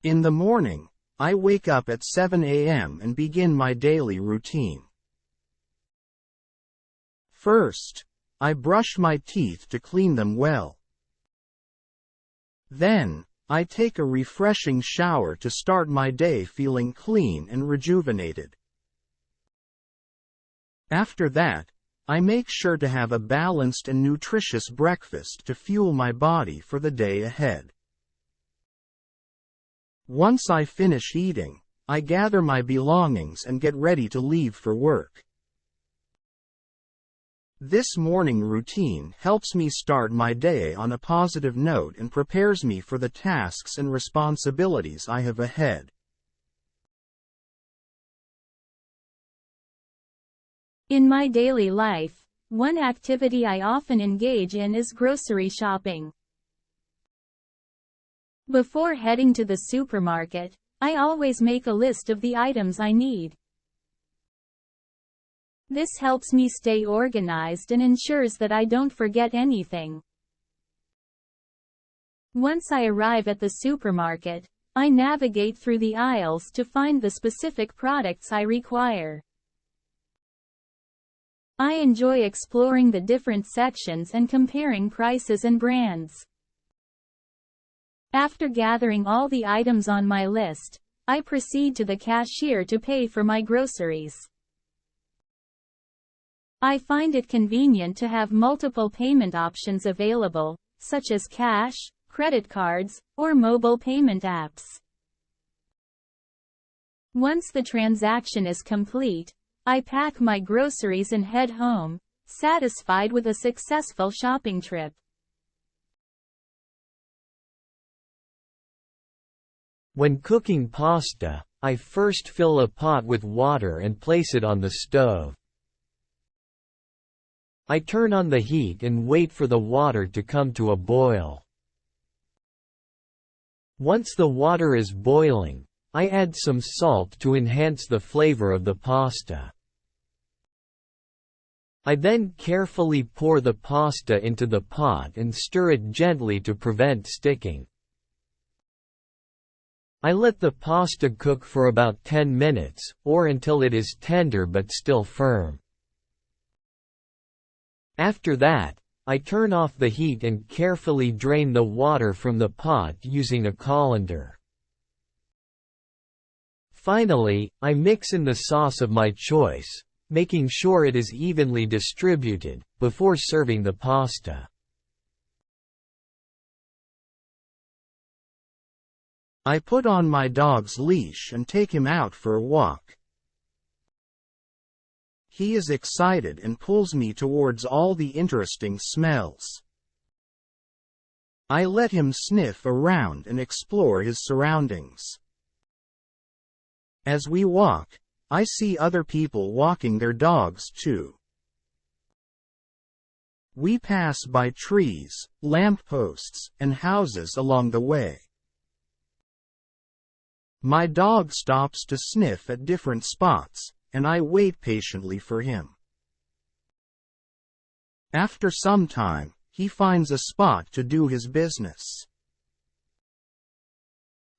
In the morning, I wake up at 7 a.m. and begin my daily routine. First, I brush my teeth to clean them well. Then, I take a refreshing shower to start my day feeling clean and rejuvenated. After that, I make sure to have a balanced and nutritious breakfast to fuel my body for the day ahead. Once I finish eating, I gather my belongings and get ready to leave for work. This morning routine helps me start my day on a positive note and prepares me for the tasks and responsibilities I have ahead. In my daily life, one activity I often engage in is grocery shopping. Before heading to the supermarket, I always make a list of the items I need. This helps me stay organized and ensures that I don't forget anything. Once I arrive at the supermarket, I navigate through the aisles to find the specific products I require. I enjoy exploring the different sections and comparing prices and brands. After gathering all the items on my list, I proceed to the cashier to pay for my groceries. I find it convenient to have multiple payment options available, such as cash, credit cards, or mobile payment apps. Once the transaction is complete, I pack my groceries and head home, satisfied with a successful shopping trip. When cooking pasta, I first fill a pot with water and place it on the stove. I turn on the heat and wait for the water to come to a boil. Once the water is boiling, I add some salt to enhance the flavor of the pasta. I then carefully pour the pasta into the pot and stir it gently to prevent sticking. I let the pasta cook for about 10 minutes, or until it is tender but still firm. After that, I turn off the heat and carefully drain the water from the pot using a colander. Finally, I mix in the sauce of my choice, making sure it is evenly distributed, before serving the pasta. I put on my dog's leash and take him out for a walk. He is excited and pulls me towards all the interesting smells. I let him sniff around and explore his surroundings. As we walk, I see other people walking their dogs too. We pass by trees, lampposts, and houses along the way. My dog stops to sniff at different spots, and I wait patiently for him. After some time, he finds a spot to do his business.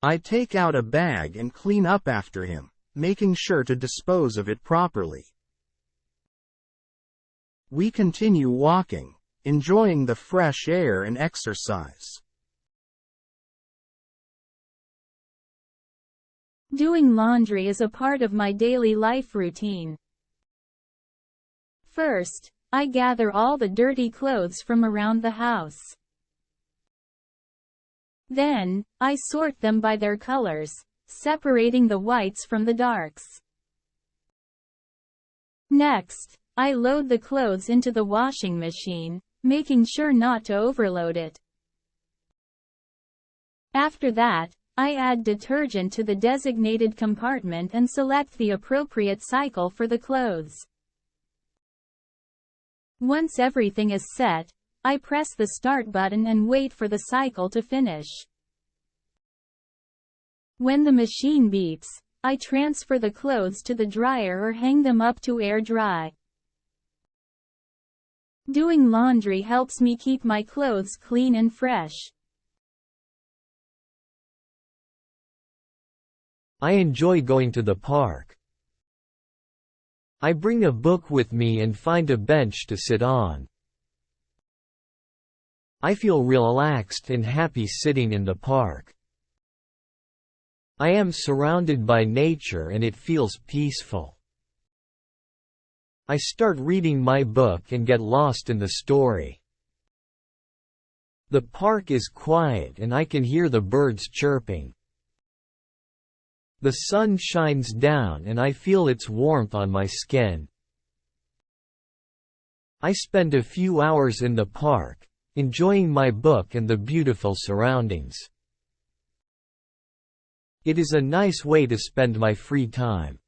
I take out a bag and clean up after him, making sure to dispose of it properly. We continue walking, enjoying the fresh air and exercise. Doing laundry is a part of my daily life routine. First, I gather all the dirty clothes from around the house. Then, I sort them by their colors, separating the whites from the darks. Next, I load the clothes into the washing machine, making sure not to overload it. After that, I add detergent to the designated compartment and select the appropriate cycle for the clothes. Once everything is set, I press the start button and wait for the cycle to finish. When the machine beeps, I transfer the clothes to the dryer or hang them up to air dry. Doing laundry helps me keep my clothes clean and fresh. I enjoy going to the park. I bring a book with me and find a bench to sit on. I feel relaxed and happy sitting in the park. I am surrounded by nature and it feels peaceful. I start reading my book and get lost in the story. The park is quiet and I can hear the birds chirping. The sun shines down and I feel its warmth on my skin. I spend a few hours in the park, enjoying my book and the beautiful surroundings. It is a nice way to spend my free time.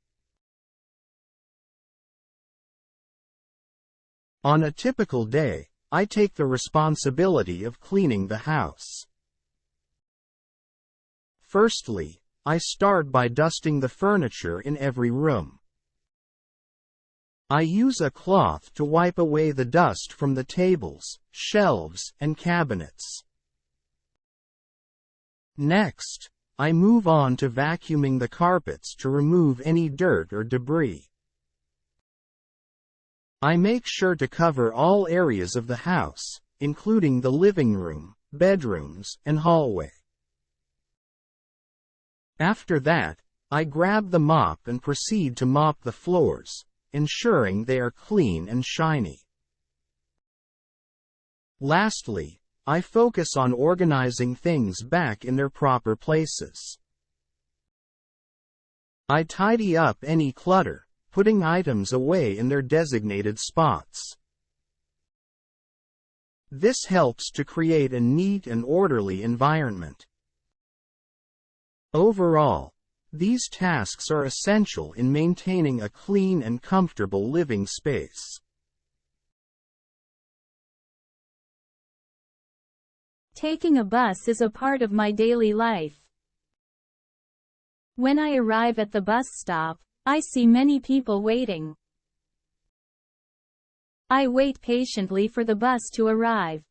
On a typical day, I take the responsibility of cleaning the house. Firstly, I start by dusting the furniture in every room. I use a cloth to wipe away the dust from the tables, shelves, and cabinets. Next, I move on to vacuuming the carpets to remove any dirt or debris. I make sure to cover all areas of the house, including the living room, bedrooms, and hallway. After that, I grab the mop and proceed to mop the floors, ensuring they are clean and shiny. Lastly, I focus on organizing things back in their proper places. I tidy up any clutter, putting items away in their designated spots. This helps to create a neat and orderly environment. Overall, these tasks are essential in maintaining a clean and comfortable living space. Taking a bus is a part of my daily life. When I arrive at the bus stop, I see many people waiting. I wait patiently for the bus to arrive.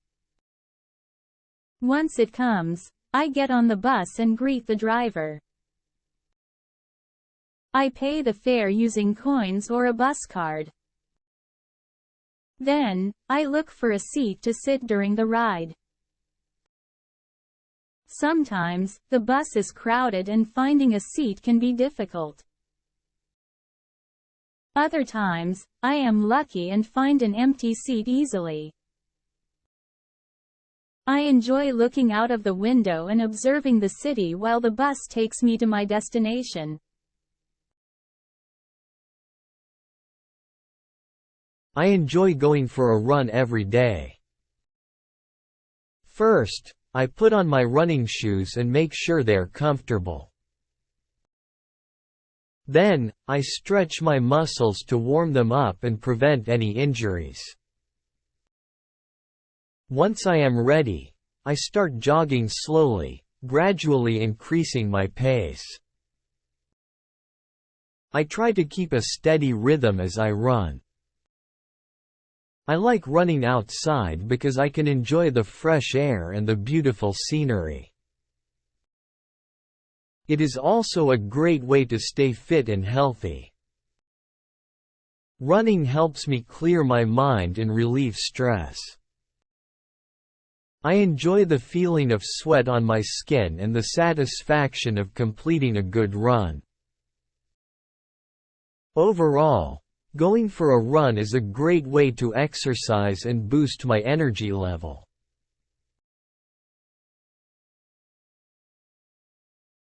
Once it comes, I get on the bus and greet the driver. I pay the fare using coins or a bus card. Then, I look for a seat to sit during the ride. Sometimes, the bus is crowded and finding a seat can be difficult. Other times, I am lucky and find an empty seat easily. I enjoy looking out of the window and observing the city while the bus takes me to my destination. I enjoy going for a run every day. First, I put on my running shoes and make sure they're comfortable. Then, I stretch my muscles to warm them up and prevent any injuries. Once I am ready, I start jogging slowly, gradually increasing my pace. I try to keep a steady rhythm as I run. I like running outside because I can enjoy the fresh air and the beautiful scenery. It is also a great way to stay fit and healthy. Running helps me clear my mind and relieve stress. I enjoy the feeling of sweat on my skin and the satisfaction of completing a good run. Overall, going for a run is a great way to exercise and boost my energy level.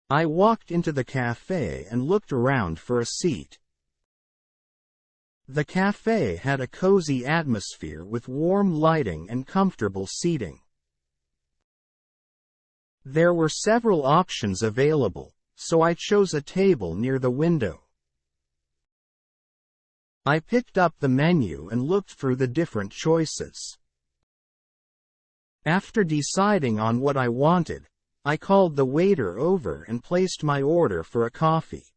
I walked into the cafe and looked around for a seat. The cafe had a cozy atmosphere with warm lighting and comfortable seating. There were several options available, so I chose a table near the window. I picked up the menu and looked through the different choices. After deciding on what I wanted, I called the waiter over and placed my order for a coffee.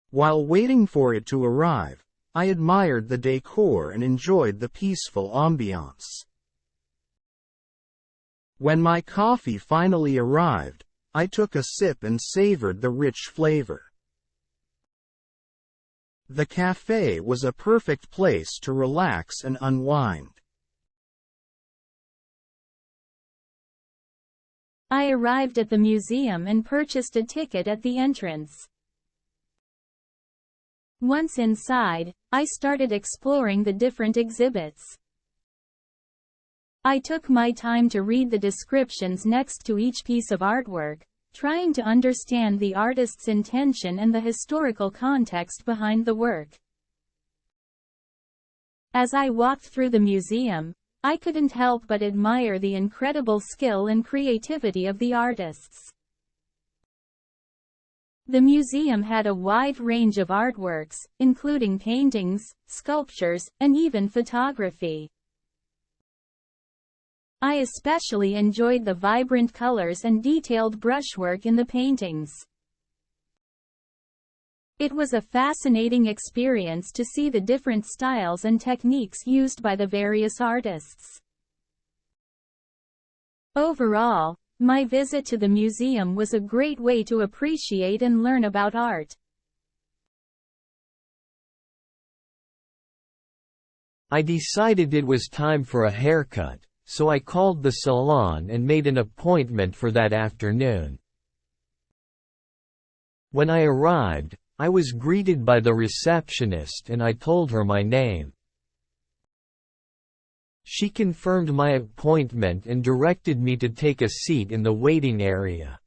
While waiting for it to arrive, I admired the decor and enjoyed the peaceful ambiance. When my coffee finally arrived, I took a sip and savored the rich flavor. The cafe was a perfect place to relax and unwind. I arrived at the museum and purchased a ticket at the entrance. Once inside, I started exploring the different exhibits. I took my time to read the descriptions next to each piece of artwork, trying to understand the artist's intention and the historical context behind the work. As I walked through the museum, I couldn't help but admire the incredible skill and creativity of the artists. The museum had a wide range of artworks, including paintings, sculptures, and even photography. I especially enjoyed the vibrant colors and detailed brushwork in the paintings. It was a fascinating experience to see the different styles and techniques used by the various artists. Overall, my visit to the museum was a great way to appreciate and learn about art. I decided it was time for a haircut, so I called the salon and made an appointment for that afternoon. When I arrived, I was greeted by the receptionist and I told her my name. She confirmed my appointment and directed me to take a seat in the waiting area.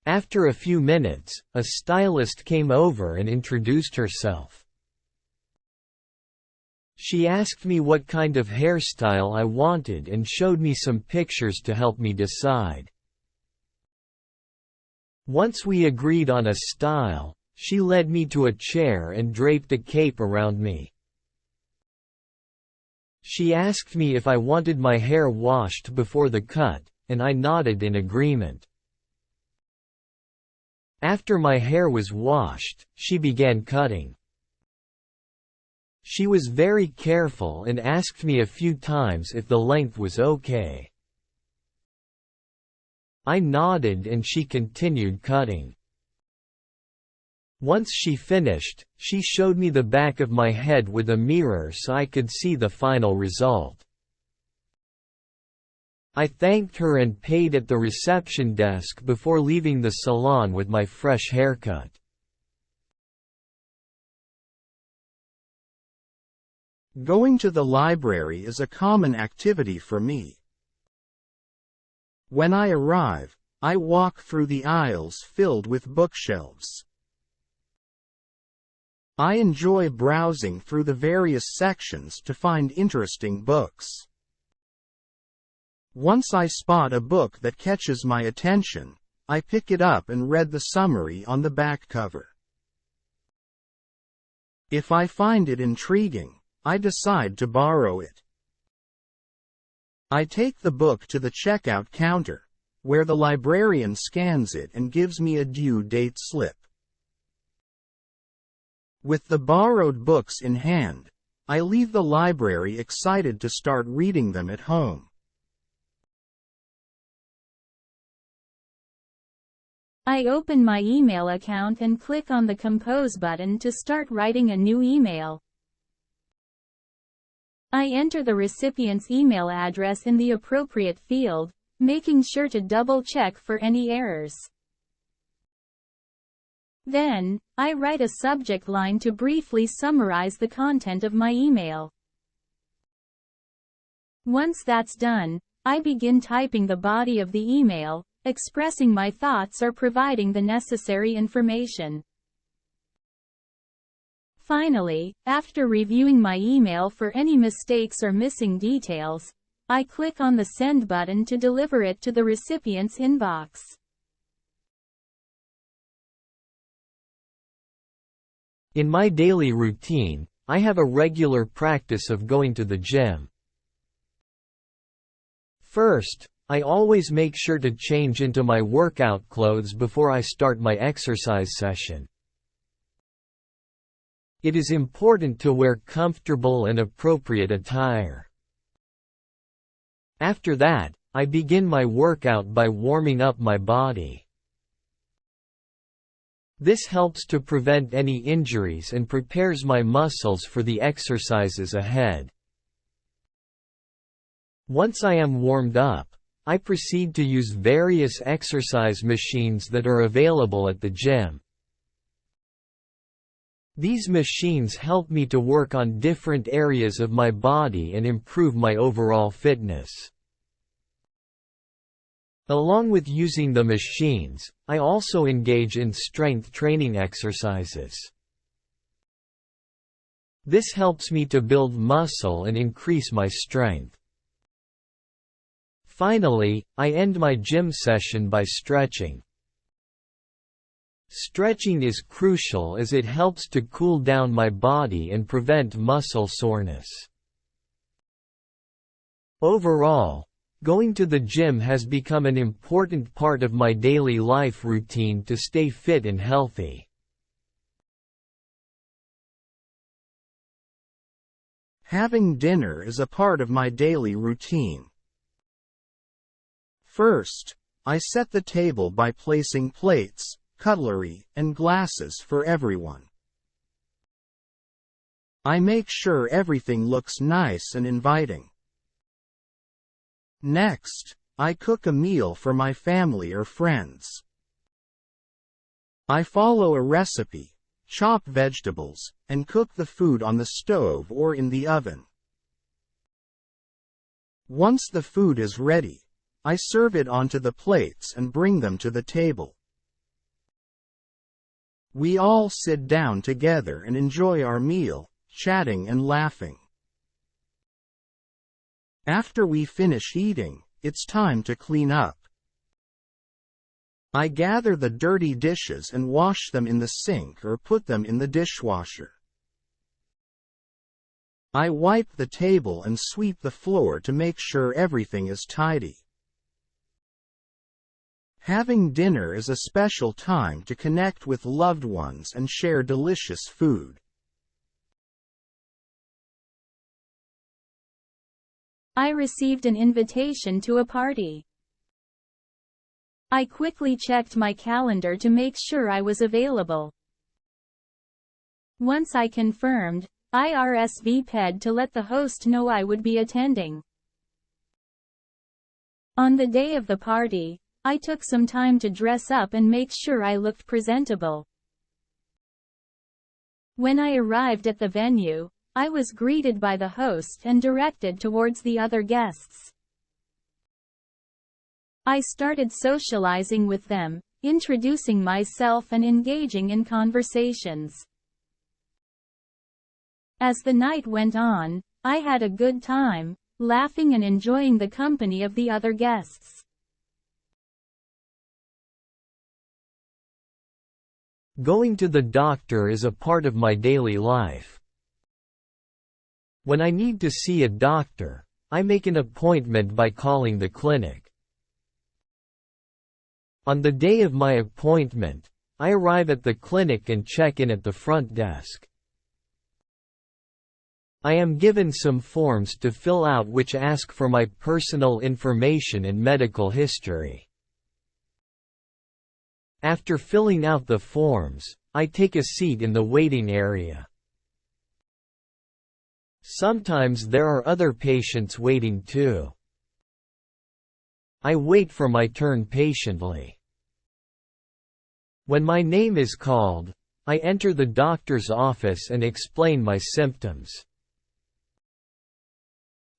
After a few minutes, a stylist came over and introduced herself. She asked me what kind of hairstyle I wanted and showed me some pictures to help me decide. Once we agreed on a style, she led me to a chair and draped a cape around me. She asked me if I wanted my hair washed before the cut, and I nodded in agreement. After my hair was washed, she began cutting. She was very careful and asked me a few times if the length was okay. I nodded and she continued cutting. Once she finished, she showed me the back of my head with a mirror so I could see the final result. I thanked her and paid at the reception desk before leaving the salon with my fresh haircut. Going to the library is a common activity for me. When I arrive, I walk through the aisles filled with bookshelves. I enjoy browsing through the various sections to find interesting books. Once I spot a book that catches my attention, I pick it up and read the summary on the back cover. If I find it intriguing, I decide to borrow it. I take the book to the checkout counter, where the librarian scans it and gives me a due date slip. With the borrowed books in hand, I leave the library excited to start reading them at home. I open my email account and click on the Compose button to start writing a new email. I enter the recipient's email address in the appropriate field, making sure to double-check for any errors. Then, I write a subject line to briefly summarize the content of my email. Once that's done, I begin typing the body of the email, expressing my thoughts or providing the necessary information. Finally, after reviewing my email for any mistakes or missing details, I click on the Send button to deliver it to the recipient's inbox. In my daily routine, I have a regular practice of going to the gym. First, I always make sure to change into my workout clothes before I start my exercise session. It is important to wear comfortable and appropriate attire. After that, I begin my workout by warming up my body. This helps to prevent any injuries and prepares my muscles for the exercises ahead. Once I am warmed up, I proceed to use various exercise machines that are available at the gym. These machines help me to work on different areas of my body and improve my overall fitness. Along with using the machines, I also engage in strength training exercises. This helps me to build muscle and increase my strength. Finally, I end my gym session by stretching. Stretching is crucial as it helps to cool down my body and prevent muscle soreness. Overall, going to the gym has become an important part of my daily life routine to stay fit and healthy. Having dinner is a part of my daily routine. First, I set the table by placing plates, cutlery, and glasses for everyone. I make sure everything looks nice and inviting. Next, I cook a meal for my family or friends. I follow a recipe, chop vegetables, and cook the food on the stove or in the oven. Once the food is ready, I serve it onto the plates and bring them to the table. We all sit down together and enjoy our meal, chatting and laughing. After we finish eating, it's time to clean up. I gather the dirty dishes and wash them in the sink or put them in the dishwasher. I wipe the table and sweep the floor to make sure everything is tidy. Having dinner is a special time to connect with loved ones and share delicious food. I received an invitation to a party. I quickly checked my calendar to make sure I was available. Once I confirmed, I RSVP'd to let the host know I would be attending. On the day of the party, I took some time to dress up and make sure I looked presentable. When I arrived at the venue, I was greeted by the host and directed towards the other guests. I started socializing with them, introducing myself and engaging in conversations. As the night went on, I had a good time, laughing and enjoying the company of the other guests. Going to the doctor is a part of my daily life. When I need to see a doctor, I make an appointment by calling the clinic. On the day of my appointment, I arrive at the clinic and check in at the front desk. I am given some forms to fill out which ask for my personal information and medical history. After filling out the forms, I take a seat in the waiting area. Sometimes there are other patients waiting too. I wait for my turn patiently. When my name is called, I enter the doctor's office and explain my symptoms.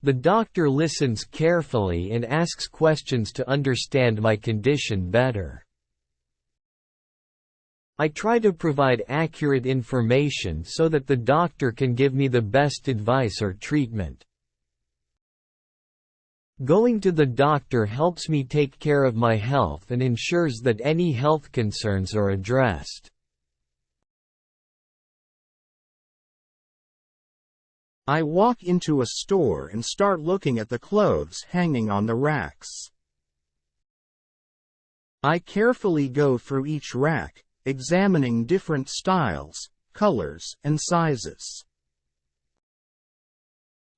The doctor listens carefully and asks questions to understand my condition better. I try to provide accurate information so that the doctor can give me the best advice or treatment. Going to the doctor helps me take care of my health and ensures that any health concerns are addressed. I walk into a store and start looking at the clothes hanging on the racks. I carefully go through each rack, examining different styles, colors, and sizes.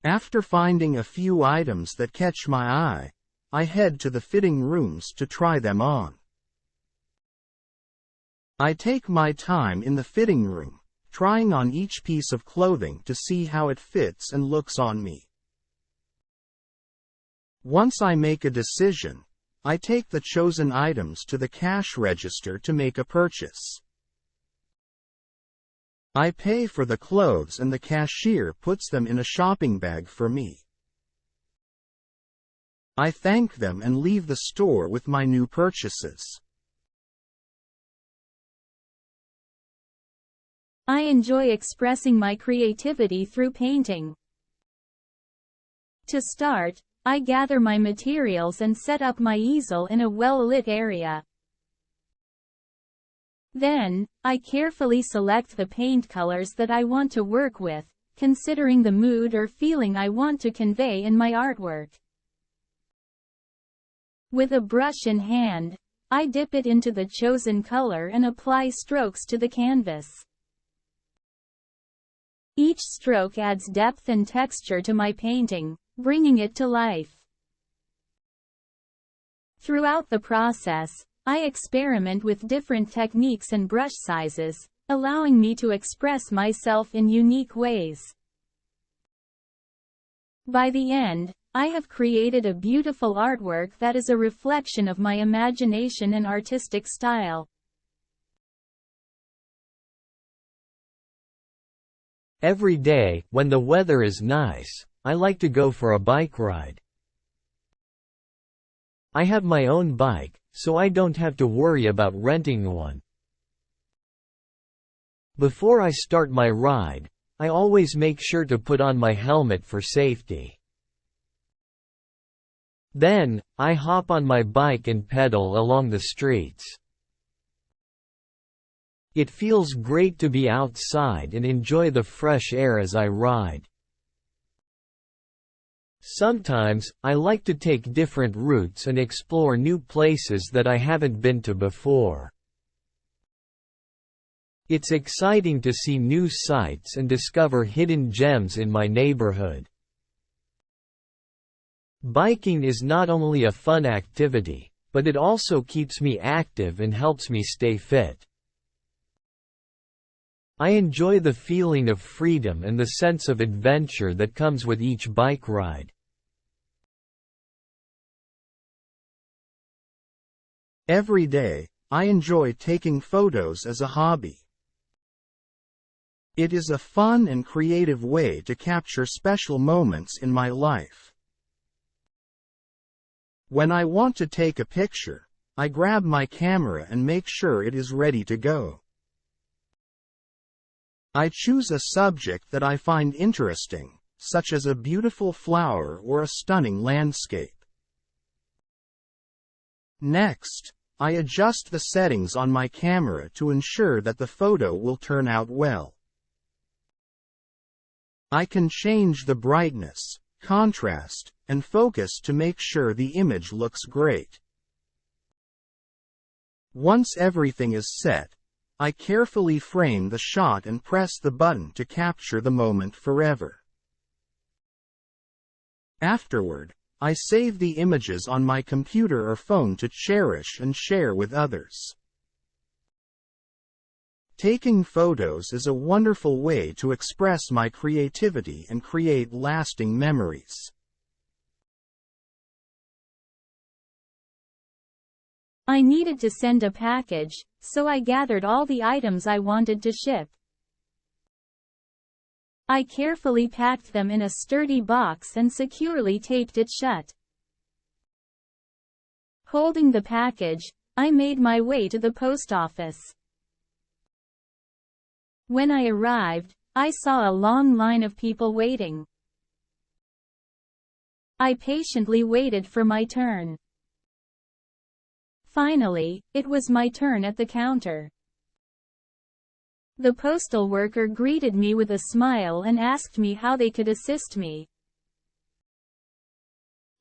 After finding a few items that catch my eye, I head to the fitting rooms to try them on. I take my time in the fitting room, trying on each piece of clothing to see how it fits and looks on me. Once I make a decision, I take the chosen items to the cash register to make a purchase. I pay for the clothes and the cashier puts them in a shopping bag for me. I thank them and leave the store with my new purchases. I enjoy expressing my creativity through painting. To start, I gather my materials and set up my easel in a well-lit area. Then, I carefully select the paint colors that I want to work with, considering the mood or feeling I want to convey in my artwork. With a brush in hand, I dip it into the chosen color and apply strokes to the canvas. Each stroke adds depth and texture to my painting, bringing it to life. Throughout the process, I experiment with different techniques and brush sizes, allowing me to express myself in unique ways. By the end, I have created a beautiful artwork that is a reflection of my imagination and artistic style. Every day, when the weather is nice, I like to go for a bike ride. I have my own bike, so I don't have to worry about renting one. Before I start my ride, I always make sure to put on my helmet for safety. Then, I hop on my bike and pedal along the streets. It feels great to be outside and enjoy the fresh air as I ride. Sometimes, I like to take different routes and explore new places that I haven't been to before. It's exciting to see new sights and discover hidden gems in my neighborhood. Biking is not only a fun activity, but it also keeps me active and helps me stay fit. I enjoy the feeling of freedom and the sense of adventure that comes with each bike ride. Every day, I enjoy taking photos as a hobby. It is a fun and creative way to capture special moments in my life. When I want to take a picture, I grab my camera and make sure it is ready to go. I choose a subject that I find interesting, such as a beautiful flower or a stunning landscape. Next, I adjust the settings on my camera to ensure that the photo will turn out well. I can change the brightness, contrast, and focus to make sure the image looks great. Once everything is set, I carefully frame the shot and press the button to capture the moment forever. Afterward, I save the images on my computer or phone to cherish and share with others. Taking photos is a wonderful way to express my creativity and create lasting memories. I needed to send a package, so I gathered all the items I wanted to ship. I carefully packed them in a sturdy box and securely taped it shut. Holding the package, I made my way to the post office. When I arrived, I saw a long line of people waiting. I patiently waited for my turn. Finally, it was my turn at the counter. The postal worker greeted me with a smile and asked me how they could assist me.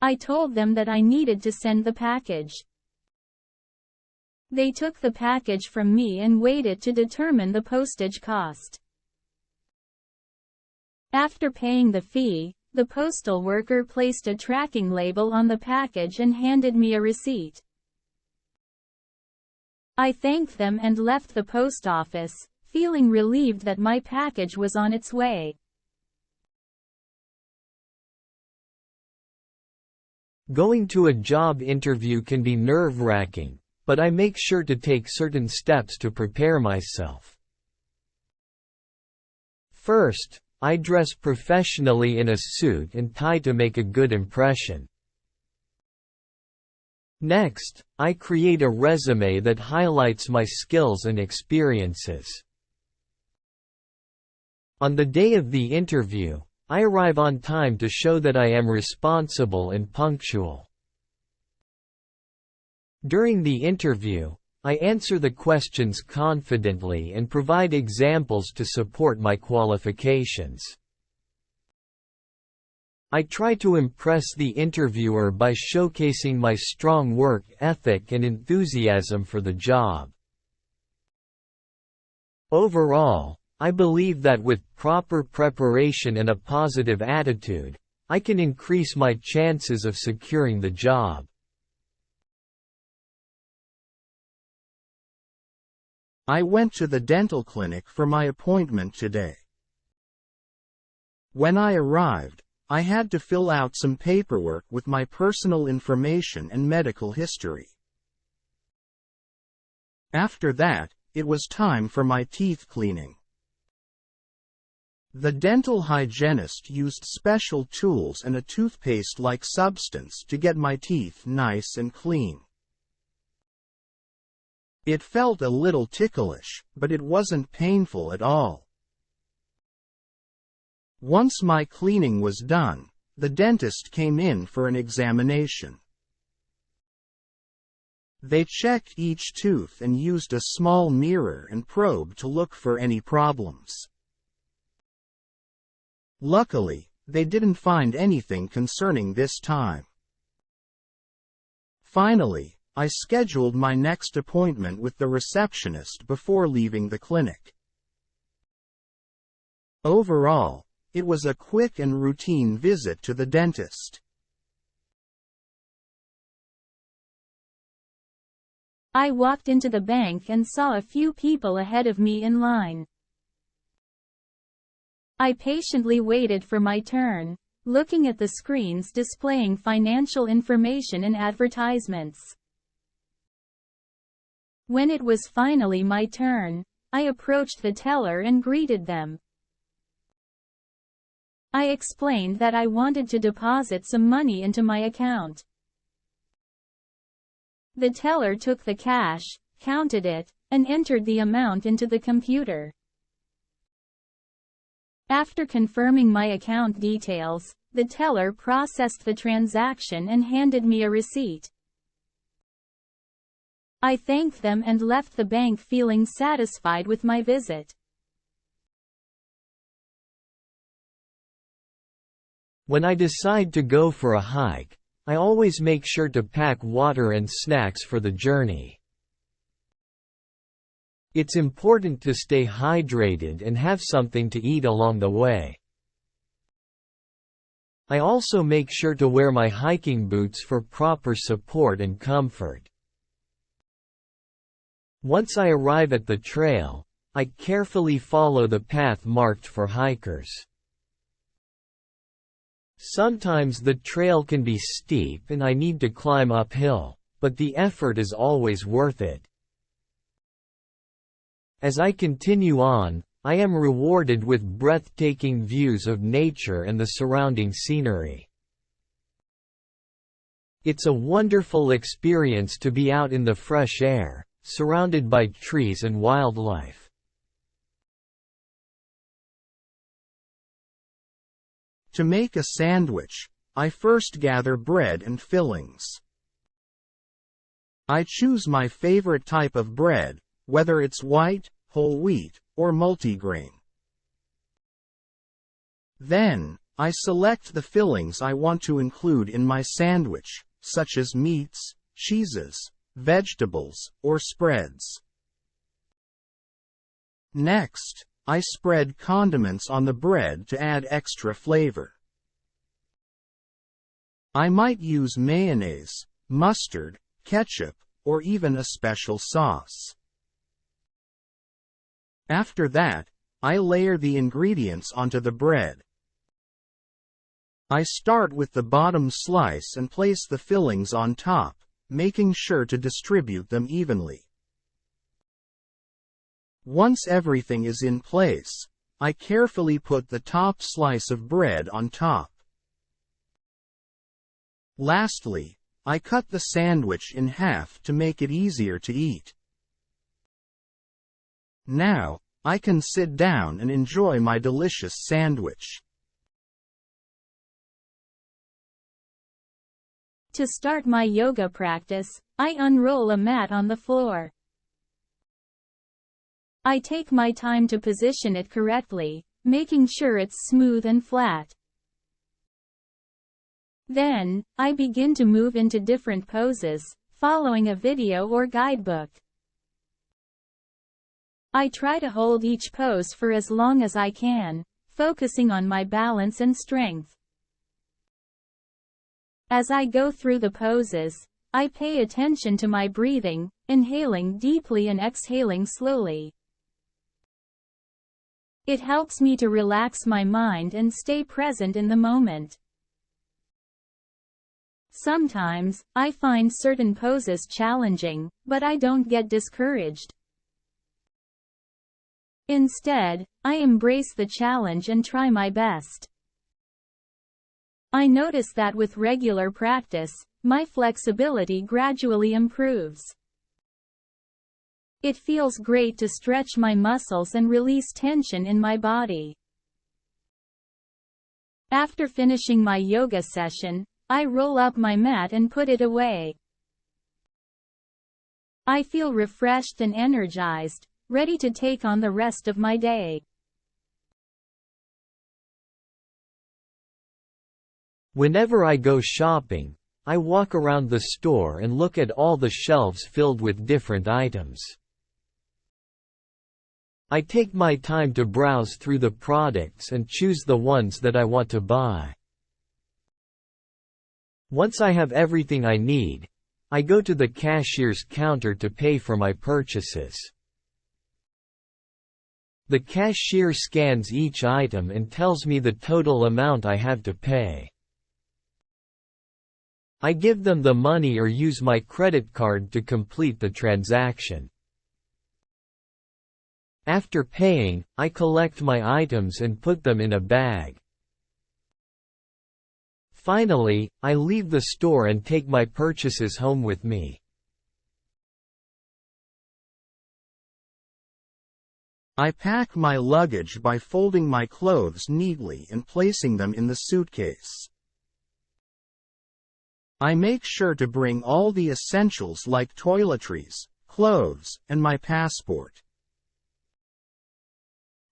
I told them that I needed to send the package. They took the package from me and weighed it to determine the postage cost. After paying the fee, The postal worker placed a tracking label on the package and handed me a receipt. I thanked them and left the post office, feeling relieved that my package was on its way. Going to a job interview can be nerve-wracking, but I make sure to take certain steps to prepare myself. First, I dress professionally in a suit and tie to make a good impression. Next, I create a resume that highlights my skills and experiences. On the day of the interview, I arrive on time to show that I am responsible and punctual. During the interview, I answer the questions confidently and provide examples to support my qualifications. I try to impress the interviewer by showcasing my strong work ethic and enthusiasm for the job. Overall, I believe that with proper preparation and a positive attitude, I can increase my chances of securing the job. I went to the dental clinic for my appointment today. When I arrived, I had to fill out some paperwork with my personal information and medical history. After that, it was time for my teeth cleaning. The dental hygienist used special tools and a toothpaste-like substance to get my teeth nice and clean. It felt a little ticklish, but it wasn't painful at all. Once my cleaning was done, the dentist came in for an examination. They checked each tooth and used a small mirror and probe to look for any problems. Luckily, they didn't find anything concerning this time. Finally, I scheduled my next appointment with the receptionist before leaving the clinic. Overall, it was a quick and routine visit to the dentist. I walked into the bank and saw a few people ahead of me in line. I patiently waited for my turn, looking at the screens displaying financial information and advertisements. When it was finally my turn, I approached the teller and greeted them. I explained that I wanted to deposit some money into my account. The teller took the cash, counted it, and entered the amount into the computer. After confirming my account details, the teller processed the transaction and handed me a receipt. I thanked them and left the bank feeling satisfied with my visit. When I decide to go for a hike, I always make sure to pack water and snacks for the journey. It's important to stay hydrated and have something to eat along the way. I also make sure to wear my hiking boots for proper support and comfort. Once I arrive at the trail, I carefully follow the path marked for hikers. Sometimes the trail can be steep and I need to climb uphill, but the effort is always worth it. As I continue on, I am rewarded with breathtaking views of nature and the surrounding scenery. It's a wonderful experience to be out in the fresh air, surrounded by trees and wildlife. To make a sandwich, I first gather bread and fillings. I choose my favorite type of bread, whether it's white, whole wheat, or multigrain. Then, I select the fillings I want to include in my sandwich, such as meats, cheeses, vegetables, or spreads. Next, I spread condiments on the bread to add extra flavor. I might use mayonnaise, mustard, ketchup, or even a special sauce. After that, I layer the ingredients onto the bread. I start with the bottom slice and place the fillings on top, making sure to distribute them evenly. Once everything is in place, I carefully put the top slice of bread on top. Lastly, I cut the sandwich in half to make it easier to eat. Now, I can sit down and enjoy my delicious sandwich. To start my yoga practice, I unroll a mat on the floor. I take my time to position it correctly, making sure it's smooth and flat. Then, I begin to move into different poses, following a video or guidebook. I try to hold each pose for as long as I can, focusing on my balance and strength. As I go through the poses, I pay attention to my breathing, inhaling deeply and exhaling slowly. It helps me to relax my mind and stay present in the moment. Sometimes, I find certain poses challenging, but I don't get discouraged. Instead, I embrace the challenge and try my best. I notice that with regular practice, my flexibility gradually improves. It feels great to stretch my muscles and release tension in my body. After finishing my yoga session, I roll up my mat and put it away. I feel refreshed and energized, ready to take on the rest of my day. Whenever I go shopping, I walk around the store and look at all the shelves filled with different items. I take my time to browse through the products and choose the ones that I want to buy. Once I have everything I need, I go to the cashier's counter to pay for my purchases. The cashier scans each item and tells me the total amount I have to pay. I give them the money or use my credit card to complete the transaction. After paying, I collect my items and put them in a bag. Finally, I leave the store and take my purchases home with me. I pack my luggage by folding my clothes neatly and placing them in the suitcase. I make sure to bring all the essentials like toiletries, clothes, and my passport.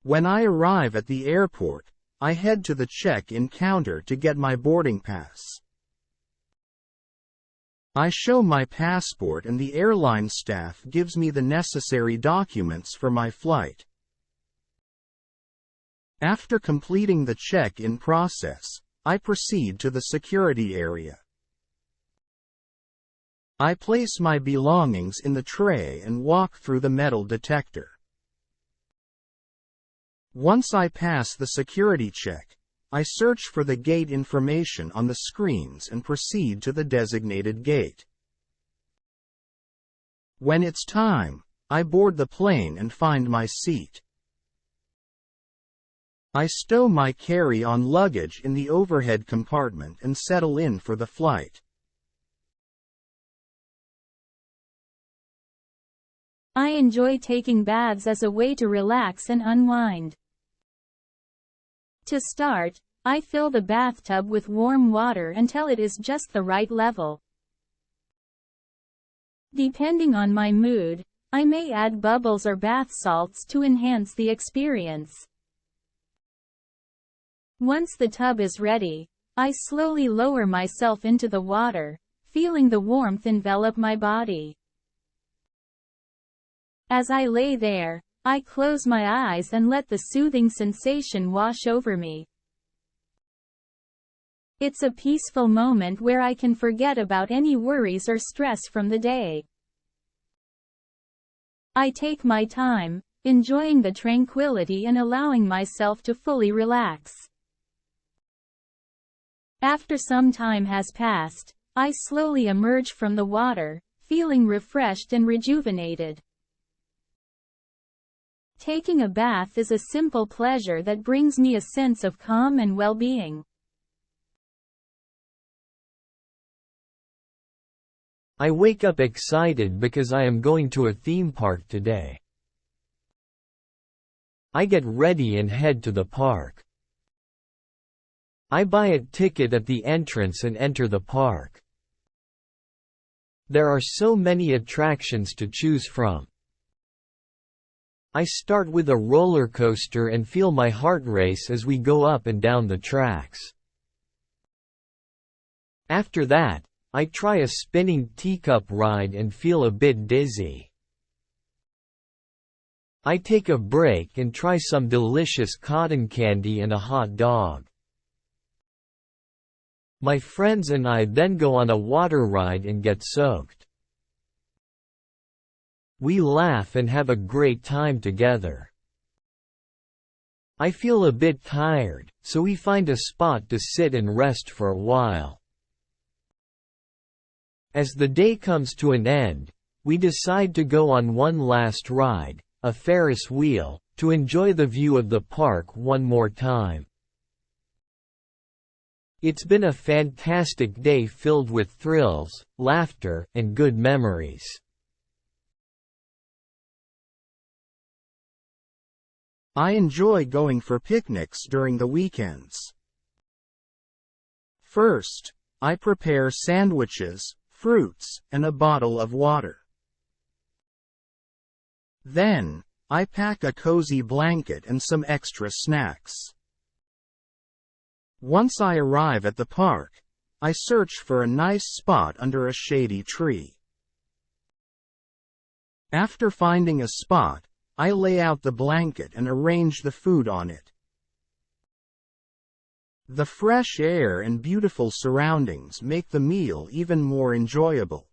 When I arrive at the airport, I head to the check-in counter to get my boarding pass. I show my passport and the airline staff gives me the necessary documents for my flight. After completing the check-in process, I proceed to the security area. I place my belongings in the tray and walk through the metal detector. Once I pass the security check, I search for the gate information on the screens and proceed to the designated gate. When it's time, I board the plane and find my seat. I stow my carry-on luggage in the overhead compartment and settle in for the flight. I enjoy taking baths as a way to relax and unwind. To start, I fill the bathtub with warm water until it is just the right level. Depending on my mood, I may add bubbles or bath salts to enhance the experience. Once the tub is ready, I slowly lower myself into the water, feeling the warmth envelop my body. As I lay there, I close my eyes and let the soothing sensation wash over me. It's a peaceful moment where I can forget about any worries or stress from the day. I take my time, enjoying the tranquility and allowing myself to fully relax. After some time has passed, I slowly emerge from the water, feeling refreshed and rejuvenated. Taking a bath is a simple pleasure that brings me a sense of calm and well-being. I wake up excited because I am going to a theme park today. I get ready and head to the park. I buy a ticket at the entrance and enter the park. There are so many attractions to choose from. I start with a roller coaster and feel my heart race as we go up and down the tracks. After that, I try a spinning teacup ride and feel a bit dizzy. I take a break and try some delicious cotton candy and a hot dog. My friends and I then go on a water ride and get soaked. We laugh and have a great time together. I feel a bit tired, so we find a spot to sit and rest for a while. As the day comes to an end, we decide to go on one last ride, a Ferris wheel, to enjoy the view of the park one more time. It's been a fantastic day filled with thrills, laughter, and good memories. I enjoy going for picnics during the weekends. First, I prepare sandwiches, fruits, and a bottle of water. Then, I pack a cozy blanket and some extra snacks. Once I arrive at the park, I search for a nice spot under a shady tree. After finding a spot, I lay out the blanket and arrange the food on it. The fresh air and beautiful surroundings make the meal even more enjoyable.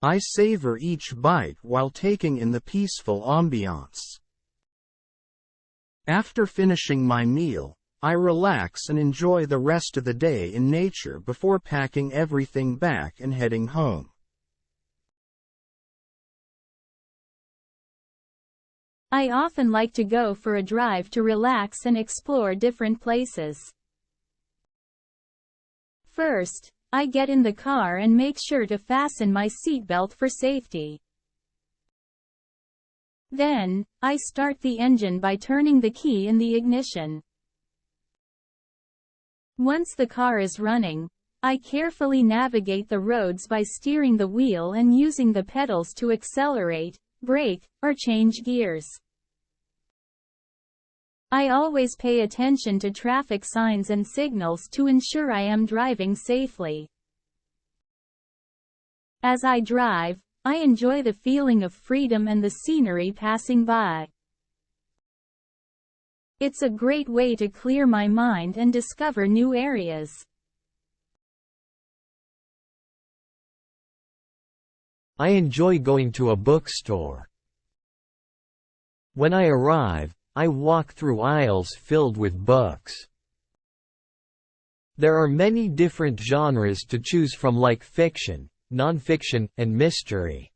I savor each bite while taking in the peaceful ambiance. After finishing my meal, I relax and enjoy the rest of the day in nature before packing everything back and heading home. I often like to go for a drive to relax and explore different places. First, I get in the car and make sure to fasten my seatbelt for safety. Then, I start the engine by turning the key in the ignition. Once the car is running, I carefully navigate the roads by steering the wheel and using the pedals to accelerate, brake, or change gears. I always pay attention to traffic signs and signals to ensure I am driving safely. As I drive, I enjoy the feeling of freedom and the scenery passing by. It's a great way to clear my mind and discover new areas. I enjoy going to a bookstore. When I arrive, I walk through aisles filled with books. There are many different genres to choose from, like fiction, nonfiction, and mystery.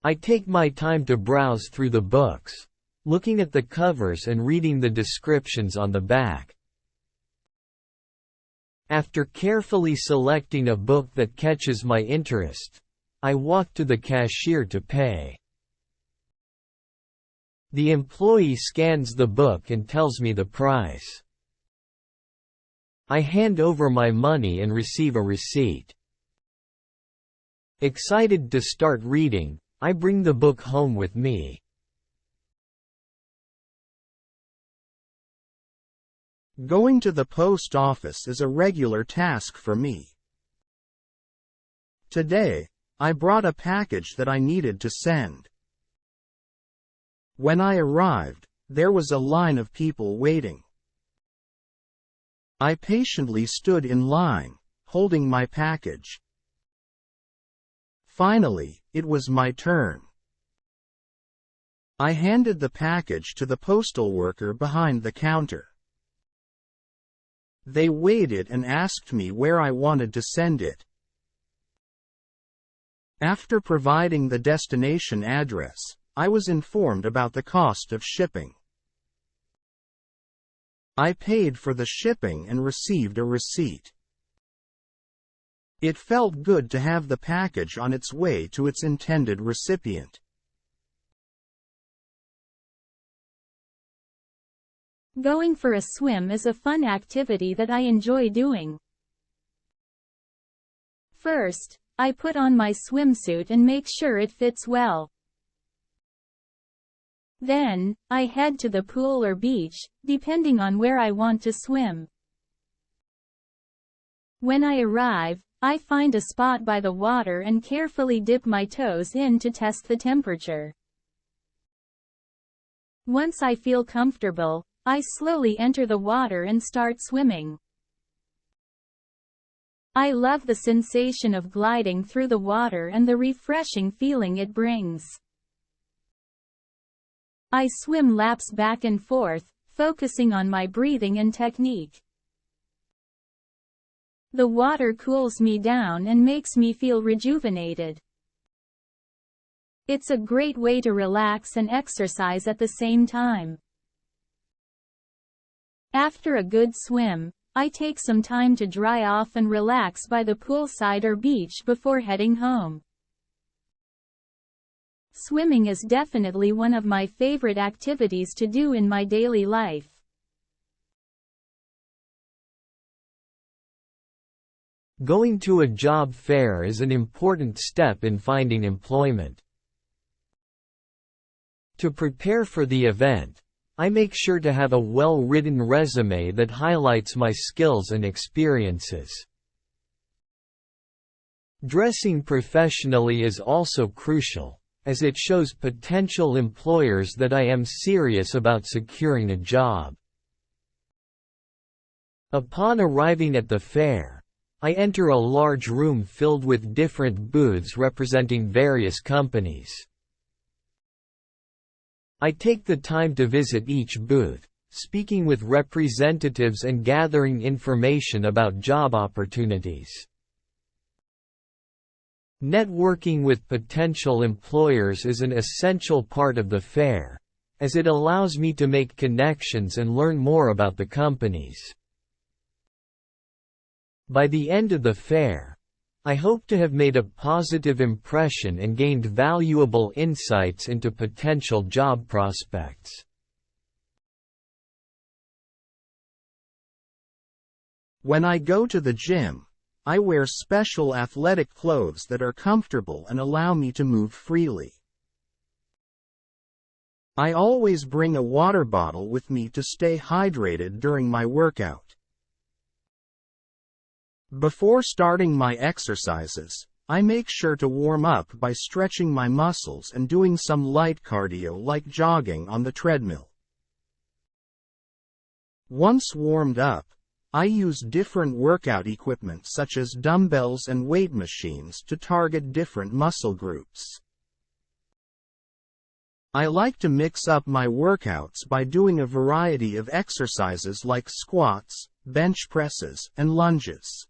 I take my time to browse through the books, looking at the covers and reading the descriptions on the back. After carefully selecting a book that catches my interest, I walk to the cashier to pay. The employee scans the book and tells me the price. I hand over my money and receive a receipt. Excited to start reading, I bring the book home with me. Going to the post office is a regular task for me. Today, I brought a package that I needed to send. When I arrived, there was a line of people waiting. I patiently stood in line, holding my package. Finally, it was my turn. I handed the package to the postal worker behind the counter. They weighed it and asked me where I wanted to send it. After providing the destination address, I was informed about the cost of shipping. I paid for the shipping and received a receipt. It felt good to have the package on its way to its intended recipient. Going for a swim is a fun activity that I enjoy doing. First, I put on my swimsuit and make sure it fits well. Then, I head to the pool or beach, depending on where I want to swim. When I arrive, I find a spot by the water and carefully dip my toes in to test the temperature. Once I feel comfortable, I slowly enter the water and start swimming. I love the sensation of gliding through the water and the refreshing feeling it brings. I swim laps back and forth, focusing on my breathing and technique. The water cools me down and makes me feel rejuvenated. It's a great way to relax and exercise at the same time. After a good swim, I take some time to dry off and relax by the poolside or beach before heading home. Swimming is definitely one of my favorite activities to do in my daily life. Going to a job fair is an important step in finding employment. To prepare for the event, I make sure to have a well-written resume that highlights my skills and experiences. Dressing professionally is also crucial, as it shows potential employers that I am serious about securing a job. Upon arriving at the fair, I enter a large room filled with different booths representing various companies. I take the time to visit each booth, speaking with representatives and gathering information about job opportunities. Networking with potential employers is an essential part of the fair, as it allows me to make connections and learn more about the companies. By the end of the fair, I hope to have made a positive impression and gained valuable insights into potential job prospects. When I go to the gym, I wear special athletic clothes that are comfortable and allow me to move freely. I always bring a water bottle with me to stay hydrated during my workout. Before starting my exercises, I make sure to warm up by stretching my muscles and doing some light cardio like jogging on the treadmill. Once warmed up, I use different workout equipment such as dumbbells and weight machines to target different muscle groups. I like to mix up my workouts by doing a variety of exercises like squats, bench presses, and lunges.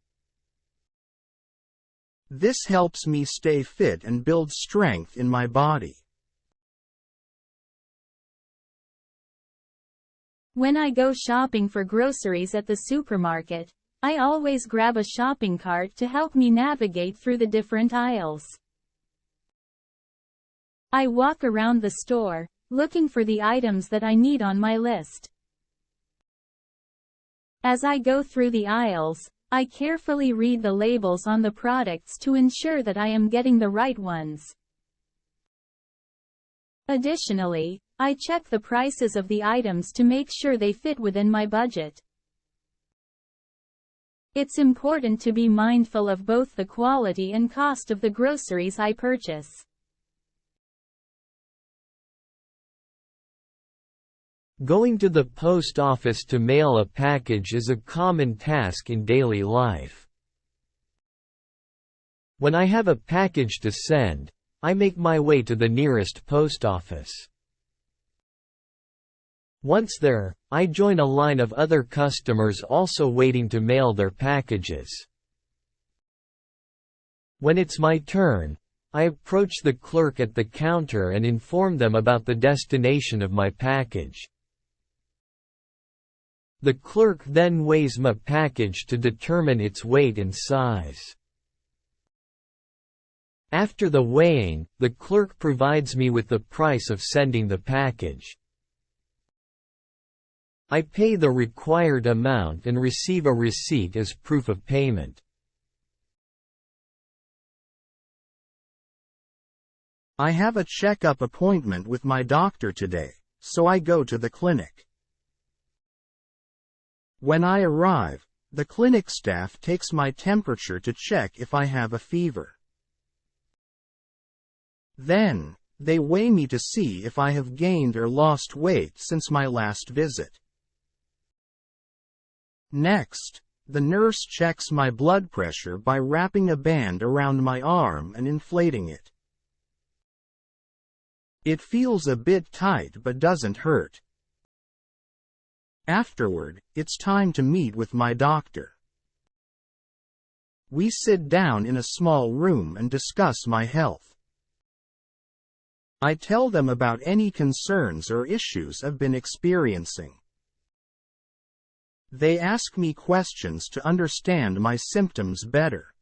This helps me stay fit and build strength in my body. When I go shopping for groceries at the supermarket, I always grab a shopping cart to help me navigate through the different aisles. I walk around the store, looking for the items that I need on my list. As I go through the aisles, I carefully read the labels on the products to ensure that I am getting the right ones. Additionally, I check the prices of the items to make sure they fit within my budget. It's important to be mindful of both the quality and cost of the groceries I purchase. Going to the post office to mail a package is a common task in daily life. When I have a package to send, I make my way to the nearest post office. Once there, I join a line of other customers also waiting to mail their packages. When it's my turn, I approach the clerk at the counter and inform them about the destination of my package. The clerk then weighs my package to determine its weight and size. After the weighing, the clerk provides me with the price of sending the package. I pay the required amount and receive a receipt as proof of payment. I have a checkup appointment with my doctor today, so I go to the clinic. When I arrive, the clinic staff takes my temperature to check if I have a fever. Then, they weigh me to see if I have gained or lost weight since my last visit. Next, the nurse checks my blood pressure by wrapping a band around my arm and inflating it. It feels a bit tight but doesn't hurt. Afterward, it's time to meet with my doctor. We sit down in a small room and discuss my health. I tell them about any concerns or issues I've been experiencing. They ask me questions to understand my symptoms better.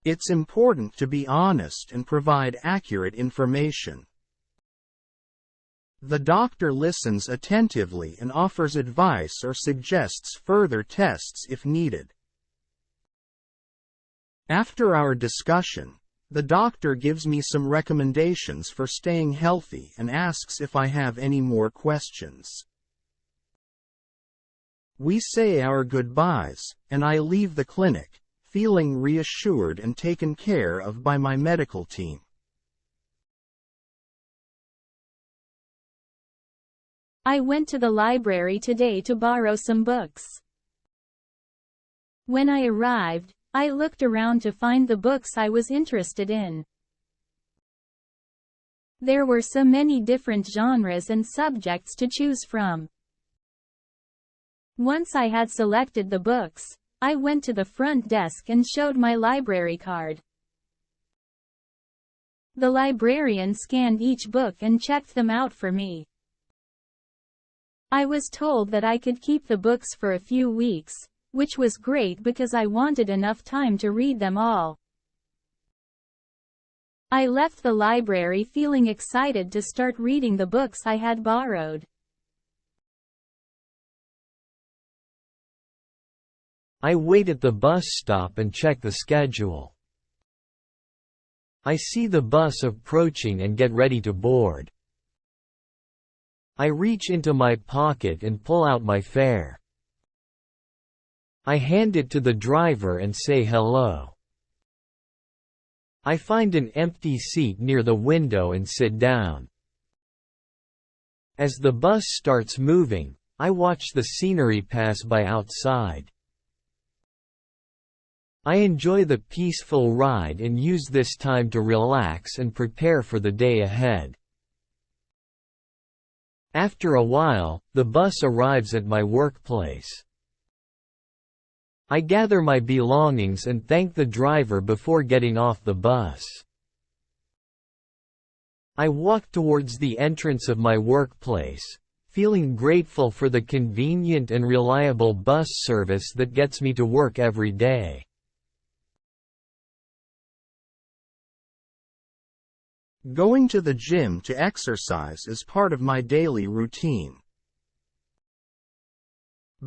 It's important to be honest and provide accurate information. The doctor listens attentively and offers advice or suggests further tests if needed. After our discussion, the doctor gives me some recommendations for staying healthy and asks if I have any more questions. We say our goodbyes, and I leave the clinic, feeling reassured and taken care of by my medical team. I went to the library today to borrow some books. When I arrived, I looked around to find the books I was interested in. There were so many different genres and subjects to choose from. Once I had selected the books, I went to the front desk and showed my library card. The librarian scanned each book and checked them out for me. I was told that I could keep the books for a few weeks, which was great because I wanted enough time to read them all. I left the library feeling excited to start reading the books I had borrowed. I wait at the bus stop and check the schedule. I see the bus approaching and get ready to board. I reach into my pocket and pull out my fare. I hand it to the driver and say hello. I find an empty seat near the window and sit down. As the bus starts moving, I watch the scenery pass by outside. I enjoy the peaceful ride and use this time to relax and prepare for the day ahead. After a while, the bus arrives at my workplace. I gather my belongings and thank the driver before getting off the bus. I walk towards the entrance of my workplace, feeling grateful for the convenient and reliable bus service that gets me to work every day. Going to the gym to exercise is part of my daily routine.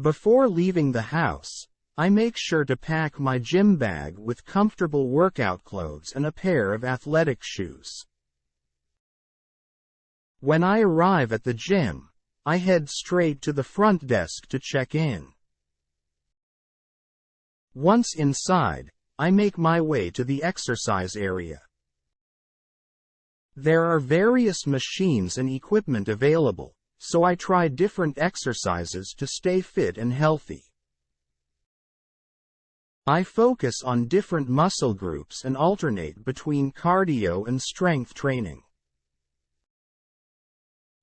Before leaving the house, I make sure to pack my gym bag with comfortable workout clothes and a pair of athletic shoes. When I arrive at the gym, I head straight to the front desk to check in. Once inside, I make my way to the exercise area. There are various machines and equipment available, so I try different exercises to stay fit and healthy. I focus on different muscle groups and alternate between cardio and strength training.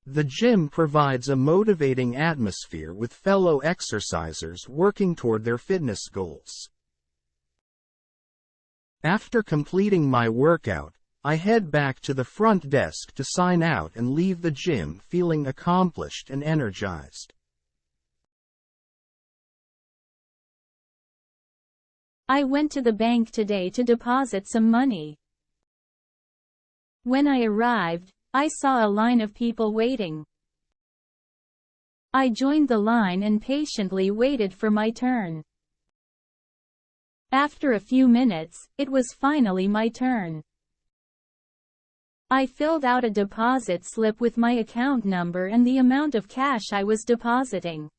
The gym provides a motivating atmosphere with fellow exercisers working toward their fitness goals. After completing my workout, I head back to the front desk to sign out and leave the gym feeling accomplished and energized. I went to the bank today to deposit some money. When I arrived, I saw a line of people waiting. I joined the line and patiently waited for my turn. After a few minutes, it was finally my turn. I filled out a deposit slip with my account number and the amount of cash I was depositing.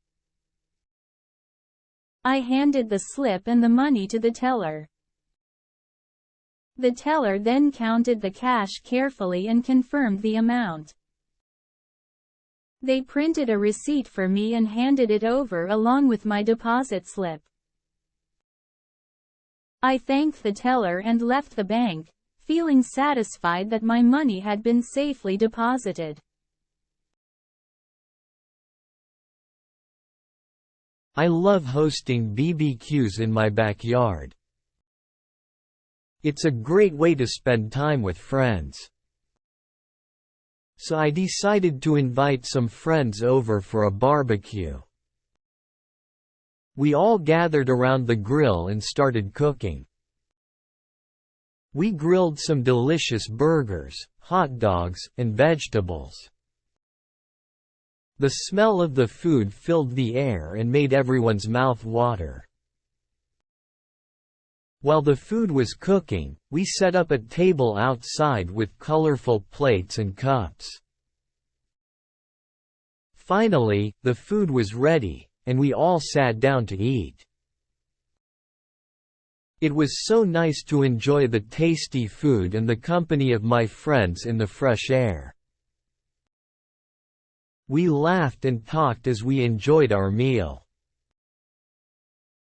I handed the slip and the money to the teller. The teller then counted the cash carefully and confirmed the amount. They printed a receipt for me and handed it over along with my deposit slip. I thanked the teller and left the bank, feeling satisfied that my money had been safely deposited. I love hosting BBQs in my backyard. It's a great way to spend time with friends. So I decided to invite some friends over for a barbecue. We all gathered around the grill and started cooking. We grilled some delicious burgers, hot dogs, and vegetables. The smell of the food filled the air and made everyone's mouth water. While the food was cooking, we set up a table outside with colorful plates and cups. Finally, the food was ready, and we all sat down to eat. It was so nice to enjoy the tasty food and the company of my friends in the fresh air. We laughed and talked as we enjoyed our meal.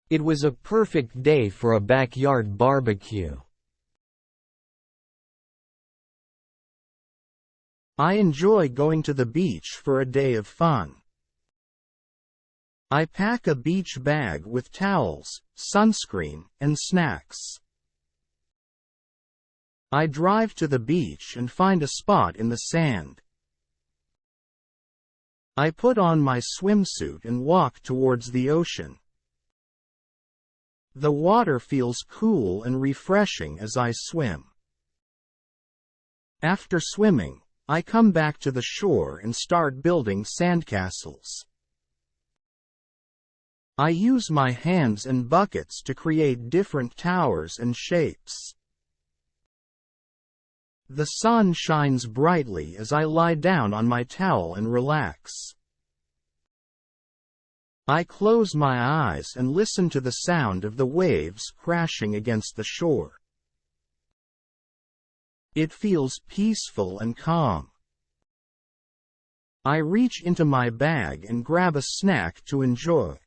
It was a perfect day for a backyard barbecue. I enjoy going to the beach for a day of fun. I pack a beach bag with towels, sunscreen, and snacks. I drive to the beach and find a spot in the sand. I put on my swimsuit and walk towards the ocean. The water feels cool and refreshing as I swim. After swimming, I come back to the shore and start building sandcastles. I use my hands and buckets to create different towers and shapes. The sun shines brightly as I lie down on my towel and relax. I close my eyes and listen to the sound of the waves crashing against the shore. It feels peaceful and calm. I reach into my bag and grab a snack to enjoy.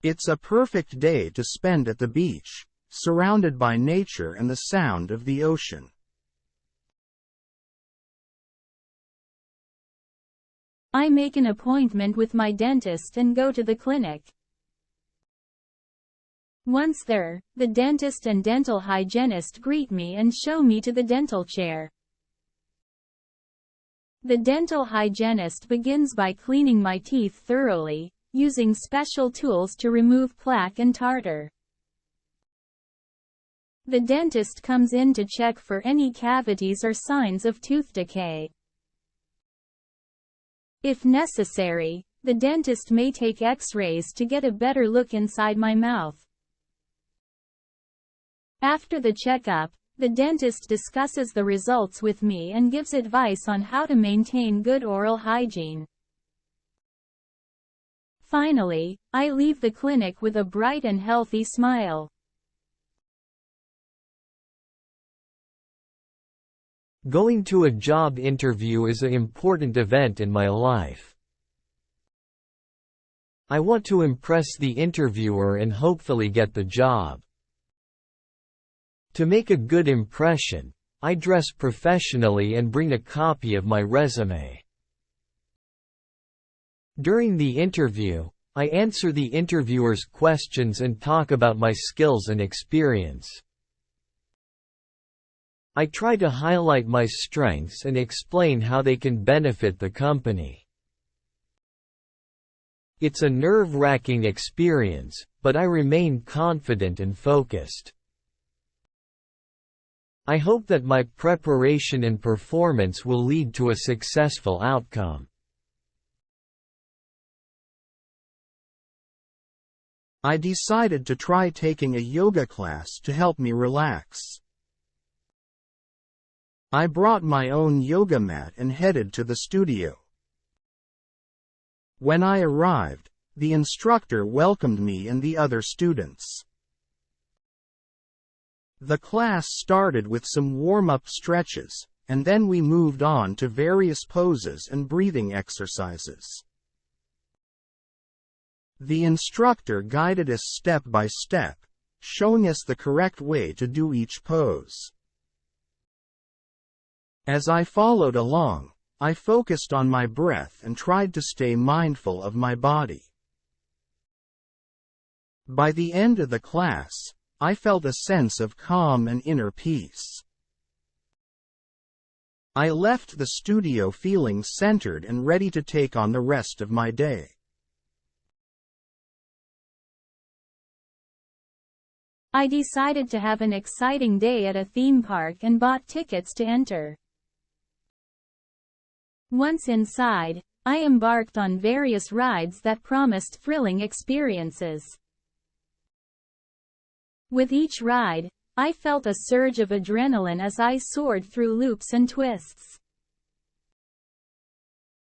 It's a perfect day to spend at the beach, surrounded by nature and the sound of the ocean. I make an appointment with my dentist and go to the clinic. Once there, the dentist and dental hygienist greet me and show me to the dental chair. The dental hygienist begins by cleaning my teeth thoroughly, using special tools to remove plaque and tartar. The dentist comes in to check for any cavities or signs of tooth decay. If necessary, the dentist may take X-rays to get a better look inside my mouth. After the checkup, the dentist discusses the results with me and gives advice on how to maintain good oral hygiene. Finally, I leave the clinic with a bright and healthy smile. Going to a job interview is an important event in my life. I want to impress the interviewer and hopefully get the job. To make a good impression, I dress professionally and bring a copy of my resume. During the interview, I answer the interviewer's questions and talk about my skills and experience. I try to highlight my strengths and explain how they can benefit the company. It's a nerve-wracking experience, but I remain confident and focused. I hope that my preparation and performance will lead to a successful outcome. I decided to try taking a yoga class to help me relax. I brought my own yoga mat and headed to the studio. When I arrived, the instructor welcomed me and the other students. The class started with some warm-up stretches, and then we moved on to various poses and breathing exercises. The instructor guided us step by step, showing us the correct way to do each pose. As I followed along, I focused on my breath and tried to stay mindful of my body. By the end of the class, I felt a sense of calm and inner peace. I left the studio feeling centered and ready to take on the rest of my day. I decided to have an exciting day at a theme park and bought tickets to enter. Once inside, I embarked on various rides that promised thrilling experiences. With each ride, I felt a surge of adrenaline as I soared through loops and twists.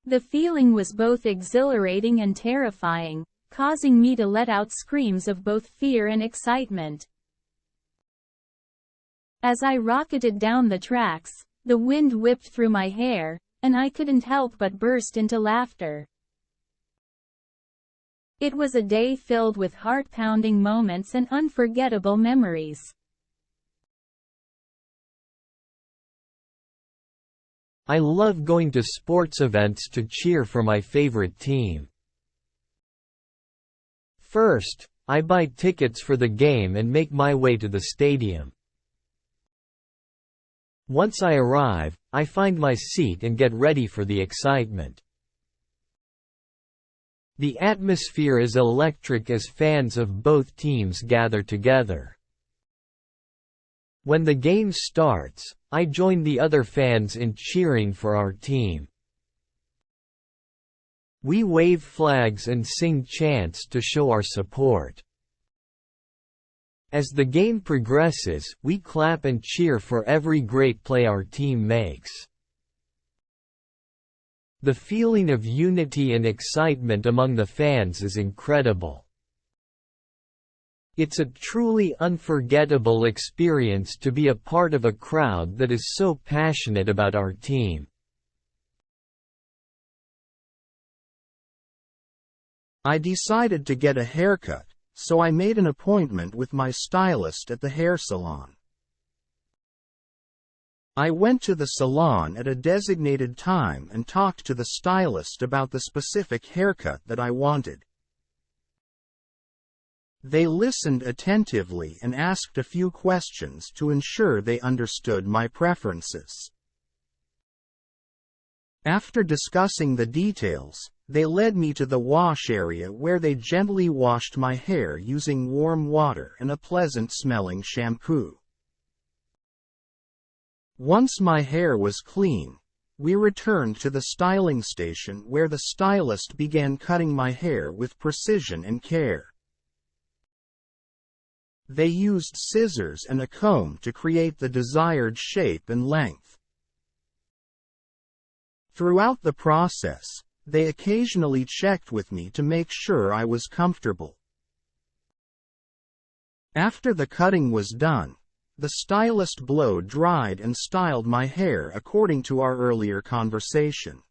The feeling was both exhilarating and terrifying, causing me to let out screams of both fear and excitement. As I rocketed down the tracks, the wind whipped through my hair, and I couldn't help but burst into laughter. It was a day filled with heart-pounding moments and unforgettable memories. I love going to sports events to cheer for my favorite team. First, I buy tickets for the game and make my way to the stadium. Once I arrive, I find my seat and get ready for the excitement. The atmosphere is electric as fans of both teams gather together. When the game starts, I join the other fans in cheering for our team. We wave flags and sing chants to show our support. As the game progresses, we clap and cheer for every great play our team makes. The feeling of unity and excitement among the fans is incredible. It's a truly unforgettable experience to be a part of a crowd that is so passionate about our team. I decided to get a haircut, so I made an appointment with my stylist at the hair salon. I went to the salon at a designated time and talked to the stylist about the specific haircut that I wanted. They listened attentively and asked a few questions to ensure they understood my preferences. After discussing the details, they led me to the wash area where they gently washed my hair using warm water and a pleasant-smelling shampoo. Once my hair was clean, we returned to the styling station where the stylist began cutting my hair with precision and care. They used scissors and a comb to create the desired shape and length. Throughout the process, they occasionally checked with me to make sure I was comfortable. After the cutting was done, The stylist blow-dried and styled my hair according to our earlier conversation.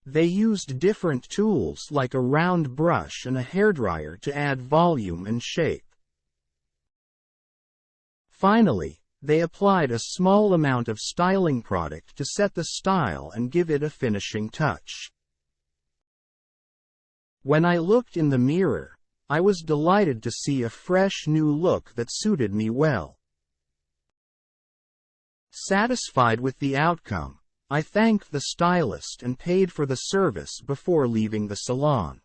They used different tools like a round brush and a hairdryer to add volume and shape. Finally, they applied a small amount of styling product to set the style and give it a finishing touch. When I looked in the mirror, I was delighted to see a fresh new look that suited me well. Satisfied with the outcome, I thanked the stylist and paid for the service before leaving the salon.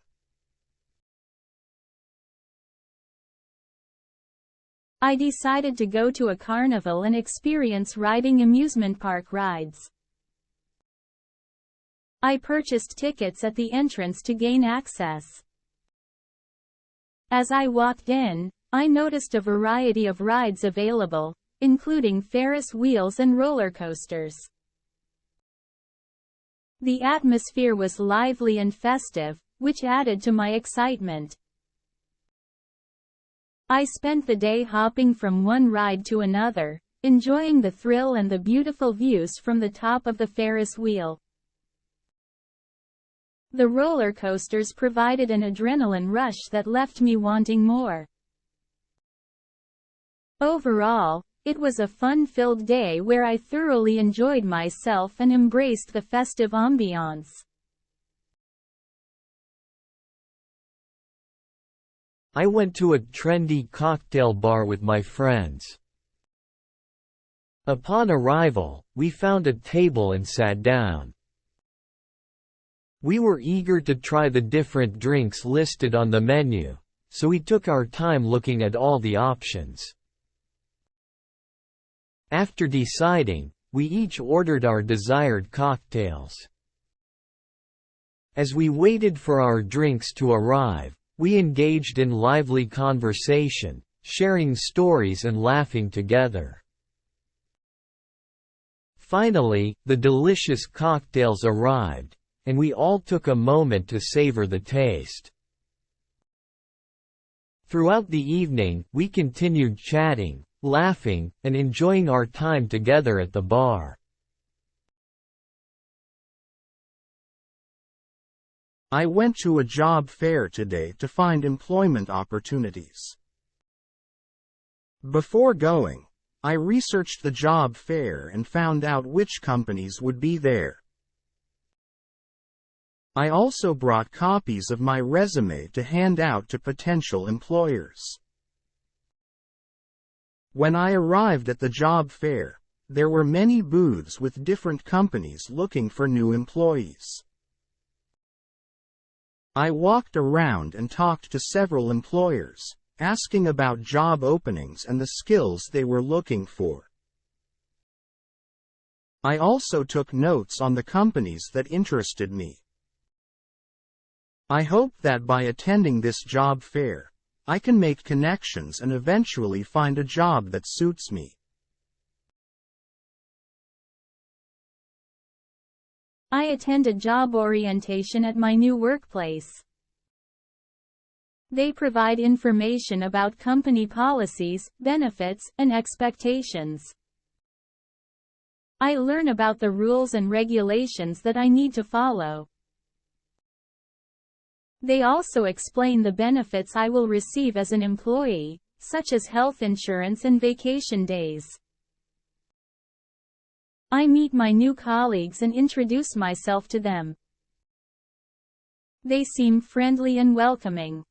I decided to go to a carnival and experience riding amusement park rides. I purchased tickets at the entrance to gain access. As I walked in, I noticed a variety of rides available, including Ferris wheels and roller coasters. The atmosphere was lively and festive, which added to my excitement. I spent the day hopping from one ride to another, enjoying the thrill and the beautiful views from the top of the Ferris wheel. The roller coasters provided an adrenaline rush that left me wanting more. Overall, it was a fun-filled day where I thoroughly enjoyed myself and embraced the festive ambiance. I went to a trendy cocktail bar with my friends. Upon arrival, we found a table and sat down. We were eager to try the different drinks listed on the menu, so we took our time looking at all the options. After deciding, we each ordered our desired cocktails. As we waited for our drinks to arrive, we engaged in lively conversation, sharing stories and laughing together. Finally, the delicious cocktails arrived, and we all took a moment to savor the taste. Throughout the evening, we continued chatting, laughing, and enjoying our time together at the bar. I went to a job fair today to find employment opportunities. Before going, I researched the job fair and found out which companies would be there. I also brought copies of my resume to hand out to potential employers. When I arrived at the job fair, there were many booths with different companies looking for new employees. I walked around and talked to several employers, asking about job openings and the skills they were looking for. I also took notes on the companies that interested me. I hope that by attending this job fair, I can make connections and eventually find a job that suits me. I attended job orientation at my new workplace. They provide information about company policies, benefits, and expectations. I learn about the rules and regulations that I need to follow. They also explain the benefits I will receive as an employee, such as health insurance and vacation days. I meet my new colleagues and introduce myself to them. They seem friendly and welcoming.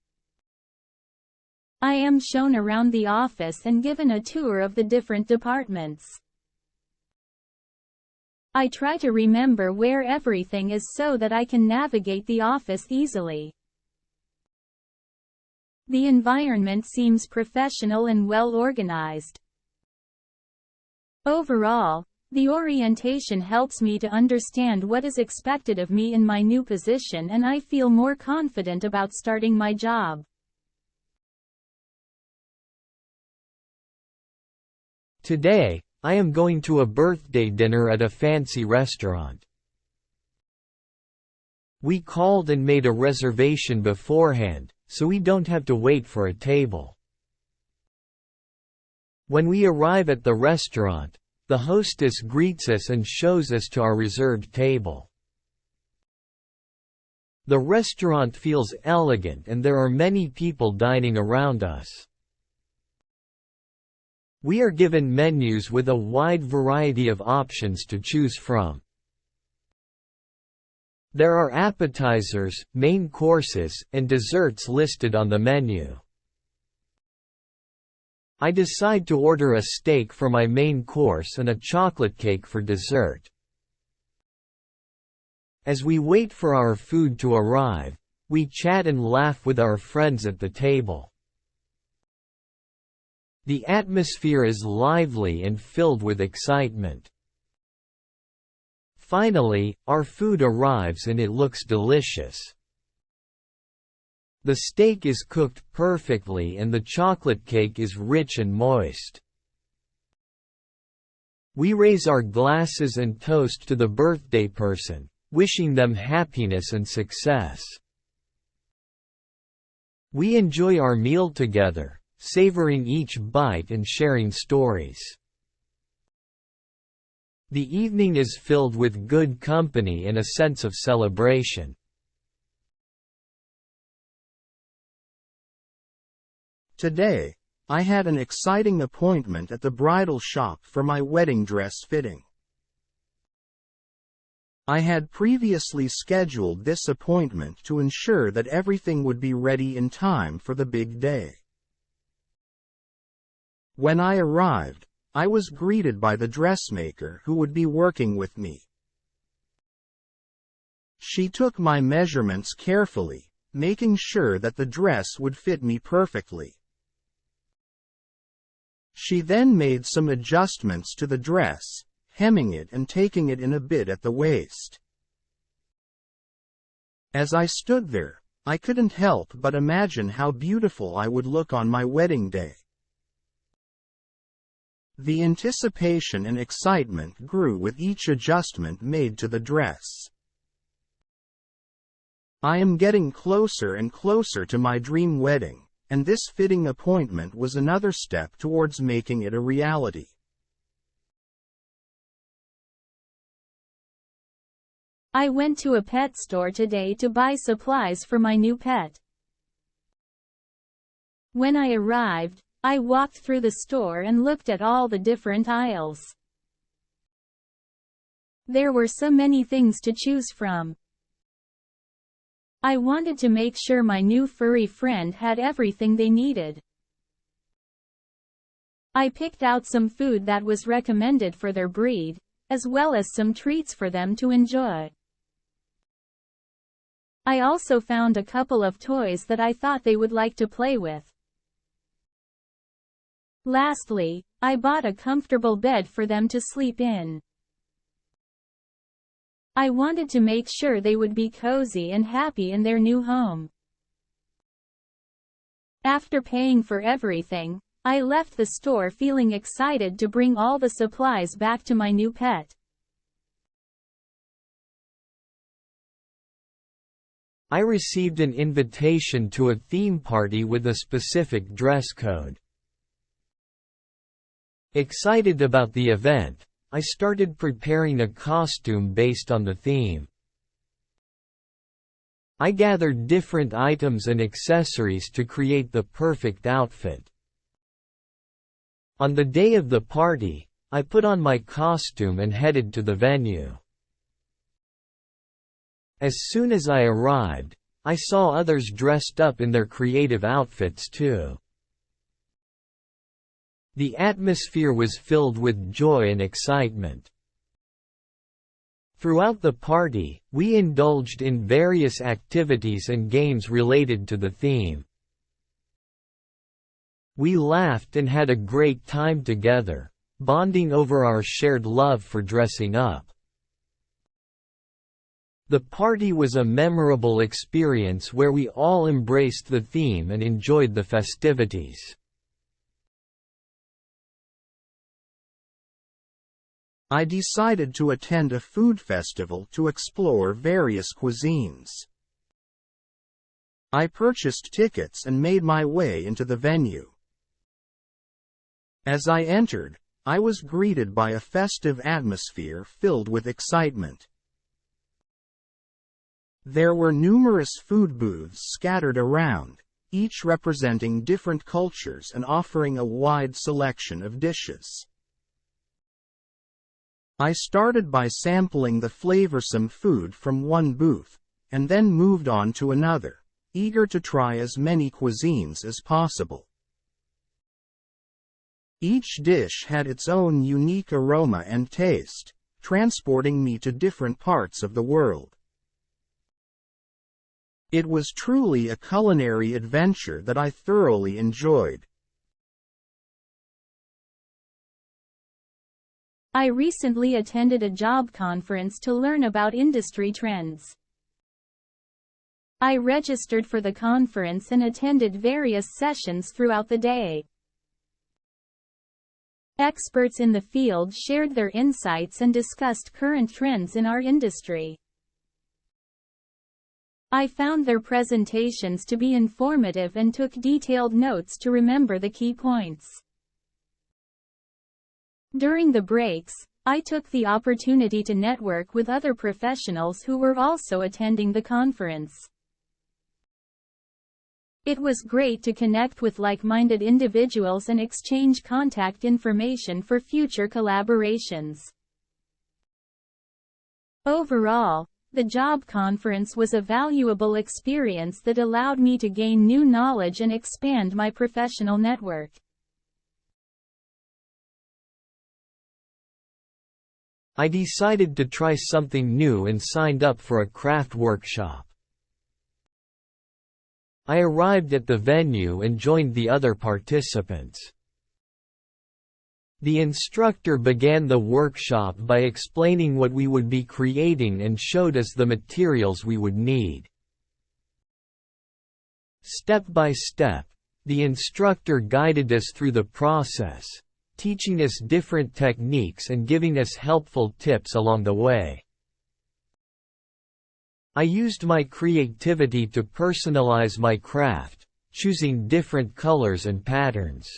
I am shown around the office and given a tour of the different departments. I try to remember where everything is so that I can navigate the office easily. The environment seems professional and well organized. Overall, the orientation helps me to understand what is expected of me in my new position, and I feel more confident about starting my job. Today, I am going to a birthday dinner at a fancy restaurant. We called and made a reservation beforehand, so we don't have to wait for a table. When we arrive at the restaurant, the hostess greets us and shows us to our reserved table. The restaurant feels elegant and there are many people dining around us. We are given menus with a wide variety of options to choose from. There are appetizers, main courses, and desserts listed on the menu. I decide to order a steak for my main course and a chocolate cake for dessert. As we wait for our food to arrive, we chat and laugh with our friends at the table. The atmosphere is lively and filled with excitement. Finally, our food arrives and it looks delicious. The steak is cooked perfectly and the chocolate cake is rich and moist. We raise our glasses and toast to the birthday person, wishing them happiness and success. We enjoy our meal together, savoring each bite and sharing stories. The evening is filled with good company and a sense of celebration. Today, I had an exciting appointment at the bridal shop for my wedding dress fitting. I had previously scheduled this appointment to ensure that everything would be ready in time for the big day. When I arrived, I was greeted by the dressmaker who would be working with me. She took my measurements carefully, making sure that the dress would fit me perfectly. She then made some adjustments to the dress, hemming it and taking it in a bit at the waist. As I stood there, I couldn't help but imagine how beautiful I would look on my wedding day. The anticipation and excitement grew with each adjustment made to the dress. I am getting closer and closer to my dream wedding, and this fitting appointment was another step towards making it a reality. I went to a pet store today to buy supplies for my new pet. When I arrived, I walked through the store and looked at all the different aisles. There were so many things to choose from. I wanted to make sure my new furry friend had everything they needed. I picked out some food that was recommended for their breed, as well as some treats for them to enjoy. I also found a couple of toys that I thought they would like to play with. Lastly, I bought a comfortable bed for them to sleep in. I wanted to make sure they would be cozy and happy in their new home. After paying for everything, I left the store feeling excited to bring all the supplies back to my new pet. I received an invitation to a theme party with a specific dress code. Excited about the event, I started preparing a costume based on the theme. I gathered different items and accessories to create the perfect outfit. On the day of the party, I put on my costume and headed to the venue. As soon as I arrived, I saw others dressed up in their creative outfits too. The atmosphere was filled with joy and excitement. Throughout the party, we indulged in various activities and games related to the theme. We laughed and had a great time together, bonding over our shared love for dressing up. The party was a memorable experience where we all embraced the theme and enjoyed the festivities. I decided to attend a food festival to explore various cuisines. I purchased tickets and made my way into the venue. As I entered, I was greeted by a festive atmosphere filled with excitement. There were numerous food booths scattered around, each representing different cultures and offering a wide selection of dishes. I started by sampling the flavorsome food from one booth, and then moved on to another, eager to try as many cuisines as possible. Each dish had its own unique aroma and taste, transporting me to different parts of the world. It was truly a culinary adventure that I thoroughly enjoyed. I recently attended a job conference to learn about industry trends. I registered for the conference and attended various sessions throughout the day. Experts in the field shared their insights and discussed current trends in our industry. I found their presentations to be informative and took detailed notes to remember the key points. During the breaks, I took the opportunity to network with other professionals who were also attending the conference. It was great to connect with like-minded individuals and exchange contact information for future collaborations. Overall, the job conference was a valuable experience that allowed me to gain new knowledge and expand my professional network. I decided to try something new and signed up for a craft workshop. I arrived at the venue and joined the other participants. The instructor began the workshop by explaining what we would be creating and showed us the materials we would need. Step by step, the instructor guided us through the process, teaching us different techniques and giving us helpful tips along the way. I used my creativity to personalize my craft, choosing different colors and patterns.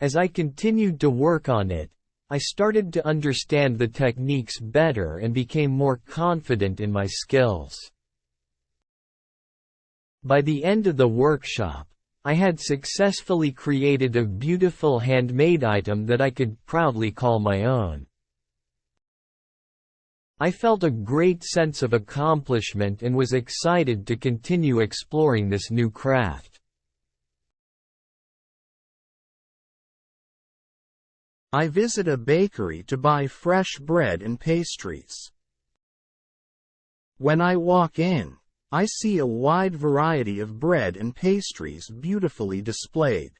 As I continued to work on it, I started to understand the techniques better and became more confident in my skills. By the end of the workshop, I had successfully created a beautiful handmade item that I could proudly call my own. I felt a great sense of accomplishment and was excited to continue exploring this new craft. I visit a bakery to buy fresh bread and pastries. When I walk in, I see a wide variety of bread and pastries beautifully displayed.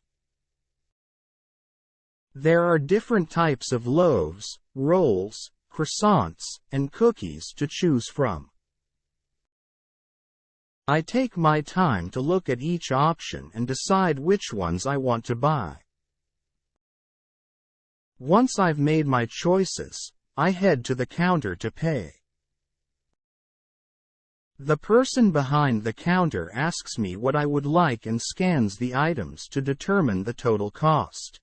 There are different types of loaves, rolls, croissants, and cookies to choose from. I take my time to look at each option and decide which ones I want to buy. Once I've made my choices, I head to the counter to pay. The person behind the counter asks me what I would like and scans the items to determine the total cost.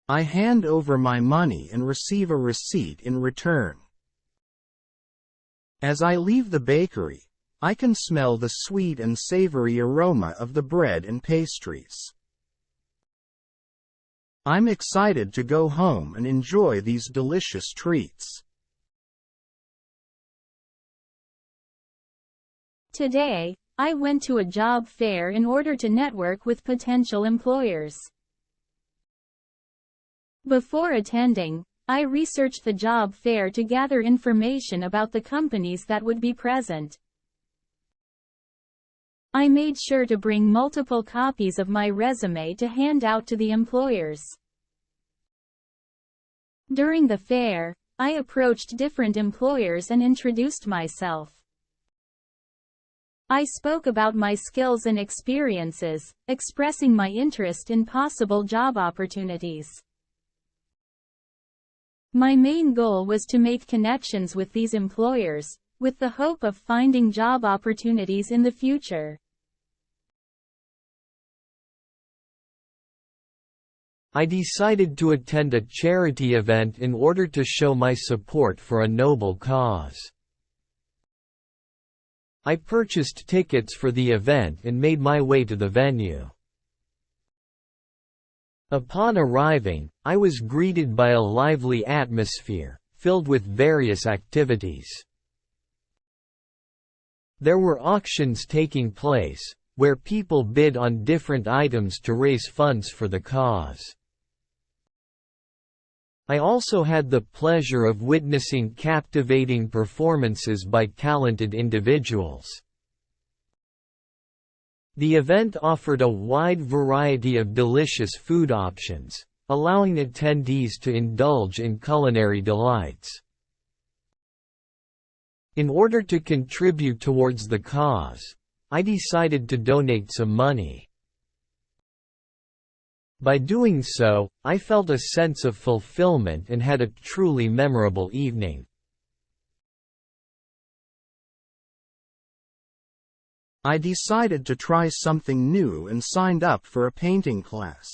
I hand over my money and receive a receipt in return. As I leave the bakery, I can smell the sweet and savory aroma of the bread and pastries. I'm excited to go home and enjoy these delicious treats. Today, I went to a job fair in order to network with potential employers. Before attending, I researched the job fair to gather information about the companies that would be present. I made sure to bring multiple copies of my resume to hand out to the employers. During the fair, I approached different employers and introduced myself. I spoke about my skills and experiences, expressing my interest in possible job opportunities. My main goal was to make connections with these employers, with the hope of finding job opportunities in the future. I decided to attend a charity event in order to show my support for a noble cause. I purchased tickets for the event and made my way to the venue. Upon arriving, I was greeted by a lively atmosphere, filled with various activities. There were auctions taking place, where people bid on different items to raise funds for the cause. I also had the pleasure of witnessing captivating performances by talented individuals. The event offered a wide variety of delicious food options, allowing attendees to indulge in culinary delights. In order to contribute towards the cause, I decided to donate some money. By doing so, I felt a sense of fulfillment and had a truly memorable evening. I decided to try something new and signed up for a painting class.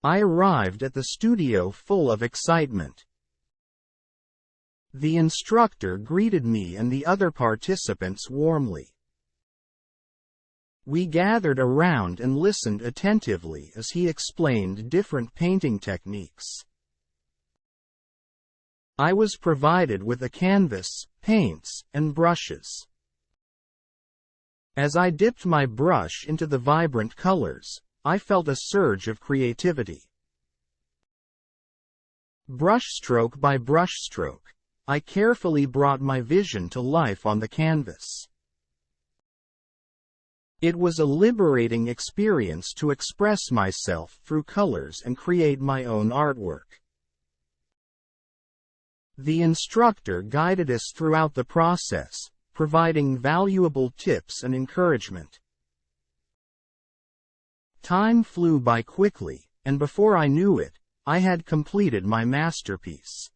I arrived at the studio full of excitement. The instructor greeted me and the other participants warmly. We gathered around and listened attentively as he explained different painting techniques. I was provided with a canvas, paints, and brushes. As I dipped my brush into the vibrant colors, I felt a surge of creativity. Brushstroke by brushstroke, I carefully brought my vision to life on the canvas. It was a liberating experience to express myself through colors and create my own artwork. The instructor guided us throughout the process, providing valuable tips and encouragement. Time flew by quickly, and before I knew it, I had completed my masterpiece.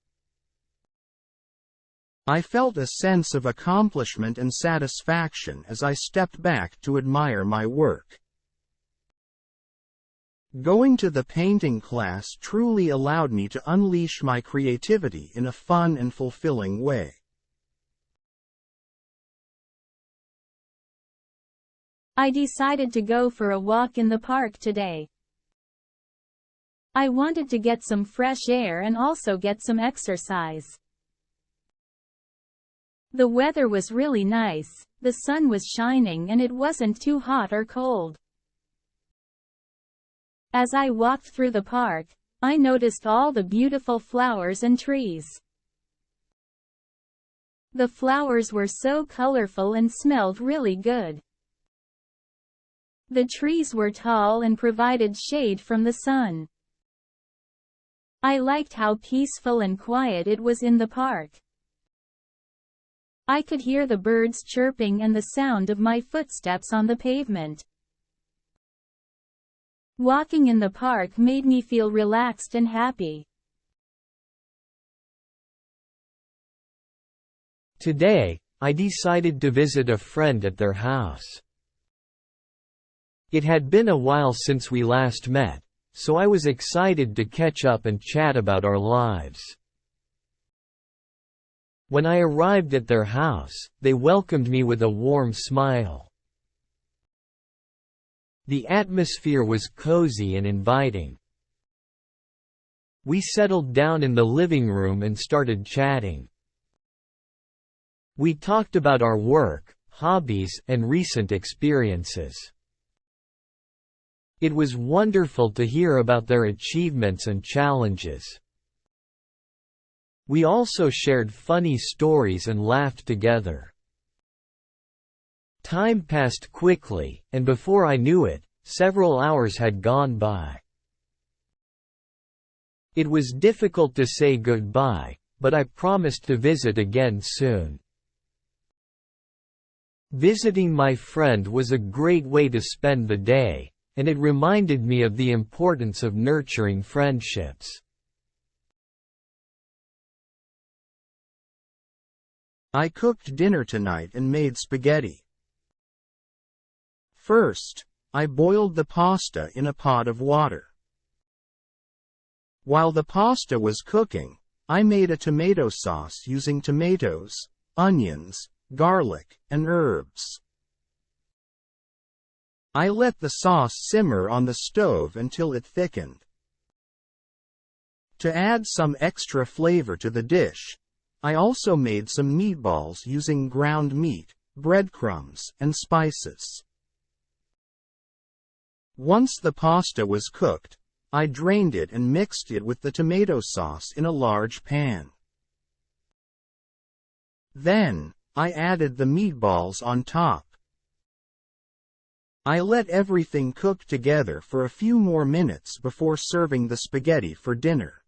I felt a sense of accomplishment and satisfaction as I stepped back to admire my work. Going to the painting class truly allowed me to unleash my creativity in a fun and fulfilling way. I decided to go for a walk in the park today. I wanted to get some fresh air and also get some exercise. The weather was really nice, the sun was shining and it wasn't too hot or cold. As I walked through the park, I noticed all the beautiful flowers and trees. The flowers were so colorful and smelled really good. The trees were tall and provided shade from the sun. I liked how peaceful and quiet it was in the park. I could hear the birds chirping and the sound of my footsteps on the pavement. Walking in the park made me feel relaxed and happy. Today, I decided to visit a friend at their house. It had been a while since we last met, so I was excited to catch up and chat about our lives. When I arrived at their house, they welcomed me with a warm smile. The atmosphere was cozy and inviting. We settled down in the living room and started chatting. We talked about our work, hobbies, and recent experiences. It was wonderful to hear about their achievements and challenges. We also shared funny stories and laughed together. Time passed quickly, and before I knew it, several hours had gone by. It was difficult to say goodbye, but I promised to visit again soon. Visiting my friend was a great way to spend the day, and it reminded me of the importance of nurturing friendships. I cooked dinner tonight and made spaghetti. First, I boiled the pasta in a pot of water. While the pasta was cooking, I made a tomato sauce using tomatoes, onions, garlic, and herbs. I let the sauce simmer on the stove until it thickened. To add some extra flavor to the dish, I also made some meatballs using ground meat, breadcrumbs, and spices. Once the pasta was cooked, I drained it and mixed it with the tomato sauce in a large pan. Then, I added the meatballs on top. I let everything cook together for a few more minutes before serving the spaghetti for dinner.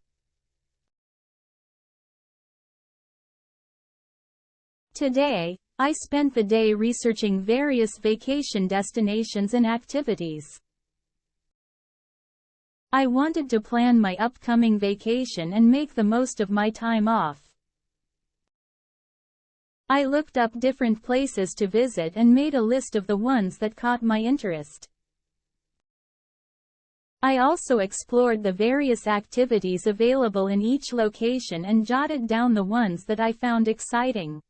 Today, I spent the day researching various vacation destinations and activities. I wanted to plan my upcoming vacation and make the most of my time off. I looked up different places to visit and made a list of the ones that caught my interest. I also explored the various activities available in each location and jotted down the ones that I found exciting.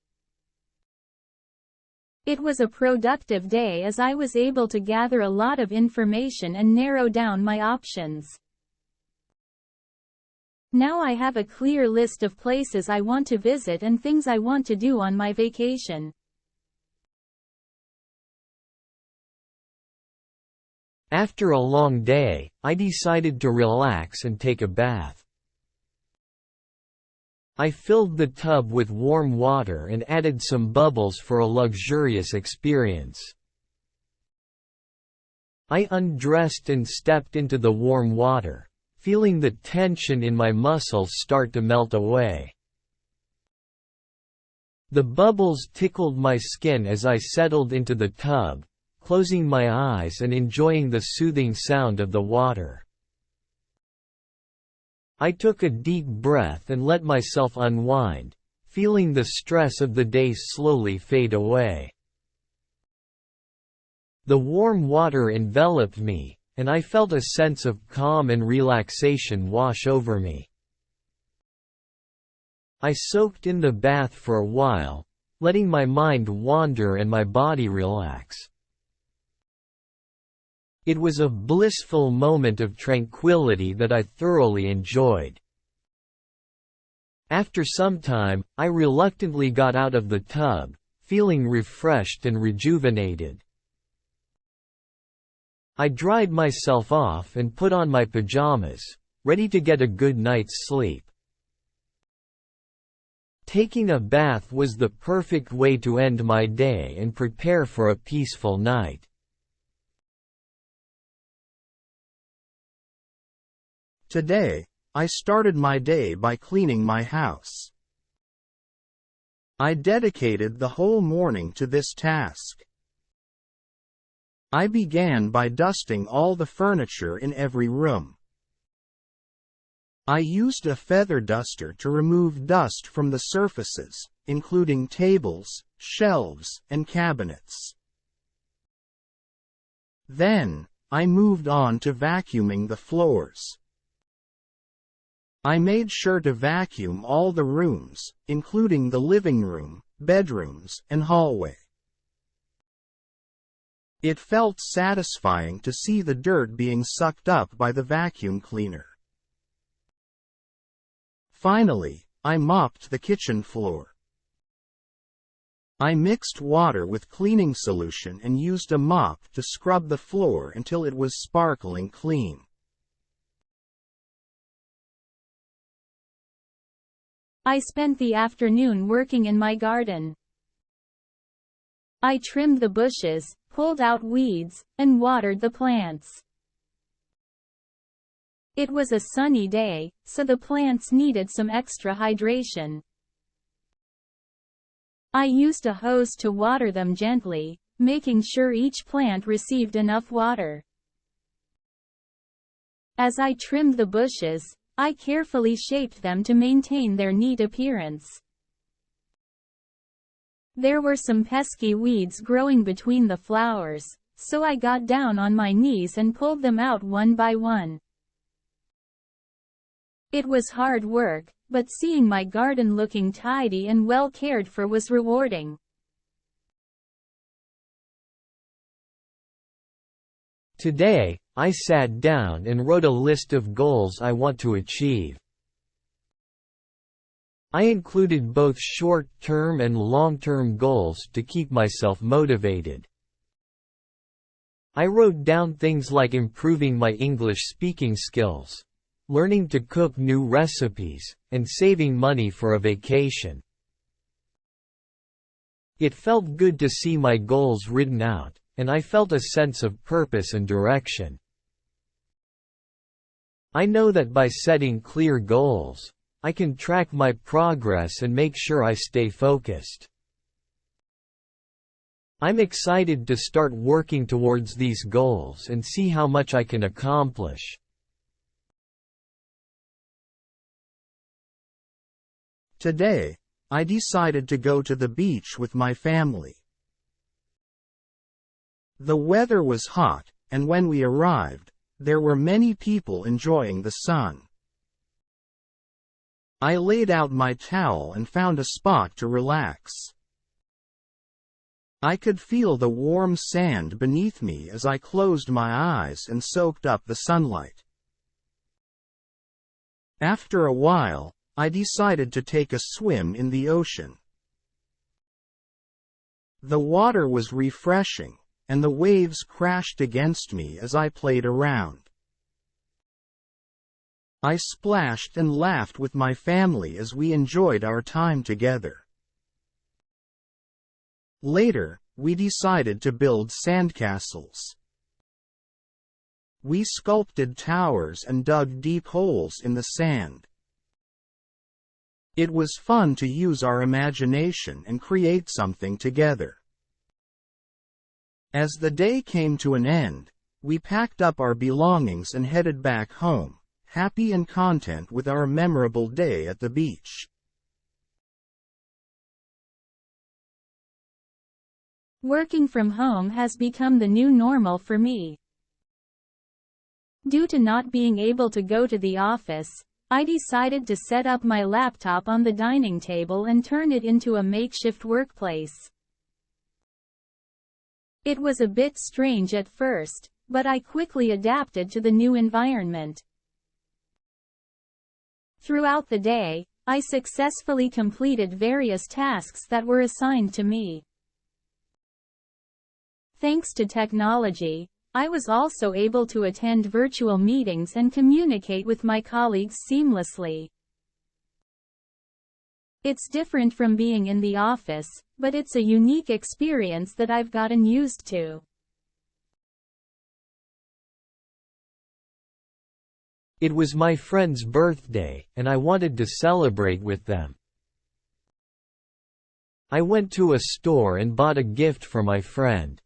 It was a productive day as I was able to gather a lot of information and narrow down my options. Now I have a clear list of places I want to visit and things I want to do on my vacation. After a long day, I decided to relax and take a bath. I filled the tub with warm water and added some bubbles for a luxurious experience. I undressed and stepped into the warm water, feeling the tension in my muscles start to melt away. The bubbles tickled my skin as I settled into the tub, closing my eyes and enjoying the soothing sound of the water. I took a deep breath and let myself unwind, feeling the stress of the day slowly fade away. The warm water enveloped me, and I felt a sense of calm and relaxation wash over me. I soaked in the bath for a while, letting my mind wander and my body relax. It was a blissful moment of tranquility that I thoroughly enjoyed. After some time, I reluctantly got out of the tub, feeling refreshed and rejuvenated. I dried myself off and put on my pajamas, ready to get a good night's sleep. Taking a bath was the perfect way to end my day and prepare for a peaceful night. Today, I started my day by cleaning my house. I dedicated the whole morning to this task. I began by dusting all the furniture in every room. I used a feather duster to remove dust from the surfaces, including tables, shelves, and cabinets. Then, I moved on to vacuuming the floors. I made sure to vacuum all the rooms, including the living room, bedrooms, and hallway. It felt satisfying to see the dirt being sucked up by the vacuum cleaner. Finally, I mopped the kitchen floor. I mixed water with cleaning solution and used a mop to scrub the floor until it was sparkling clean. I spent the afternoon working in my garden. I trimmed the bushes, pulled out weeds, and watered the plants. It was a sunny day, so the plants needed some extra hydration. I used a hose to water them gently, making sure each plant received enough water. As I trimmed the bushes, I carefully shaped them to maintain their neat appearance. There were some pesky weeds growing between the flowers, so I got down on my knees and pulled them out one by one. It was hard work, but seeing my garden looking tidy and well cared for was rewarding. Today, I sat down and wrote a list of goals I want to achieve. I included both short-term and long-term goals to keep myself motivated. I wrote down things like improving my English speaking skills, learning to cook new recipes, and saving money for a vacation. It felt good to see my goals written out, and I felt a sense of purpose and direction. I know that by setting clear goals, I can track my progress and make sure I stay focused. I'm excited to start working towards these goals and see how much I can accomplish. Today, I decided to go to the beach with my family. The weather was hot, and when we arrived, there were many people enjoying the sun. I laid out my towel and found a spot to relax. I could feel the warm sand beneath me as I closed my eyes and soaked up the sunlight. After a while, I decided to take a swim in the ocean. The water was refreshing, and the waves crashed against me as I played around. I splashed and laughed with my family as we enjoyed our time together. Later, we decided to build sandcastles. We sculpted towers and dug deep holes in the sand. It was fun to use our imagination and create something together. As the day came to an end, we packed up our belongings and headed back home, happy and content with our memorable day at the beach. Working from home has become the new normal for me. Due to not being able to go to the office, I decided to set up my laptop on the dining table and turn it into a makeshift workplace. It was a bit strange at first, but I quickly adapted to the new environment. Throughout the day, I successfully completed various tasks that were assigned to me. Thanks to technology, I was also able to attend virtual meetings and communicate with my colleagues seamlessly. It's different from being in the office, but it's a unique experience that I've gotten used to. It was my friend's birthday, and I wanted to celebrate with them. I went to a store and bought a gift for my friend.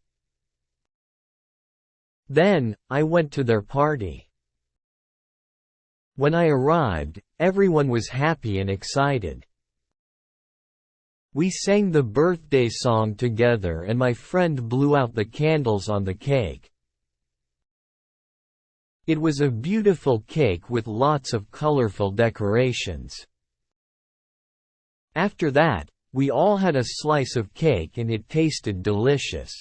Then, I went to their party. When I arrived, everyone was happy and excited. We sang the birthday song together and my friend blew out the candles on the cake. It was a beautiful cake with lots of colorful decorations. After that, we all had a slice of cake and it tasted delicious.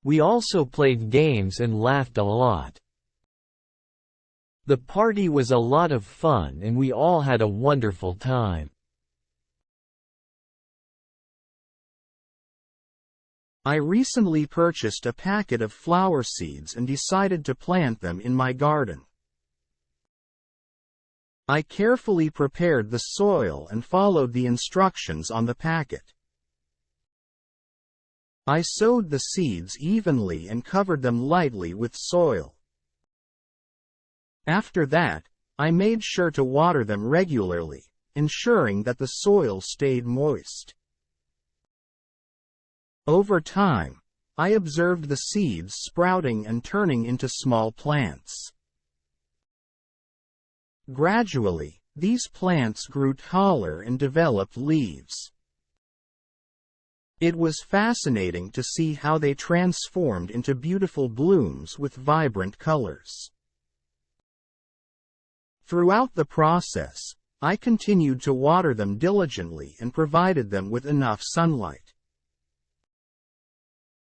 We also played games and laughed a lot. The party was a lot of fun and we all had a wonderful time. I recently purchased a packet of flower seeds and decided to plant them in my garden. I carefully prepared the soil and followed the instructions on the packet. I sowed the seeds evenly and covered them lightly with soil. After that, I made sure to water them regularly, ensuring that the soil stayed moist. Over time, I observed the seeds sprouting and turning into small plants. Gradually, these plants grew taller and developed leaves. It was fascinating to see how they transformed into beautiful blooms with vibrant colors. Throughout the process, I continued to water them diligently and provided them with enough sunlight.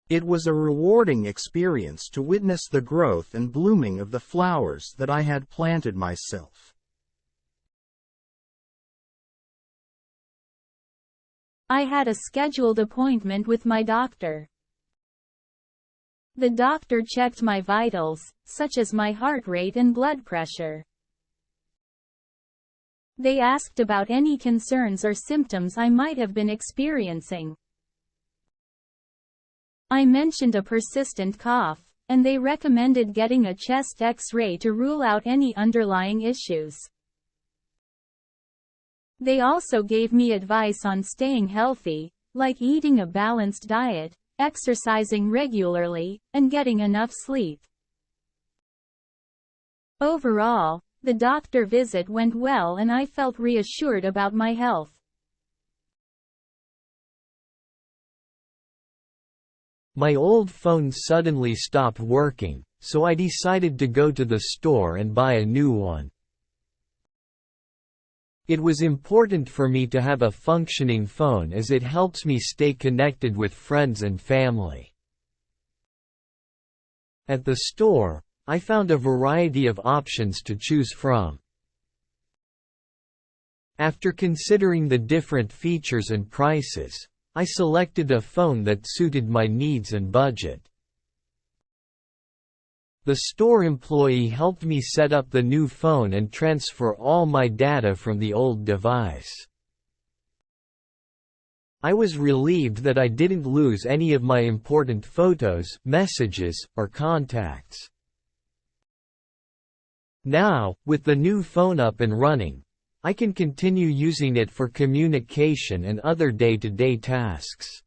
It was a rewarding experience to witness the growth and blooming of the flowers that I had planted myself. I had a scheduled appointment with my doctor. The doctor checked my vitals, such as my heart rate and blood pressure. They asked about any concerns or symptoms I might have been experiencing. I mentioned a persistent cough, and they recommended getting a chest X-ray to rule out any underlying issues. They also gave me advice on staying healthy, like eating a balanced diet, exercising regularly, and getting enough sleep. Overall, the doctor visit went well and I felt reassured about my health. My old phone suddenly stopped working, so I decided to go to the store and buy a new one. It was important for me to have a functioning phone as it helps me stay connected with friends and family. At the store, I found a variety of options to choose from. After considering the different features and prices, I selected a phone that suited my needs and budget. The store employee helped me set up the new phone and transfer all my data from the old device. I was relieved that I didn't lose any of my important photos, messages, or contacts. Now, with the new phone up and running, I can continue using it for communication and other day-to-day tasks.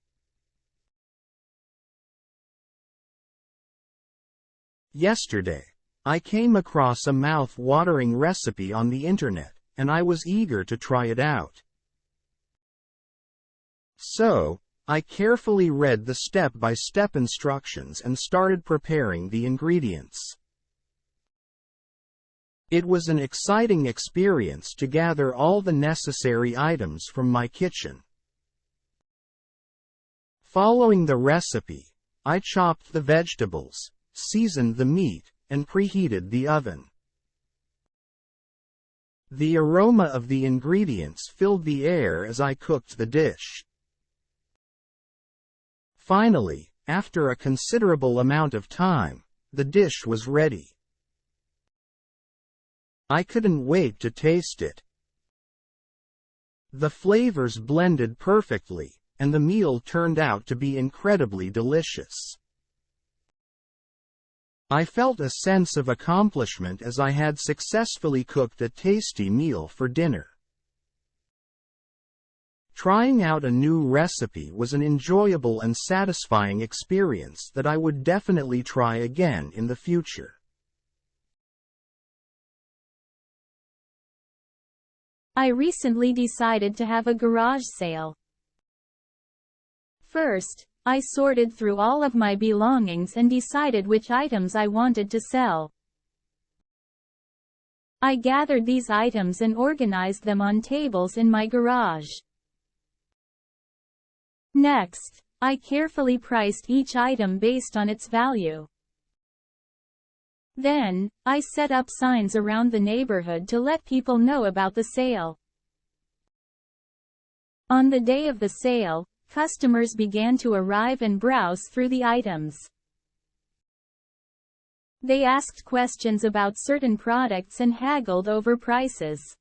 Yesterday, I came across a mouth-watering recipe on the internet, and I was eager to try it out. So, I carefully read the step-by-step instructions and started preparing the ingredients. It was an exciting experience to gather all the necessary items from my kitchen. Following the recipe, I chopped the vegetables, seasoned the meat, and preheated the oven. The aroma of the ingredients filled the air as I cooked the dish. Finally, after a considerable amount of time, the dish was ready. I couldn't wait to taste it. The flavors blended perfectly, and the meal turned out to be incredibly delicious. I felt a sense of accomplishment as I had successfully cooked a tasty meal for dinner. Trying out a new recipe was an enjoyable and satisfying experience that I would definitely try again in the future. I recently decided to have a garage sale. First, I sorted through all of my belongings and decided which items I wanted to sell. I gathered these items and organized them on tables in my garage. Next, I carefully priced each item based on its value. Then, I set up signs around the neighborhood to let people know about the sale. On the day of the sale, customers began to arrive and browse through the items. They asked questions about certain products and haggled over prices.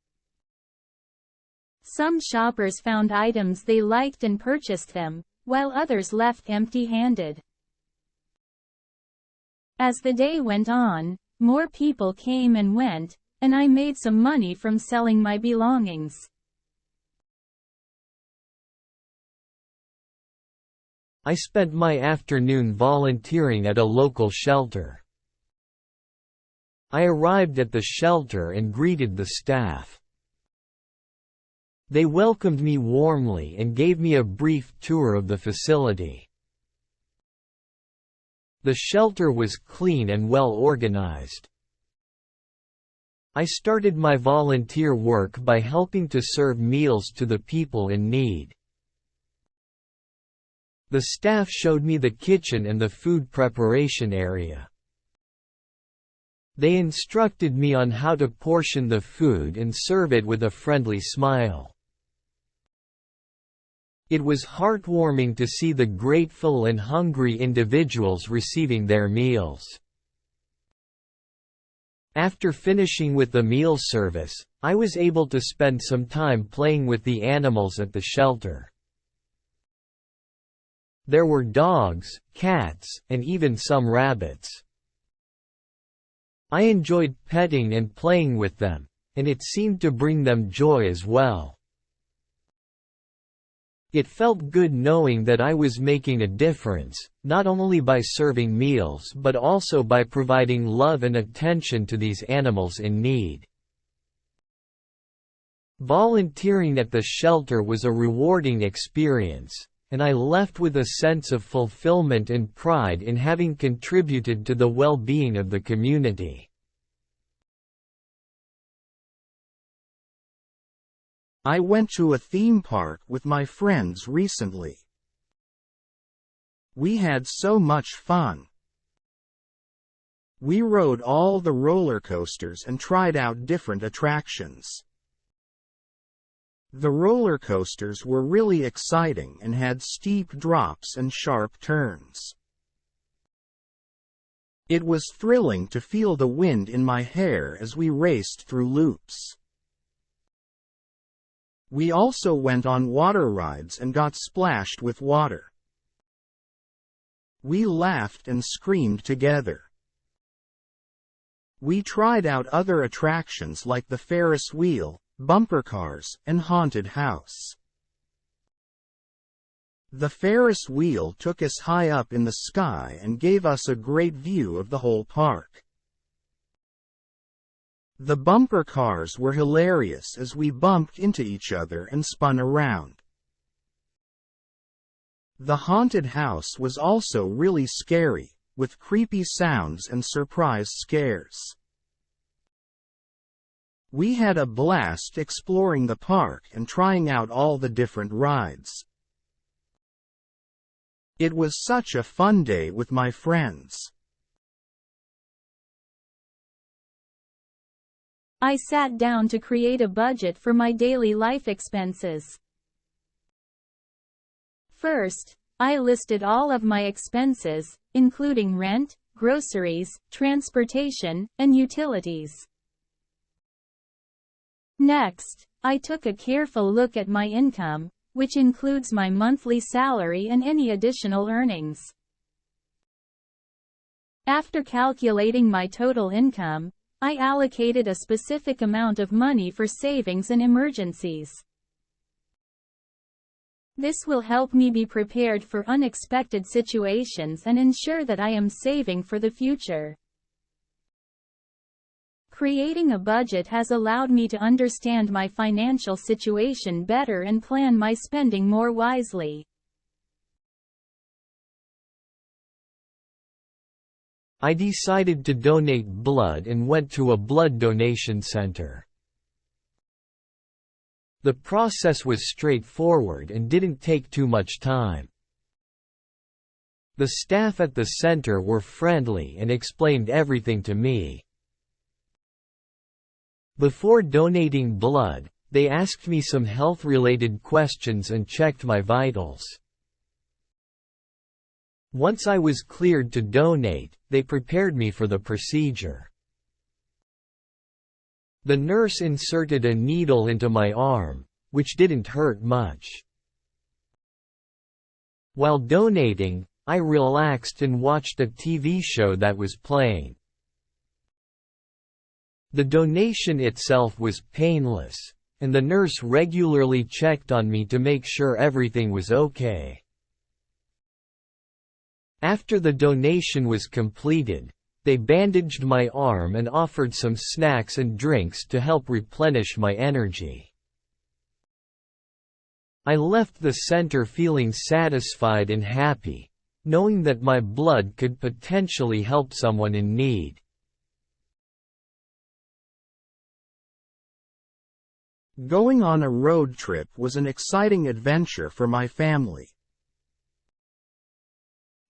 Some shoppers found items they liked and purchased them, while others left empty-handed. As the day went on, more people came and went, and I made some money from selling my belongings. I spent my afternoon volunteering at a local shelter. I arrived at the shelter and greeted the staff. They welcomed me warmly and gave me a brief tour of the facility. The shelter was clean and well organized. I started my volunteer work by helping to serve meals to the people in need. The staff showed me the kitchen and the food preparation area. They instructed me on how to portion the food and serve it with a friendly smile. It was heartwarming to see the grateful and hungry individuals receiving their meals. After finishing with the meal service, I was able to spend some time playing with the animals at the shelter. There were dogs, cats, and even some rabbits. I enjoyed petting and playing with them, and it seemed to bring them joy as well. It felt good knowing that I was making a difference, not only by serving meals but also by providing love and attention to these animals in need. Volunteering at the shelter was a rewarding experience, and I left with a sense of fulfillment and pride in having contributed to the well-being of the community. I went to a theme park with my friends recently. We had so much fun. We rode all the roller coasters and tried out different attractions. The roller coasters were really exciting and had steep drops and sharp turns. It was thrilling to feel the wind in my hair as we raced through loops. We also went on water rides and got splashed with water. We laughed and screamed together. We tried out other attractions like the Ferris wheel, bumper cars, and haunted house. The Ferris wheel took us high up in the sky and gave us a great view of the whole park. The bumper cars were hilarious as we bumped into each other and spun around. The haunted house was also really scary, with creepy sounds and surprise scares. We had a blast exploring the park and trying out all the different rides. It was such a fun day with my friends. I sat down to create a budget for my daily life expenses. First, I listed all of my expenses, including rent, groceries, transportation, and utilities. Next, I took a careful look at my income, which includes my monthly salary and any additional earnings. After calculating my total income, I allocated a specific amount of money for savings and emergencies. This will help me be prepared for unexpected situations and ensure that I am saving for the future. Creating a budget has allowed me to understand my financial situation better and plan my spending more wisely. I decided to donate blood and went to a blood donation center. The process was straightforward and didn't take too much time. The staff at the center were friendly and explained everything to me. Before donating blood, they asked me some health-related questions and checked my vitals. Once I was cleared to donate, they prepared me for the procedure. The nurse inserted a needle into my arm, which didn't hurt much. While donating, I relaxed and watched a TV show that was playing. The donation itself was painless, and the nurse regularly checked on me to make sure everything was okay. After the donation was completed, they bandaged my arm and offered some snacks and drinks to help replenish my energy. I left the center feeling satisfied and happy, knowing that my blood could potentially help someone in need. Going on a road trip was an exciting adventure for my family.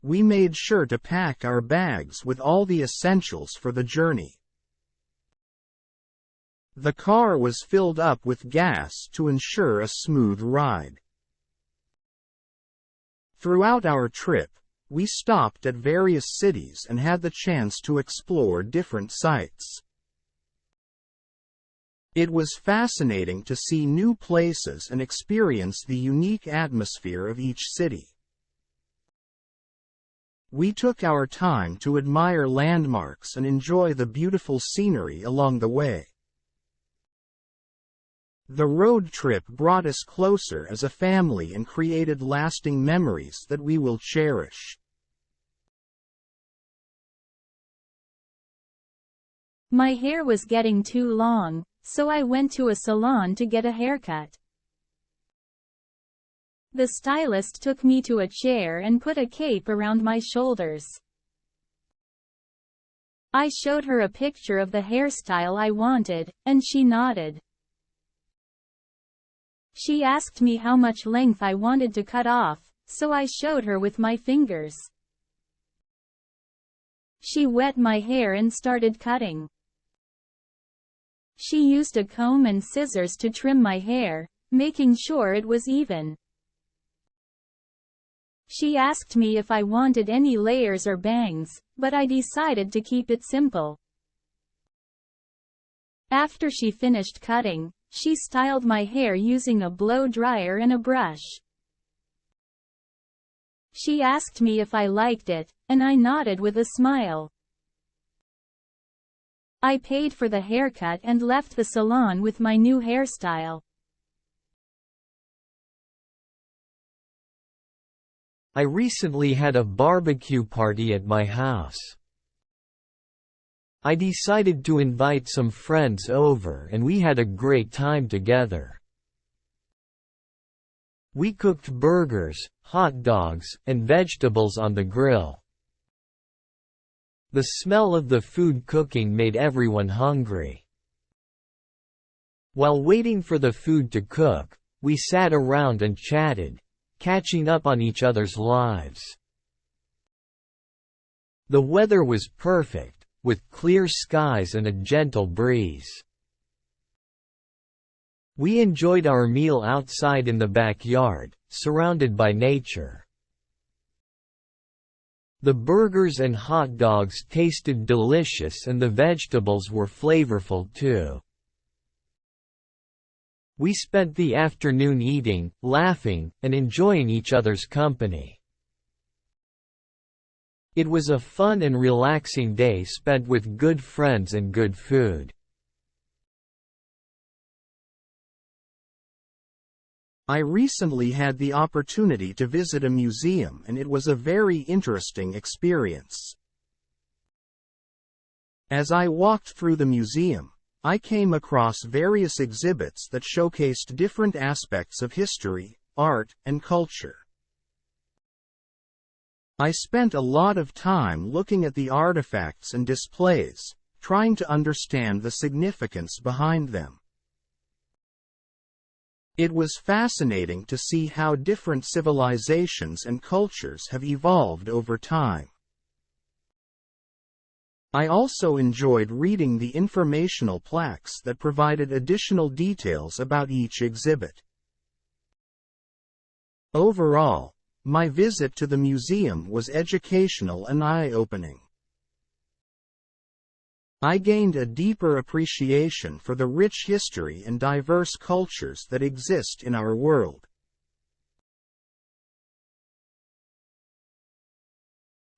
We made sure to pack our bags with all the essentials for the journey. The car was filled up with gas to ensure a smooth ride. Throughout our trip, we stopped at various cities and had the chance to explore different sites. It was fascinating to see new places and experience the unique atmosphere of each city. We took our time to admire landmarks and enjoy the beautiful scenery along the way. The road trip brought us closer as a family and created lasting memories that we will cherish. My hair was getting too long, so I went to a salon to get a haircut. The stylist took me to a chair and put a cape around my shoulders. I showed her a picture of the hairstyle I wanted, and she nodded. She asked me how much length I wanted to cut off, so I showed her with my fingers. She wet my hair and started cutting. She used a comb and scissors to trim my hair, making sure it was even. She asked me if I wanted any layers or bangs, but I decided to keep it simple. After she finished cutting, she styled my hair using a blow dryer and a brush. She asked me if I liked it, and I nodded with a smile. I paid for the haircut and left the salon with my new hairstyle. I recently had a barbecue party at my house. I decided to invite some friends over and we had a great time together. We cooked burgers, hot dogs, and vegetables on the grill. The smell of the food cooking made everyone hungry. While waiting for the food to cook, we sat around and chatted, catching up on each other's lives. The weather was perfect, with clear skies and a gentle breeze. We enjoyed our meal outside in the backyard, surrounded by nature. The burgers and hot dogs tasted delicious and the vegetables were flavorful too. We spent the afternoon eating, laughing, and enjoying each other's company. It was a fun and relaxing day spent with good friends and good food. I recently had the opportunity to visit a museum and it was a very interesting experience. As I walked through the museum, I came across various exhibits that showcased different aspects of history, art, and culture. I spent a lot of time looking at the artifacts and displays, trying to understand the significance behind them. It was fascinating to see how different civilizations and cultures have evolved over time. I also enjoyed reading the informational plaques that provided additional details about each exhibit. Overall, my visit to the museum was educational and eye-opening. I gained a deeper appreciation for the rich history and diverse cultures that exist in our world.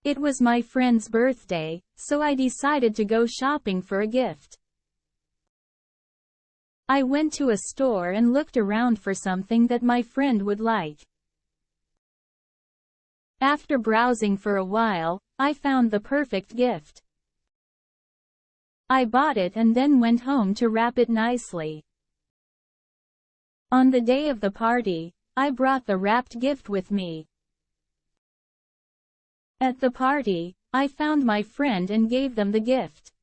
It was my friend's birthday, so I decided to go shopping for a gift. I went to a store and looked around for something that my friend would like. After browsing for a while, I found the perfect gift. I bought it and then went home to wrap it nicely. On the day of the party, I brought the wrapped gift with me. At the party, I found my friend and gave them the gift.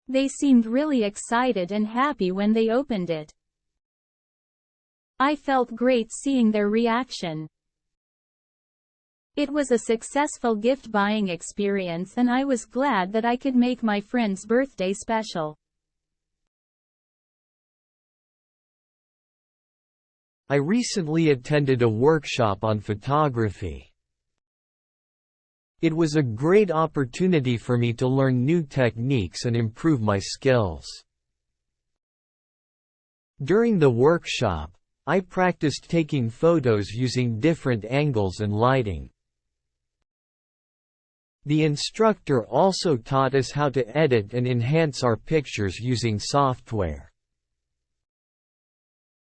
They seemed really excited and happy when they opened it. I felt great seeing their reaction. It was a successful gift-buying experience and I was glad that I could make my friend's birthday special. I recently attended a workshop on photography. It was a great opportunity for me to learn new techniques and improve my skills. During the workshop, I practiced taking photos using different angles and lighting. The instructor also taught us how to edit and enhance our pictures using software.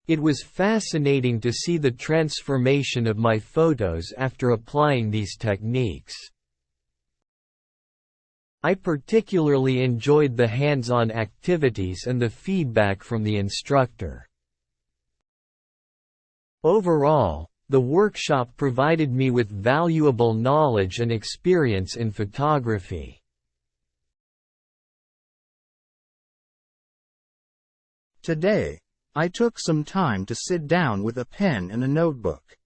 It was fascinating to see the transformation of my photos after applying these techniques. I particularly enjoyed the hands-on activities and the feedback from the instructor. Overall, the workshop provided me with valuable knowledge and experience in photography. Today, I took some time to sit down with a pen and a notebook.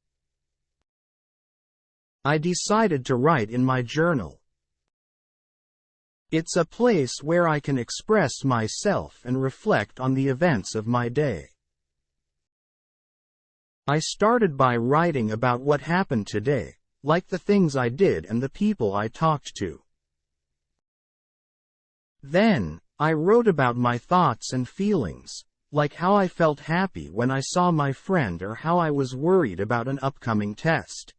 I decided to write in my journal. It's a place where I can express myself and reflect on the events of my day. I started by writing about what happened today, like the things I did and the people I talked to. Then, I wrote about my thoughts and feelings, like how I felt happy when I saw my friend or how I was worried about an upcoming test.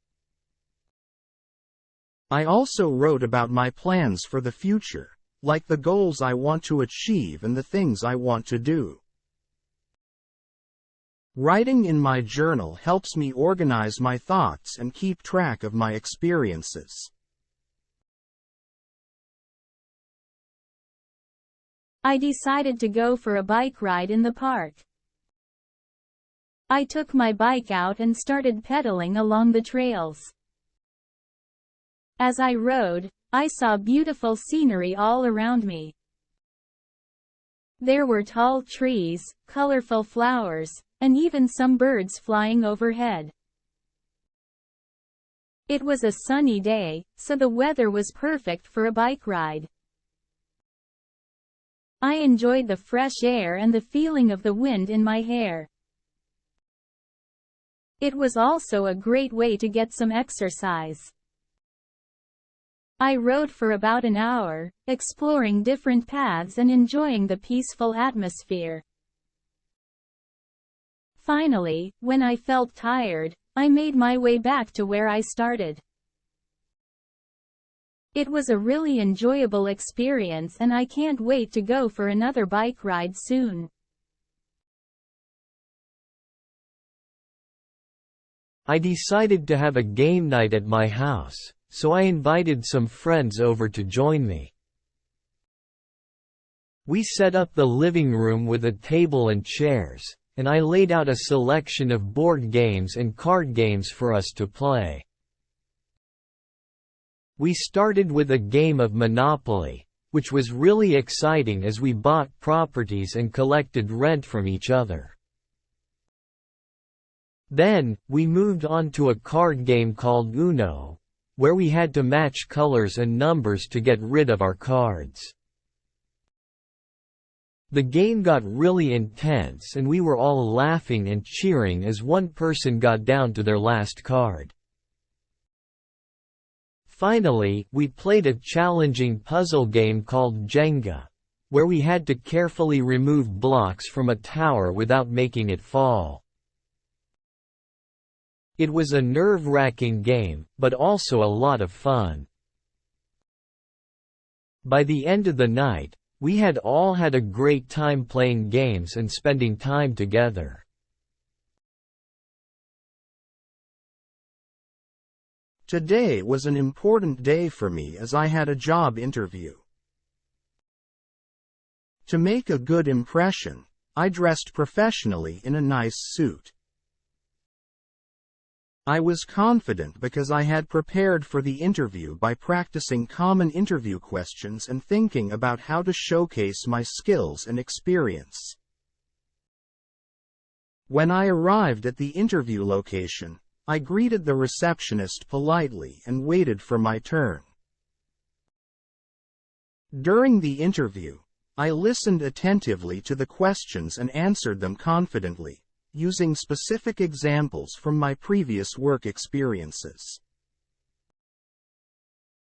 I also wrote about my plans for the future, like the goals I want to achieve and the things I want to do. Writing in my journal helps me organize my thoughts and keep track of my experiences. I decided to go for a bike ride in the park. I took my bike out and started pedaling along the trails. As I rode, I saw beautiful scenery all around me. There were tall trees, colorful flowers, and even some birds flying overhead. It was a sunny day, so the weather was perfect for a bike ride. I enjoyed the fresh air and the feeling of the wind in my hair. It was also a great way to get some exercise. I rode for about an hour, exploring different paths and enjoying the peaceful atmosphere. Finally, when I felt tired, I made my way back to where I started. It was a really enjoyable experience and I can't wait to go for another bike ride soon. I decided to have a game night at my house, so I invited some friends over to join me. We set up the living room with a table and chairs, and I laid out a selection of board games and card games for us to play. We started with a game of Monopoly, which was really exciting as we bought properties and collected rent from each other. Then, we moved on to a card game called Uno, where we had to match colors and numbers to get rid of our cards. The game got really intense and we were all laughing and cheering as one person got down to their last card. Finally, we played a challenging puzzle game called Jenga, where we had to carefully remove blocks from a tower without making it fall. It was a nerve-wracking game, but also a lot of fun. By the end of the night, we had all had a great time playing games and spending time together. Today was an important day for me as I had a job interview. To make a good impression, I dressed professionally in a nice suit. I was confident because I had prepared for the interview by practicing common interview questions and thinking about how to showcase my skills and experience. When I arrived at the interview location, I greeted the receptionist politely and waited for my turn. During the interview, I listened attentively to the questions and answered them confidently, using specific examples from my previous work experiences.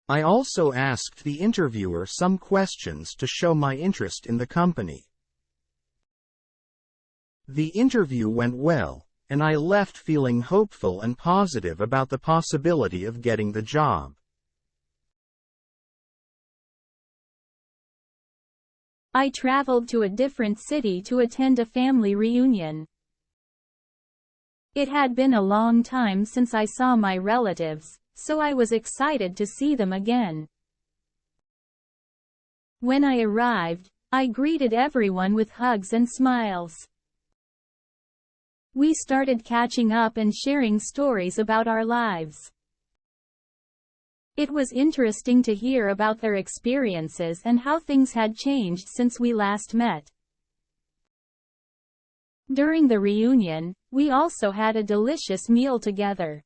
I also asked the interviewer some questions to show my interest in the company. The interview went well, and I left feeling hopeful and positive about the possibility of getting the job. I traveled to a different city to attend a family reunion. It had been a long time since I saw my relatives, so I was excited to see them again. When I arrived, I greeted everyone with hugs and smiles. We started catching up and sharing stories about our lives. It was interesting to hear about their experiences and how things had changed since we last met. During the reunion, we also had a delicious meal together.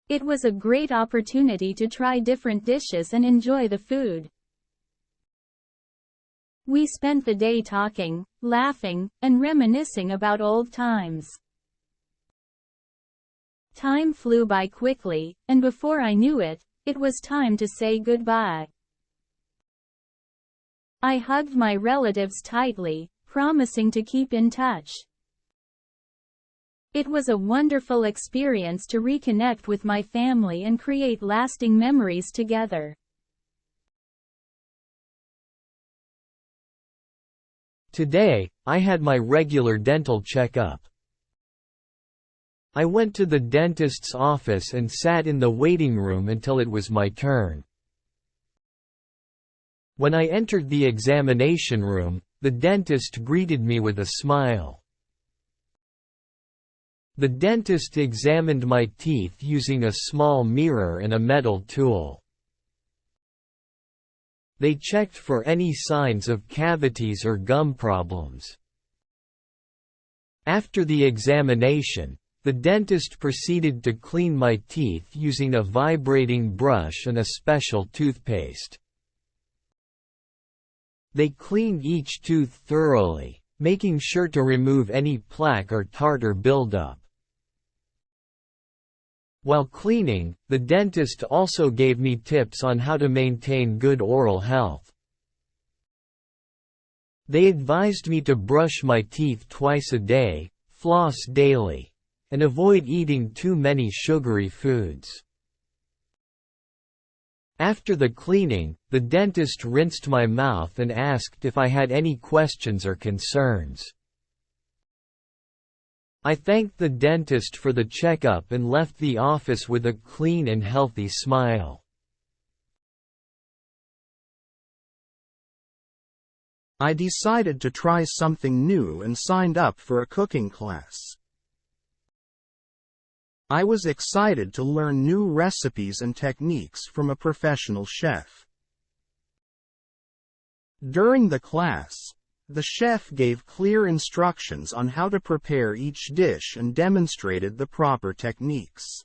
It was a great opportunity to try different dishes and enjoy the food. We spent the day talking, laughing, and reminiscing about old times. Time flew by quickly, and before I knew it, it was time to say goodbye. I hugged my relatives tightly, promising to keep in touch. It was a wonderful experience to reconnect with my family and create lasting memories together. Today, I had my regular dental checkup. I went to the dentist's office and sat in the waiting room until it was my turn. When I entered the examination room, the dentist greeted me with a smile. The dentist examined my teeth using a small mirror and a metal tool. They checked for any signs of cavities or gum problems. After the examination, the dentist proceeded to clean my teeth using a vibrating brush and a special toothpaste. They cleaned each tooth thoroughly, making sure to remove any plaque or tartar buildup. While cleaning, the dentist also gave me tips on how to maintain good oral health. They advised me to brush my teeth twice a day, floss daily, and avoid eating too many sugary foods. After the cleaning, the dentist rinsed my mouth and asked if I had any questions or concerns. I thanked the dentist for the checkup and left the office with a clean and healthy smile. I decided to try something new and signed up for a cooking class. I was excited to learn new recipes and techniques from a professional chef. During the class, the chef gave clear instructions on how to prepare each dish and demonstrated the proper techniques.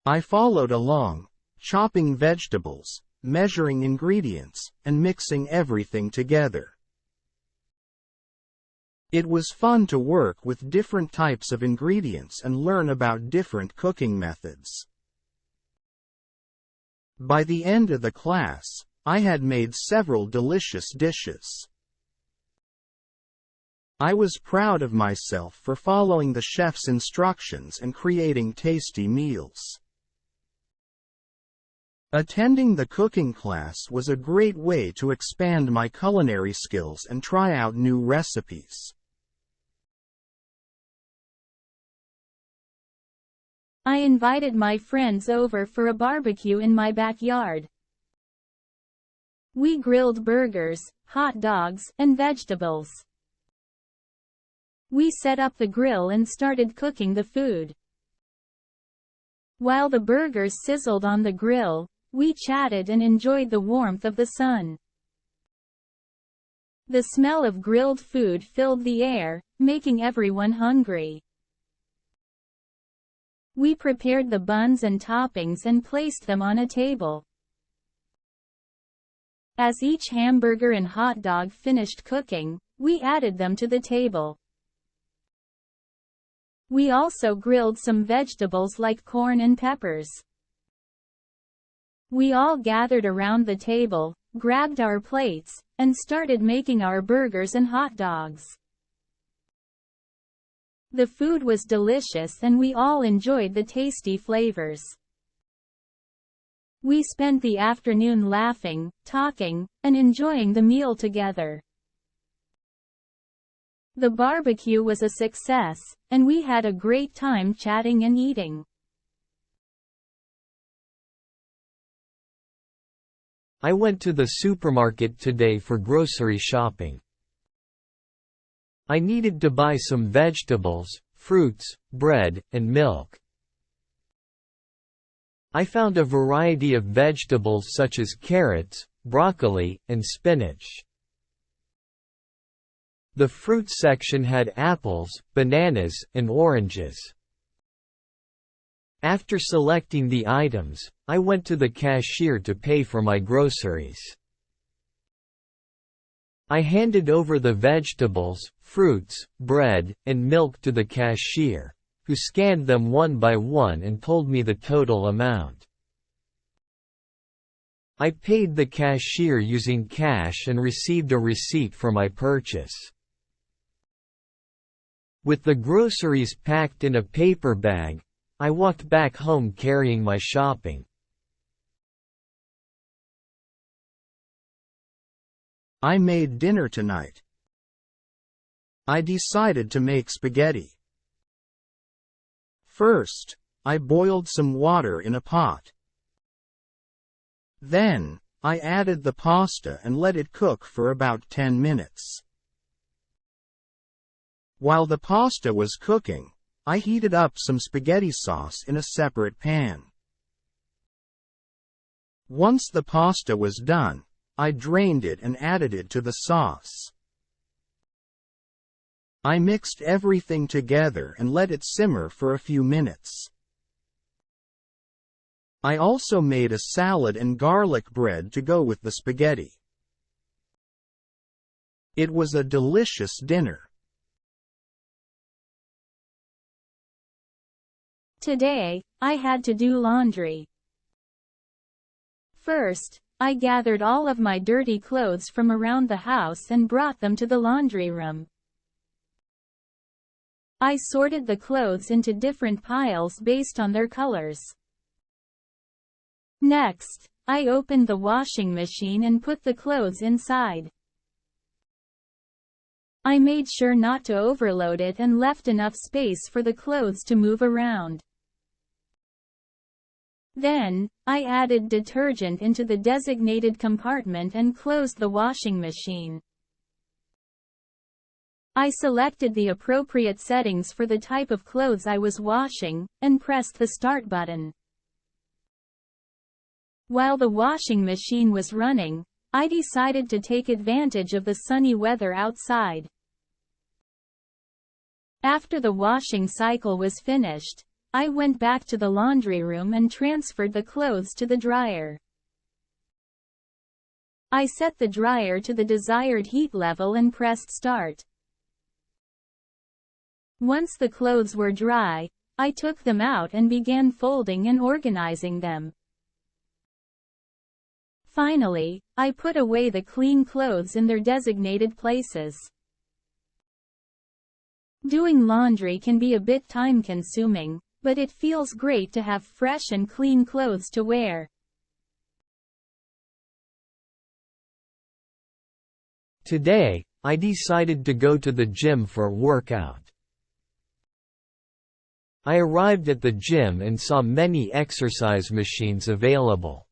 I followed along, chopping vegetables, measuring ingredients, and mixing everything together. It was fun to work with different types of ingredients and learn about different cooking methods. By the end of the class, I had made several delicious dishes. I was proud of myself for following the chef's instructions and creating tasty meals. Attending the cooking class was a great way to expand my culinary skills and try out new recipes. I invited my friends over for a barbecue in my backyard. We grilled burgers, hot dogs, and vegetables. We set up the grill and started cooking the food. While the burgers sizzled on the grill, we chatted and enjoyed the warmth of the sun. The smell of grilled food filled the air, making everyone hungry. We prepared the buns and toppings and placed them on a table. As each hamburger and hot dog finished cooking, we added them to the table. We also grilled some vegetables like corn and peppers. We all gathered around the table, grabbed our plates, and started making our burgers and hot dogs. The food was delicious and we all enjoyed the tasty flavors. We spent the afternoon laughing, talking, and enjoying the meal together. The barbecue was a success, and we had a great time chatting and eating. I went to the supermarket today for grocery shopping. I needed to buy some vegetables, fruits, bread, and milk. I found a variety of vegetables such as carrots, broccoli, and spinach. The fruit section had apples, bananas, and oranges. After selecting the items, I went to the cashier to pay for my groceries. I handed over the vegetables, fruits, bread, and milk to the cashier, who scanned them one by one and told me the total amount. I paid the cashier using cash and received a receipt for my purchase. With the groceries packed in a paper bag, I walked back home carrying my shopping. I made dinner tonight. I decided to make spaghetti. First, I boiled some water in a pot. Then, I added the pasta and let it cook for about 10 minutes. While the pasta was cooking, I heated up some spaghetti sauce in a separate pan. Once the pasta was done, I drained it and added it to the sauce. I mixed everything together and let it simmer for a few minutes. I also made a salad and garlic bread to go with the spaghetti. It was a delicious dinner. Today, I had to do laundry. First, I gathered all of my dirty clothes from around the house and brought them to the laundry room. I sorted the clothes into different piles based on their colors. Next, I opened the washing machine and put the clothes inside. I made sure not to overload it and left enough space for the clothes to move around. Then, I added detergent into the designated compartment and closed the washing machine. I selected the appropriate settings for the type of clothes I was washing, and pressed the start button. While the washing machine was running, I decided to take advantage of the sunny weather outside. After the washing cycle was finished, I went back to the laundry room and transferred the clothes to the dryer. I set the dryer to the desired heat level and pressed start. Once the clothes were dry, I took them out and began folding and organizing them. Finally, I put away the clean clothes in their designated places. Doing laundry can be a bit time-consuming, but it feels great to have fresh and clean clothes to wear. Today, I decided to go to the gym for a workout. I arrived at the gym and saw many exercise machines available.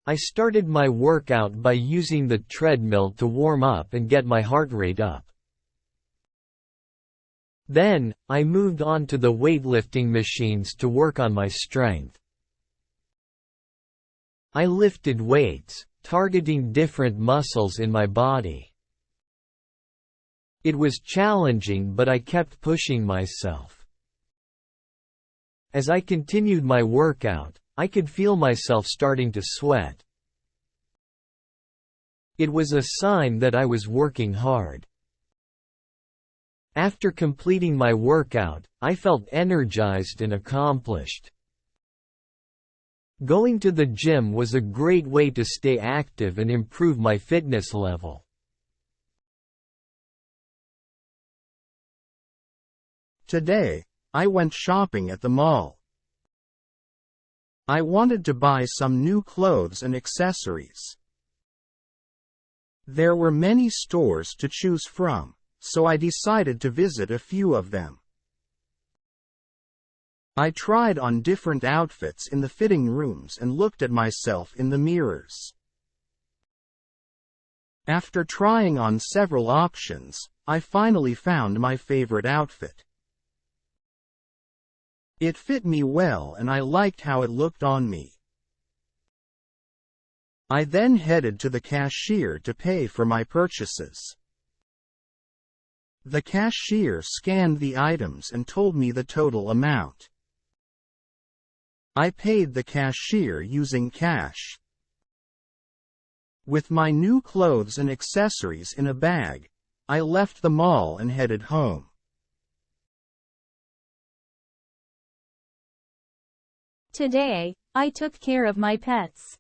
I started my workout by using the treadmill to warm up and get my heart rate up. Then, I moved on to the weightlifting machines to work on my strength. I lifted weights, targeting different muscles in my body. It was challenging, but I kept pushing myself. As I continued my workout, I could feel myself starting to sweat. It was a sign that I was working hard. After completing my workout, I felt energized and accomplished. Going to the gym was a great way to stay active and improve my fitness level. Today, I went shopping at the mall. I wanted to buy some new clothes and accessories. There were many stores to choose from, so I decided to visit a few of them. I tried on different outfits in the fitting rooms and looked at myself in the mirrors. After trying on several options, I finally found my favorite outfit. It fit me well and I liked how it looked on me. I then headed to the cashier to pay for my purchases. The cashier scanned the items and told me the total amount. I paid the cashier using cash. With my new clothes and accessories in a bag, I left the mall and headed home. Today, I took care of my pets.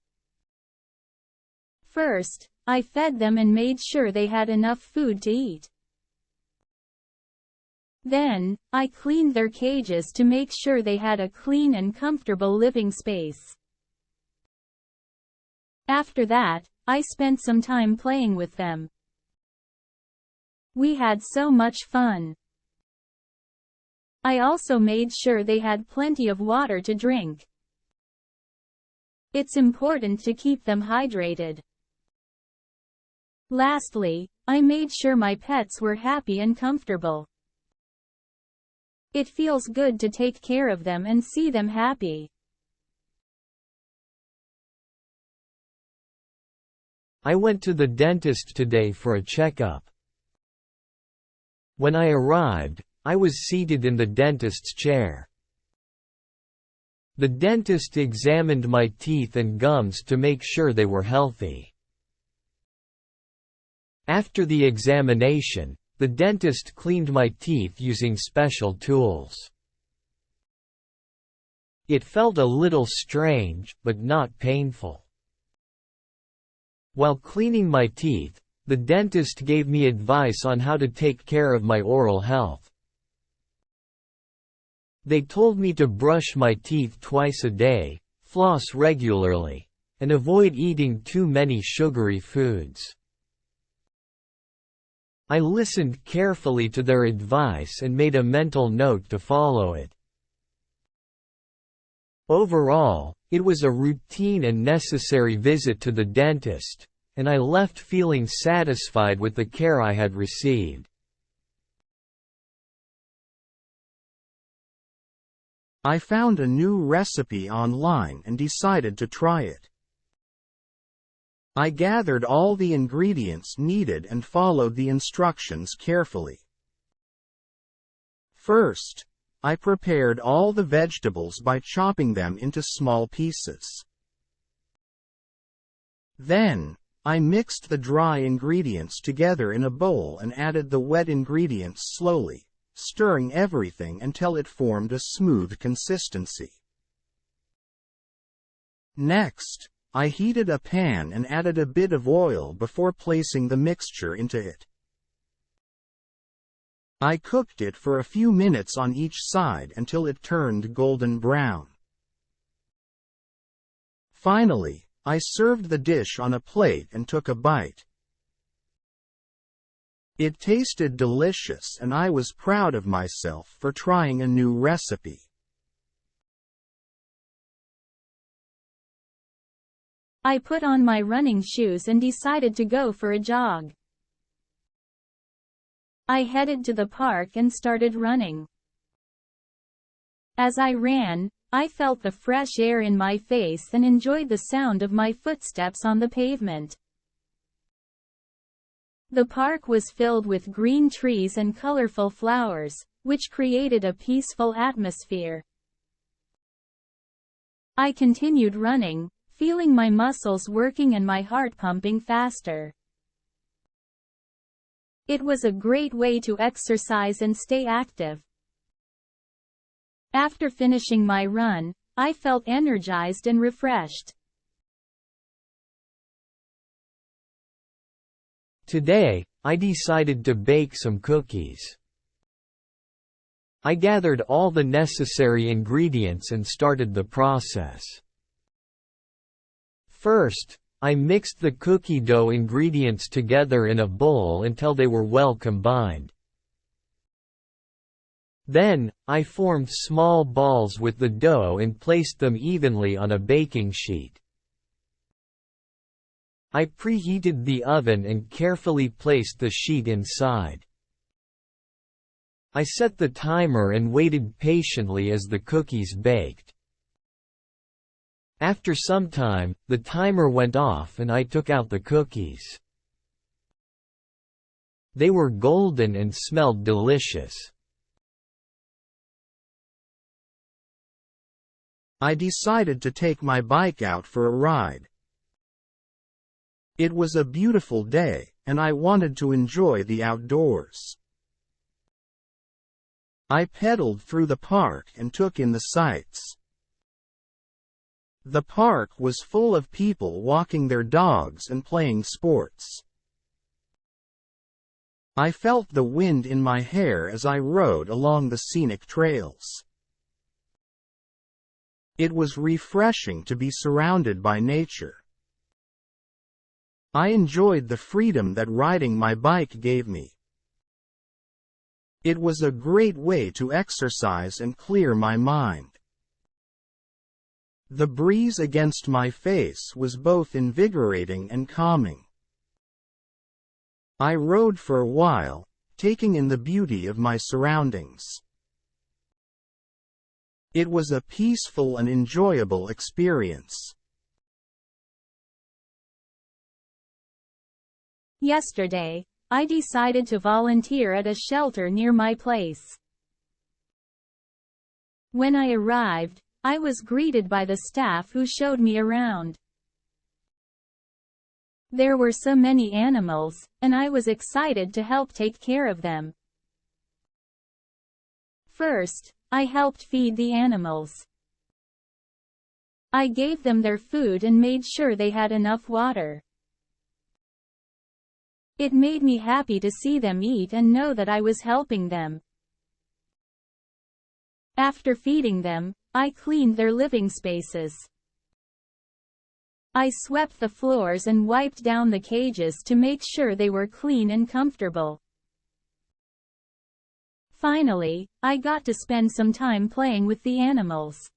First, I fed them and made sure they had enough food to eat. Then, I cleaned their cages to make sure they had a clean and comfortable living space. After that, I spent some time playing with them. We had so much fun. I also made sure they had plenty of water to drink. It's important to keep them hydrated. Lastly, I made sure my pets were happy and comfortable. It feels good to take care of them and see them happy. I went to the dentist today for a checkup. When I arrived, I was seated in the dentist's chair. The dentist examined my teeth and gums to make sure they were healthy. After the examination, the dentist cleaned my teeth using special tools. It felt a little strange, but not painful. While cleaning my teeth, the dentist gave me advice on how to take care of my oral health. They told me to brush my teeth twice a day, floss regularly, and avoid eating too many sugary foods. I listened carefully to their advice and made a mental note to follow it. Overall, it was a routine and necessary visit to the dentist, and I left feeling satisfied with the care I had received. I found a new recipe online and decided to try it. I gathered all the ingredients needed and followed the instructions carefully. First, I prepared all the vegetables by chopping them into small pieces. Then, I mixed the dry ingredients together in a bowl and added the wet ingredients slowly, stirring everything until it formed a smooth consistency. Next, I heated a pan and added a bit of oil before placing the mixture into it. I cooked it for a few minutes on each side until it turned golden brown. Finally, I served the dish on a plate and took a bite. It tasted delicious and I was proud of myself for trying a new recipe. I put on my running shoes and decided to go for a jog. I headed to the park and started running. As I ran, I felt the fresh air in my face and enjoyed the sound of my footsteps on the pavement. The park was filled with green trees and colorful flowers, which created a peaceful atmosphere. I continued running, feeling my muscles working and my heart pumping faster. It was a great way to exercise and stay active. After finishing my run, I felt energized and refreshed. Today, I decided to bake some cookies. I gathered all the necessary ingredients and started the process. First, I mixed the cookie dough ingredients together in a bowl until they were well combined. Then, I formed small balls with the dough and placed them evenly on a baking sheet. I preheated the oven and carefully placed the sheet inside. I set the timer and waited patiently as the cookies baked. After some time, the timer went off and I took out the cookies. They were golden and smelled delicious. I decided to take my bike out for a ride. It was a beautiful day, and I wanted to enjoy the outdoors. I pedaled through the park and took in the sights. The park was full of people walking their dogs and playing sports. I felt the wind in my hair as I rode along the scenic trails. It was refreshing to be surrounded by nature. I enjoyed the freedom that riding my bike gave me. It was a great way to exercise and clear my mind. The breeze against my face was both invigorating and calming. I rode for a while, taking in the beauty of my surroundings. It was a peaceful and enjoyable experience. Yesterday, I decided to volunteer at a shelter near my place. When I arrived, I was greeted by the staff who showed me around. There were so many animals, and I was excited to help take care of them. First, I helped feed the animals. I gave them their food and made sure they had enough water. It made me happy to see them eat and know that I was helping them. After feeding them, I cleaned their living spaces. I swept the floors and wiped down the cages to make sure they were clean and comfortable. Finally, I got to spend some time playing with the animals.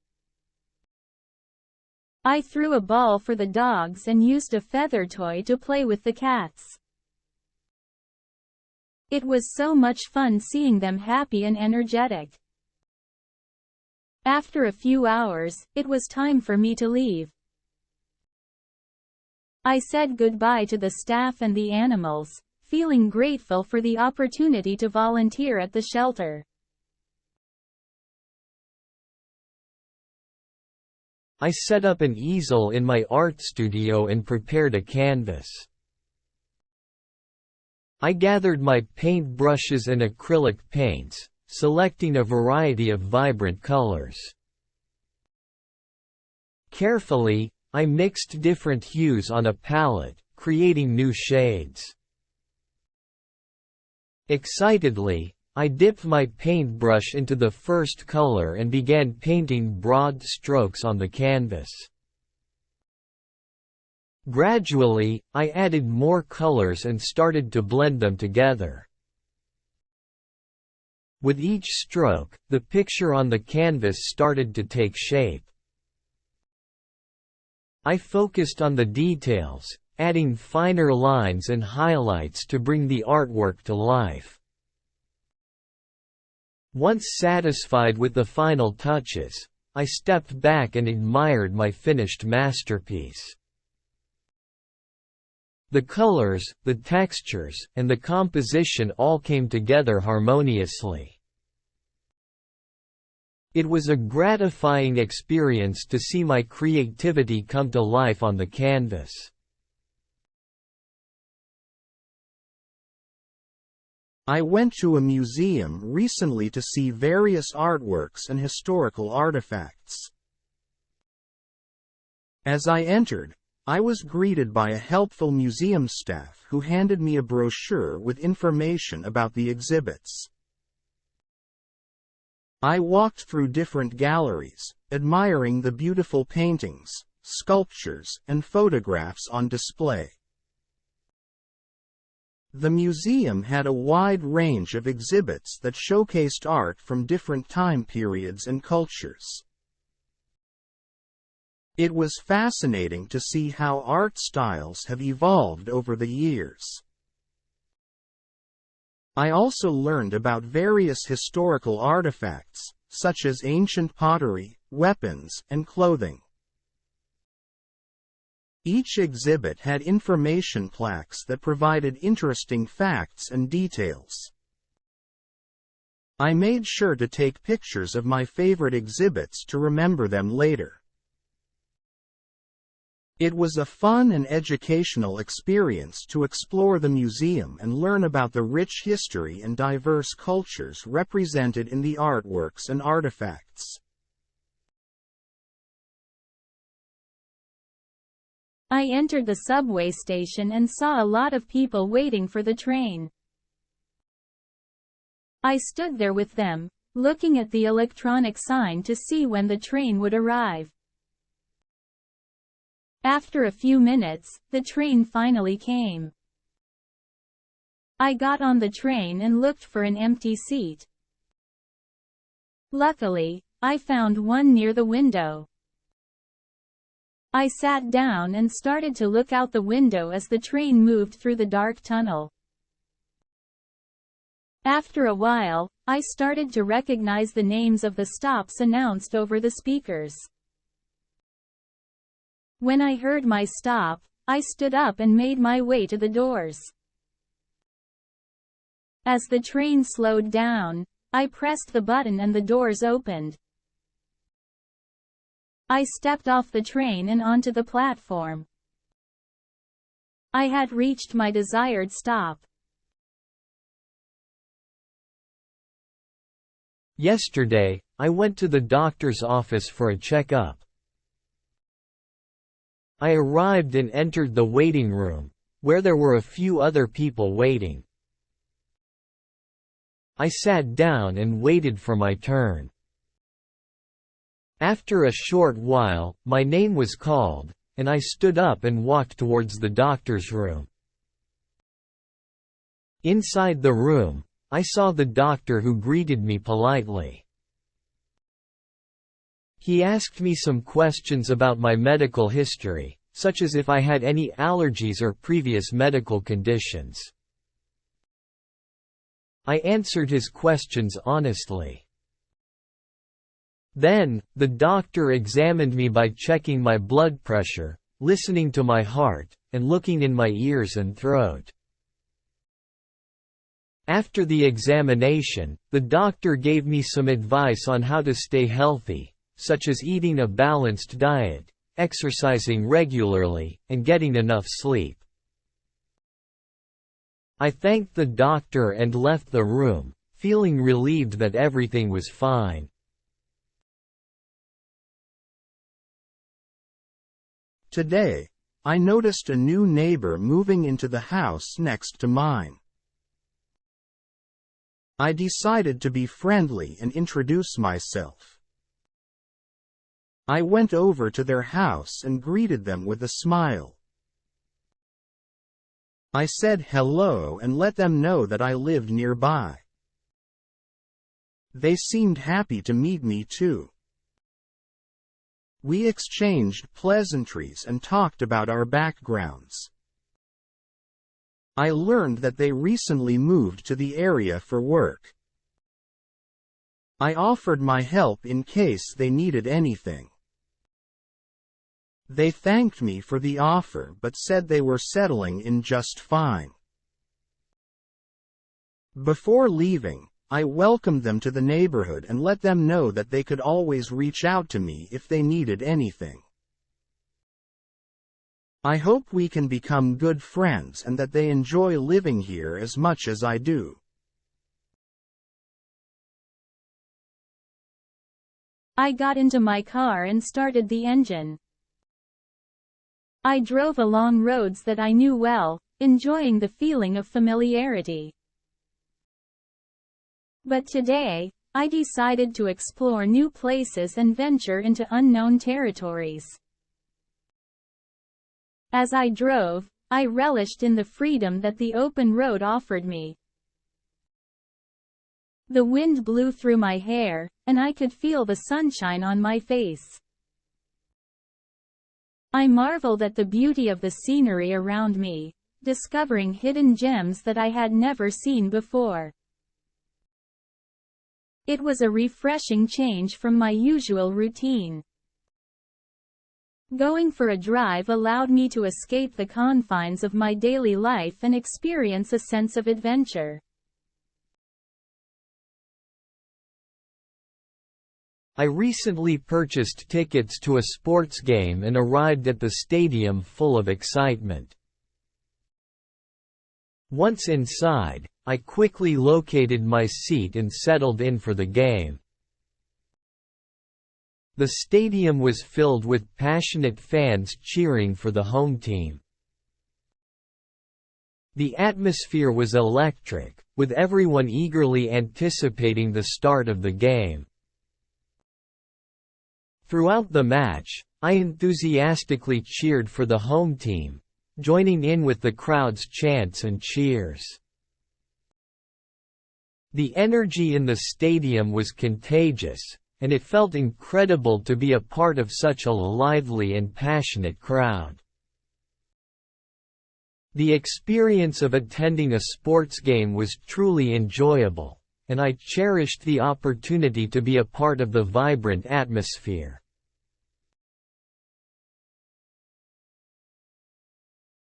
I threw a ball for the dogs and used a feather toy to play with the cats. It was so much fun seeing them happy and energetic. After a few hours, it was time for me to leave. I said goodbye to the staff and the animals, feeling grateful for the opportunity to volunteer at the shelter. I set up an easel in my art studio and prepared a canvas. I gathered my paint brushes and acrylic paints, selecting a variety of vibrant colors. Carefully, I mixed different hues on a palette, creating new shades. Excitedly, I dipped my paintbrush into the first color and began painting broad strokes on the canvas. Gradually, I added more colors and started to blend them together. With each stroke, the picture on the canvas started to take shape. I focused on the details, adding finer lines and highlights to bring the artwork to life. Once satisfied with the final touches, I stepped back and admired my finished masterpiece. The colors, the textures, and the composition all came together harmoniously. It was a gratifying experience to see my creativity come to life on the canvas. I went to a museum recently to see various artworks and historical artifacts. As I entered, I was greeted by a helpful museum staff who handed me a brochure with information about the exhibits. I walked through different galleries, admiring the beautiful paintings, sculptures, and photographs on display. The museum had a wide range of exhibits that showcased art from different time periods and cultures. It was fascinating to see how art styles have evolved over the years. I also learned about various historical artifacts, such as ancient pottery, weapons, and clothing. Each exhibit had information plaques that provided interesting facts and details. I made sure to take pictures of my favorite exhibits to remember them later. It was a fun and educational experience to explore the museum and learn about the rich history and diverse cultures represented in the artworks and artifacts. I entered the subway station and saw a lot of people waiting for the train. I stood there with them, looking at the electronic sign to see when the train would arrive. After a few minutes, the train finally came. I got on the train and looked for an empty seat. Luckily, I found one near the window. I sat down and started to look out the window as the train moved through the dark tunnel. After a while, I started to recognize the names of the stops announced over the speakers. When I heard my stop, I stood up and made my way to the doors. As the train slowed down, I pressed the button and the doors opened. I stepped off the train and onto the platform. I had reached my desired stop. Yesterday, I went to the doctor's office for a checkup. I arrived and entered the waiting room, where there were a few other people waiting. I sat down and waited for my turn. After a short while, my name was called, and I stood up and walked towards the doctor's room. Inside the room, I saw the doctor who greeted me politely. He asked me some questions about my medical history, such as if I had any allergies or previous medical conditions. I answered his questions honestly. Then, the doctor examined me by checking my blood pressure, listening to my heart, and looking in my ears and throat. After the examination, the doctor gave me some advice on how to stay healthy, such as eating a balanced diet, exercising regularly, and getting enough sleep. I thanked the doctor and left the room, feeling relieved that everything was fine. Today, I noticed a new neighbor moving into the house next to mine. I decided to be friendly and introduce myself. I went over to their house and greeted them with a smile. I said hello and let them know that I lived nearby. They seemed happy to meet me too. We exchanged pleasantries and talked about our backgrounds. I learned that they recently moved to the area for work. I offered my help in case they needed anything. They thanked me for the offer but said they were settling in just fine. Before leaving, I welcomed them to the neighborhood and let them know that they could always reach out to me if they needed anything. I hope we can become good friends and that they enjoy living here as much as I do. I got into my car and started the engine. I drove along roads that I knew well, enjoying the feeling of familiarity. But today, I decided to explore new places and venture into unknown territories. As I drove, I relished in the freedom that the open road offered me. The wind blew through my hair, and I could feel the sunshine on my face. I marveled at the beauty of the scenery around me, discovering hidden gems that I had never seen before. It was a refreshing change from my usual routine. Going for a drive allowed me to escape the confines of my daily life and experience a sense of adventure. I recently purchased tickets to a sports game and arrived at the stadium full of excitement. Once inside, I quickly located my seat and settled in for the game. The stadium was filled with passionate fans cheering for the home team. The atmosphere was electric, with everyone eagerly anticipating the start of the game. Throughout the match, I enthusiastically cheered for the home team, joining in with the crowd's chants and cheers. The energy in the stadium was contagious, and it felt incredible to be a part of such a lively and passionate crowd. The experience of attending a sports game was truly enjoyable, and I cherished the opportunity to be a part of the vibrant atmosphere.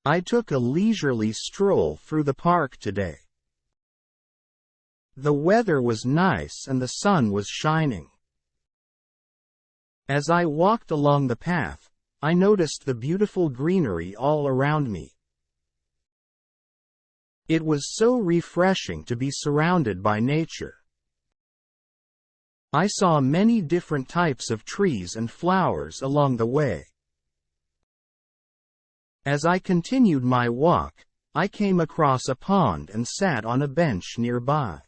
I took a leisurely stroll through the park today. The weather was nice and the sun was shining. As I walked along the path, I noticed the beautiful greenery all around me. It was so refreshing to be surrounded by nature. I saw many different types of trees and flowers along the way. As I continued my walk, I came across a pond and sat on a bench nearby.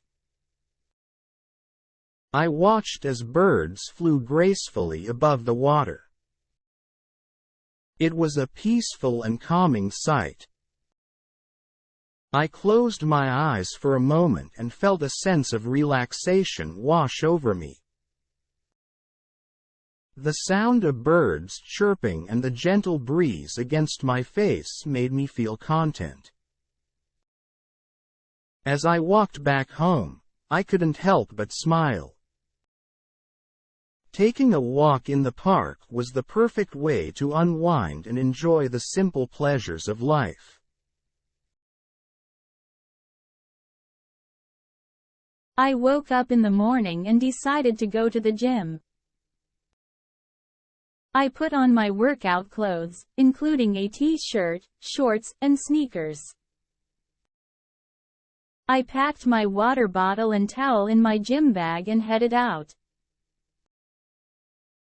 I watched as birds flew gracefully above the water. It was a peaceful and calming sight. I closed my eyes for a moment and felt a sense of relaxation wash over me. The sound of birds chirping and the gentle breeze against my face made me feel content. As I walked back home, I couldn't help but smile. Taking a walk in the park was the perfect way to unwind and enjoy the simple pleasures of life. I woke up in the morning and decided to go to the gym. I put on my workout clothes, including a t-shirt, shorts, and sneakers. I packed my water bottle and towel in my gym bag and headed out.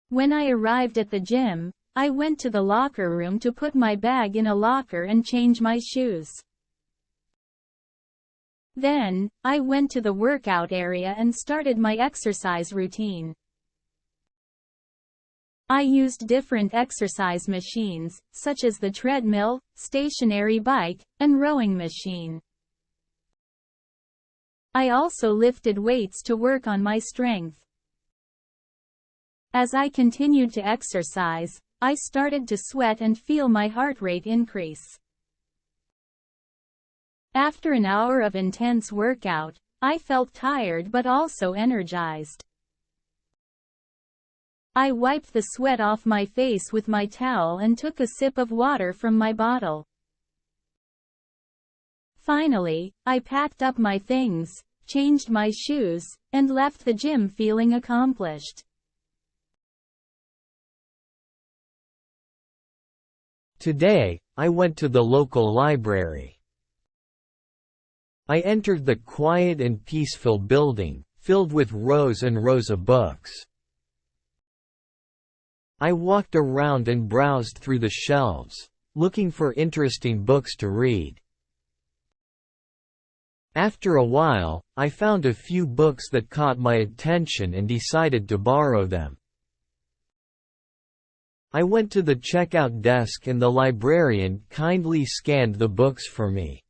When I arrived at the gym, I went to the locker room to put my bag in a locker and change my shoes. Then, I went to the workout area and started my exercise routine. I used different exercise machines, such as the treadmill, stationary bike, and rowing machine. I also lifted weights to work on my strength. As I continued to exercise, I started to sweat and feel my heart rate increase. After an hour of intense workout, I felt tired but also energized. I wiped the sweat off my face with my towel and took a sip of water from my bottle. Finally, I packed up my things, changed my shoes, and left the gym feeling accomplished. Today, I went to the local library. I entered the quiet and peaceful building, filled with rows and rows of books. I walked around and browsed through the shelves, looking for interesting books to read. After a while, I found a few books that caught my attention and decided to borrow them. I went to the checkout desk and the librarian kindly scanned the books for me.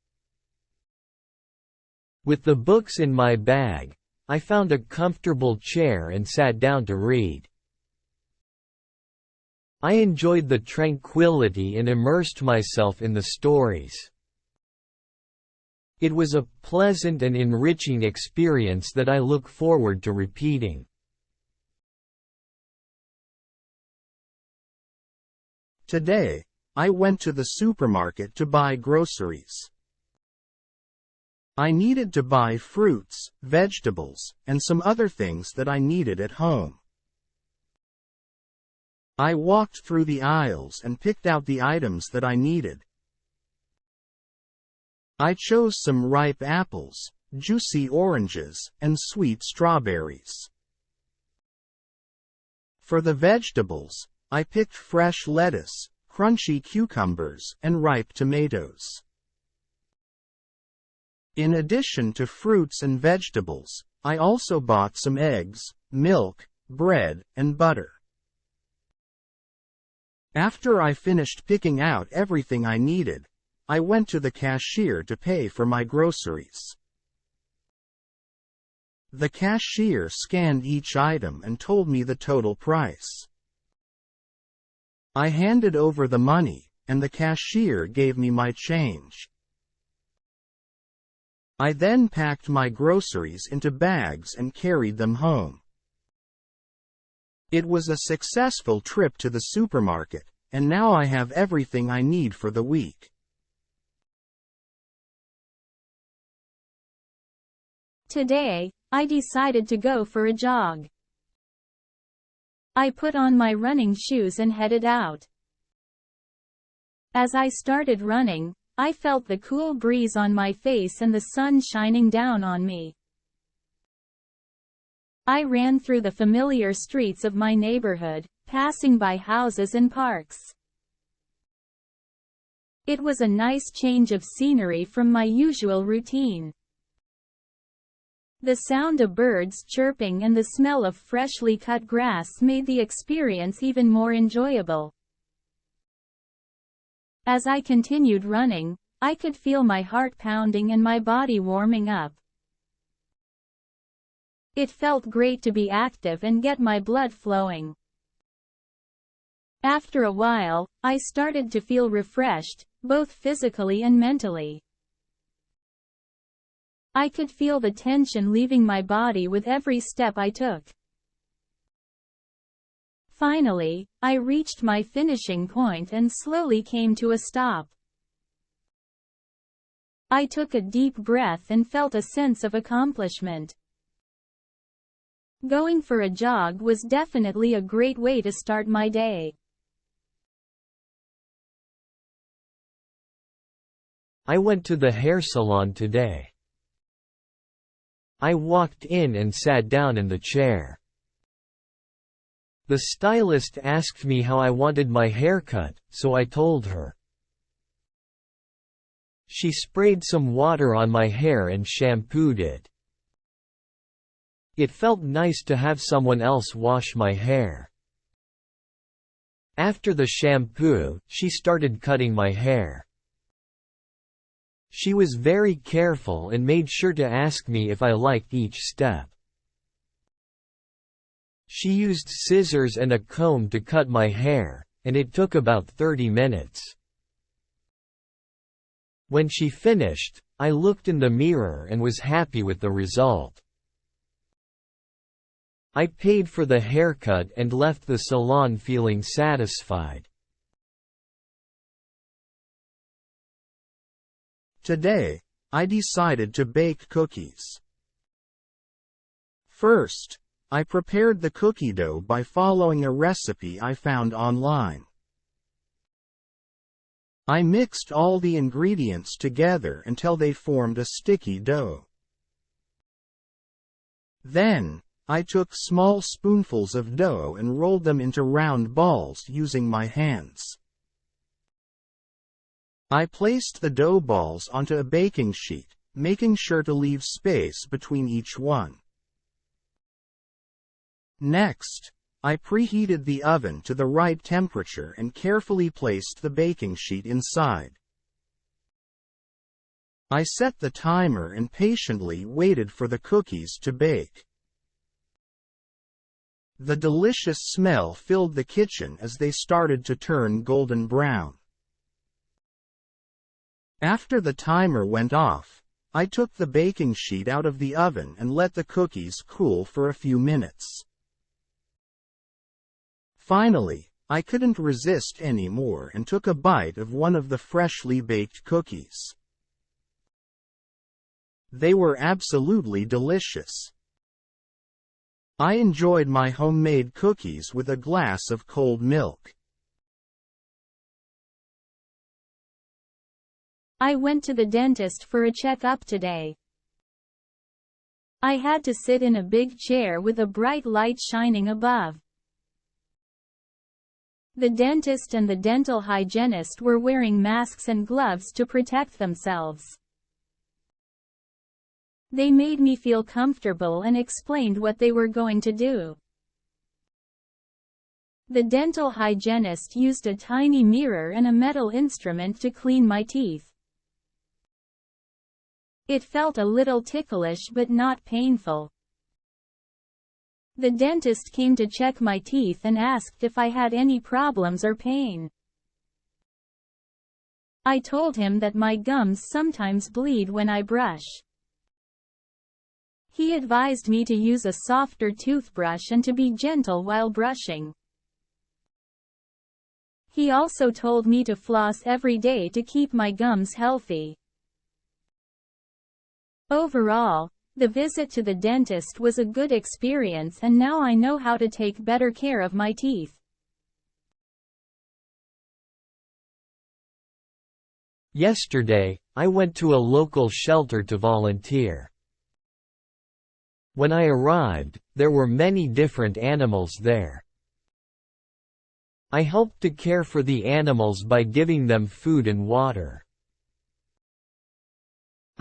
With the books in my bag, I found a comfortable chair and sat down to read. I enjoyed the tranquility and immersed myself in the stories. It was a pleasant and enriching experience that I look forward to repeating. Today, I went to the supermarket to buy groceries. I needed to buy fruits, vegetables, and some other things that I needed at home. I walked through the aisles and picked out the items that I needed. I chose some ripe apples, juicy oranges, and sweet strawberries. For the vegetables, I picked fresh lettuce, crunchy cucumbers, and ripe tomatoes. In addition to fruits and vegetables, I also bought some eggs, milk, bread, and butter. After I finished picking out everything I needed, I went to the cashier to pay for my groceries. The cashier scanned each item and told me the total price. I handed over the money, and the cashier gave me my change. I then packed my groceries into bags and carried them home. It was a successful trip to the supermarket, and now I have everything I need for the week. Today, I decided to go for a jog. I put on my running shoes and headed out. As I started running, I felt the cool breeze on my face and the sun shining down on me. I ran through the familiar streets of my neighborhood, passing by houses and parks. It was a nice change of scenery from my usual routine. The sound of birds chirping and the smell of freshly cut grass made the experience even more enjoyable. As I continued running, I could feel my heart pounding and my body warming up. It felt great to be active and get my blood flowing. After a while, I started to feel refreshed, both physically and mentally. I could feel the tension leaving my body with every step I took. Finally, I reached my finishing point and slowly came to a stop. I took a deep breath and felt a sense of accomplishment. Going for a jog was definitely a great way to start my day. I went to the hair salon today. I walked in and sat down in the chair. The stylist asked me how I wanted my haircut, so I told her. She sprayed some water on my hair and shampooed it. It felt nice to have someone else wash my hair. After the shampoo, she started cutting my hair. She was very careful and made sure to ask me if I liked each step. She used scissors and a comb to cut my hair, and it took about 30 minutes. When she finished, I looked in the mirror and was happy with the result. I paid for the haircut and left the salon feeling satisfied. Today, I decided to bake cookies. First, I prepared the cookie dough by following a recipe I found online. I mixed all the ingredients together until they formed a sticky dough. Then, I took small spoonfuls of dough and rolled them into round balls using my hands. I placed the dough balls onto a baking sheet, making sure to leave space between each one. Next, I preheated the oven to the right temperature and carefully placed the baking sheet inside. I set the timer and patiently waited for the cookies to bake. The delicious smell filled the kitchen as they started to turn golden brown. After the timer went off, I took the baking sheet out of the oven and let the cookies cool for a few minutes. Finally, I couldn't resist anymore and took a bite of one of the freshly baked cookies. They were absolutely delicious. I enjoyed my homemade cookies with a glass of cold milk. I went to the dentist for a checkup today. I had to sit in a big chair with a bright light shining above. The dentist and the dental hygienist were wearing masks and gloves to protect themselves. They made me feel comfortable and explained what they were going to do. The dental hygienist used a tiny mirror and a metal instrument to clean my teeth. It felt a little ticklish but not painful. The dentist came to check my teeth and asked if I had any problems or pain. I told him that my gums sometimes bleed when I brush. He advised me to use a softer toothbrush and to be gentle while brushing. He also told me to floss every day to keep my gums healthy. Overall, the visit to the dentist was a good experience and now I know how to take better care of my teeth. Yesterday, I went to a local shelter to volunteer. When I arrived, there were many different animals there. I helped to care for the animals by giving them food and water.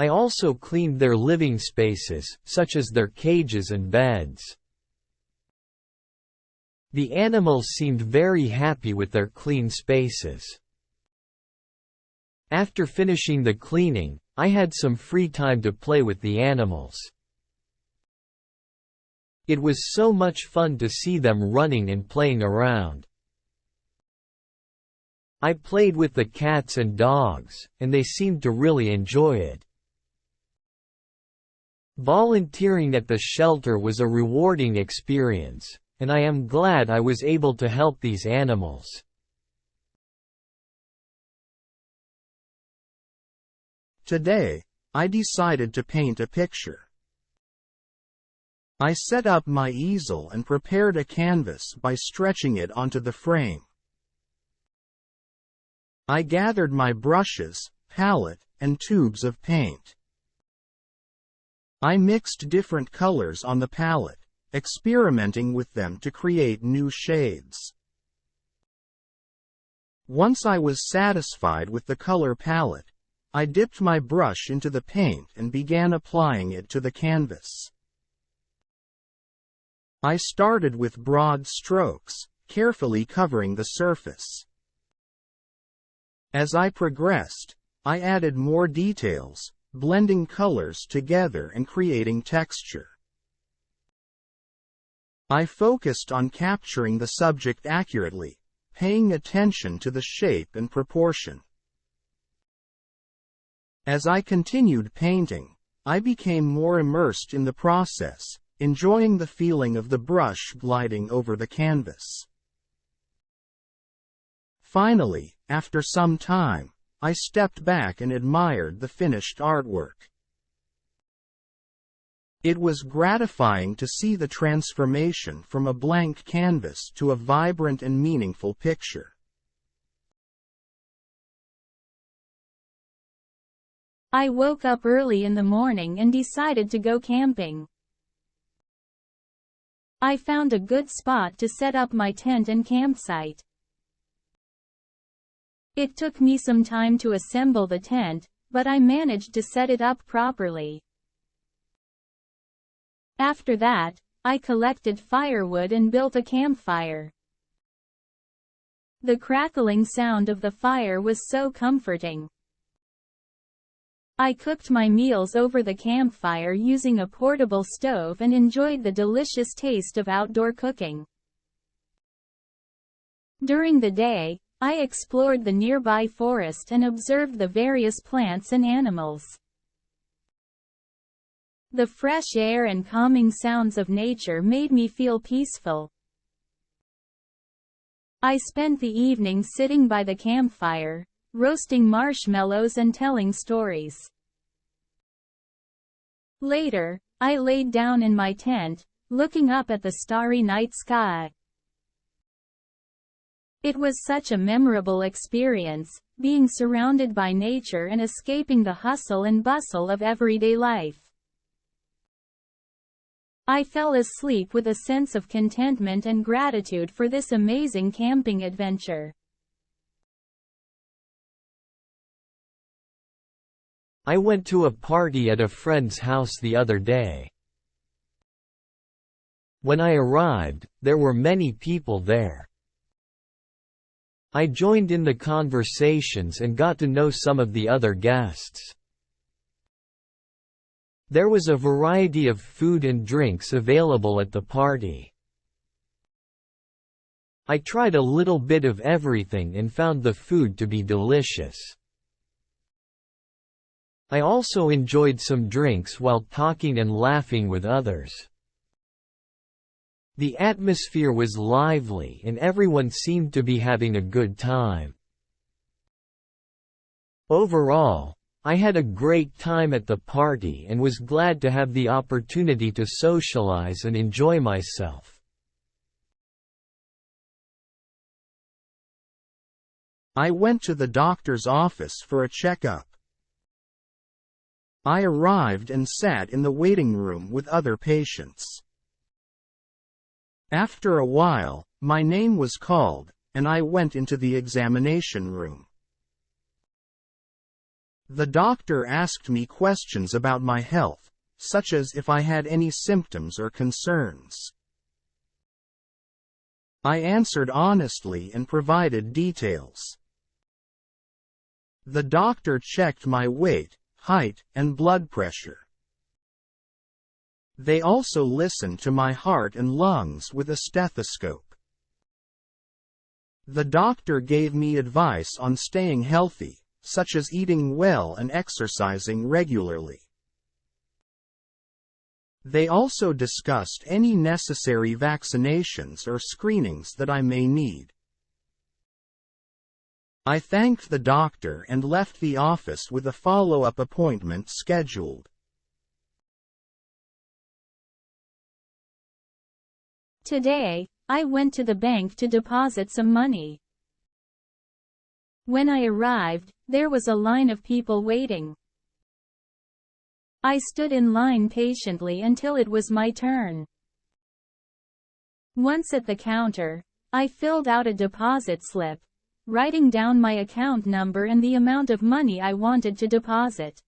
I also cleaned their living spaces, such as their cages and beds. The animals seemed very happy with their clean spaces. After finishing the cleaning, I had some free time to play with the animals. It was so much fun to see them running and playing around. I played with the cats and dogs, and they seemed to really enjoy it. Volunteering at the shelter was a rewarding experience, and I am glad I was able to help these animals. Today, I decided to paint a picture. I set up my easel and prepared a canvas by stretching it onto the frame. I gathered my brushes, palette, and tubes of paint. I mixed different colors on the palette, experimenting with them to create new shades. Once I was satisfied with the color palette, I dipped my brush into the paint and began applying it to the canvas. I started with broad strokes, carefully covering the surface. As I progressed, I added more details, blending colors together and creating texture. I focused on capturing the subject accurately, paying attention to the shape and proportion. As I continued painting, I became more immersed in the process, enjoying the feeling of the brush gliding over the canvas. Finally, after some time, I stepped back and admired the finished artwork. It was gratifying to see the transformation from a blank canvas to a vibrant and meaningful picture. I woke up early in the morning and decided to go camping. I found a good spot to set up my tent and campsite. It took me some time to assemble the tent, but I managed to set it up properly. After that, I collected firewood and built a campfire. The crackling sound of the fire was so comforting. I cooked my meals over the campfire using a portable stove and enjoyed the delicious taste of outdoor cooking. During the day, I explored the nearby forest and observed the various plants and animals. The fresh air and calming sounds of nature made me feel peaceful. I spent the evening sitting by the campfire, roasting marshmallows and telling stories. Later, I laid down in my tent, looking up at the starry night sky. It was such a memorable experience, being surrounded by nature and escaping the hustle and bustle of everyday life. I fell asleep with a sense of contentment and gratitude for this amazing camping adventure. I went to a party at a friend's house the other day. When I arrived, there were many people there. I joined in the conversations and got to know some of the other guests. There was a variety of food and drinks available at the party. I tried a little bit of everything and found the food to be delicious. I also enjoyed some drinks while talking and laughing with others. The atmosphere was lively and everyone seemed to be having a good time. Overall, I had a great time at the party and was glad to have the opportunity to socialize and enjoy myself. I went to the doctor's office for a checkup. I arrived and sat in the waiting room with other patients. After a while, my name was called, and I went into the examination room. The doctor asked me questions about my health, such as if I had any symptoms or concerns. I answered honestly and provided details. The doctor checked my weight, height, and blood pressure. They also listened to my heart and lungs with a stethoscope. The doctor gave me advice on staying healthy, such as eating well and exercising regularly. They also discussed any necessary vaccinations or screenings that I may need. I thanked the doctor and left the office with a follow-up appointment scheduled. Today, I went to the bank to deposit some money. When I arrived, there was a line of people waiting. I stood in line patiently until it was my turn. Once at the counter, I filled out a deposit slip, writing down my account number and the amount of money I wanted to deposit.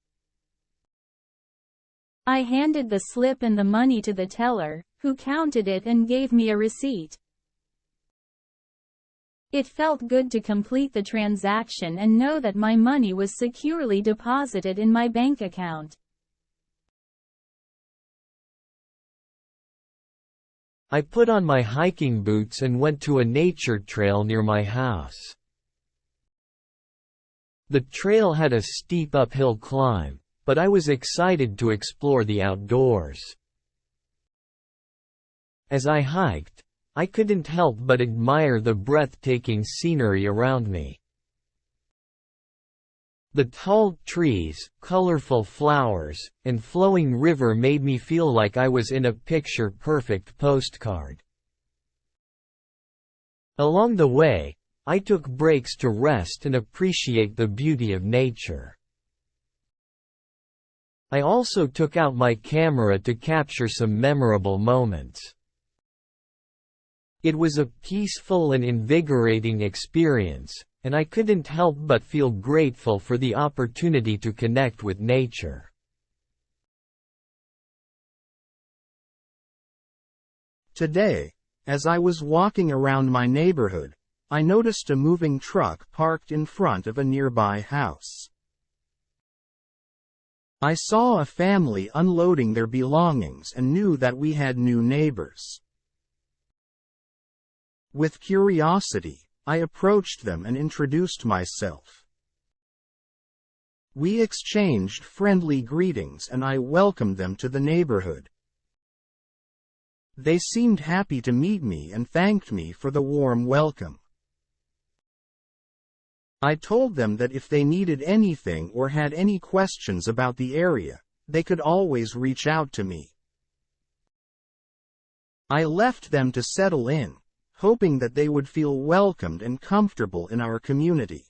I handed the slip and the money to the teller, who counted it and gave me a receipt. It felt good to complete the transaction and know that my money was securely deposited in my bank account. I put on my hiking boots and went to a nature trail near my house. The trail had a steep uphill climb, but I was excited to explore the outdoors. As I hiked, I couldn't help but admire the breathtaking scenery around me. The tall trees, colorful flowers, and flowing river made me feel like I was in a picture-perfect postcard. Along the way, I took breaks to rest and appreciate the beauty of nature. I also took out my camera to capture some memorable moments. It was a peaceful and invigorating experience, and I couldn't help but feel grateful for the opportunity to connect with nature. Today, as I was walking around my neighborhood, I noticed a moving truck parked in front of a nearby house. I saw a family unloading their belongings and knew that we had new neighbors. With curiosity, I approached them and introduced myself. We exchanged friendly greetings and I welcomed them to the neighborhood. They seemed happy to meet me and thanked me for the warm welcome. I told them that if they needed anything or had any questions about the area, they could always reach out to me. I left them to settle in, hoping that they would feel welcomed and comfortable in our community.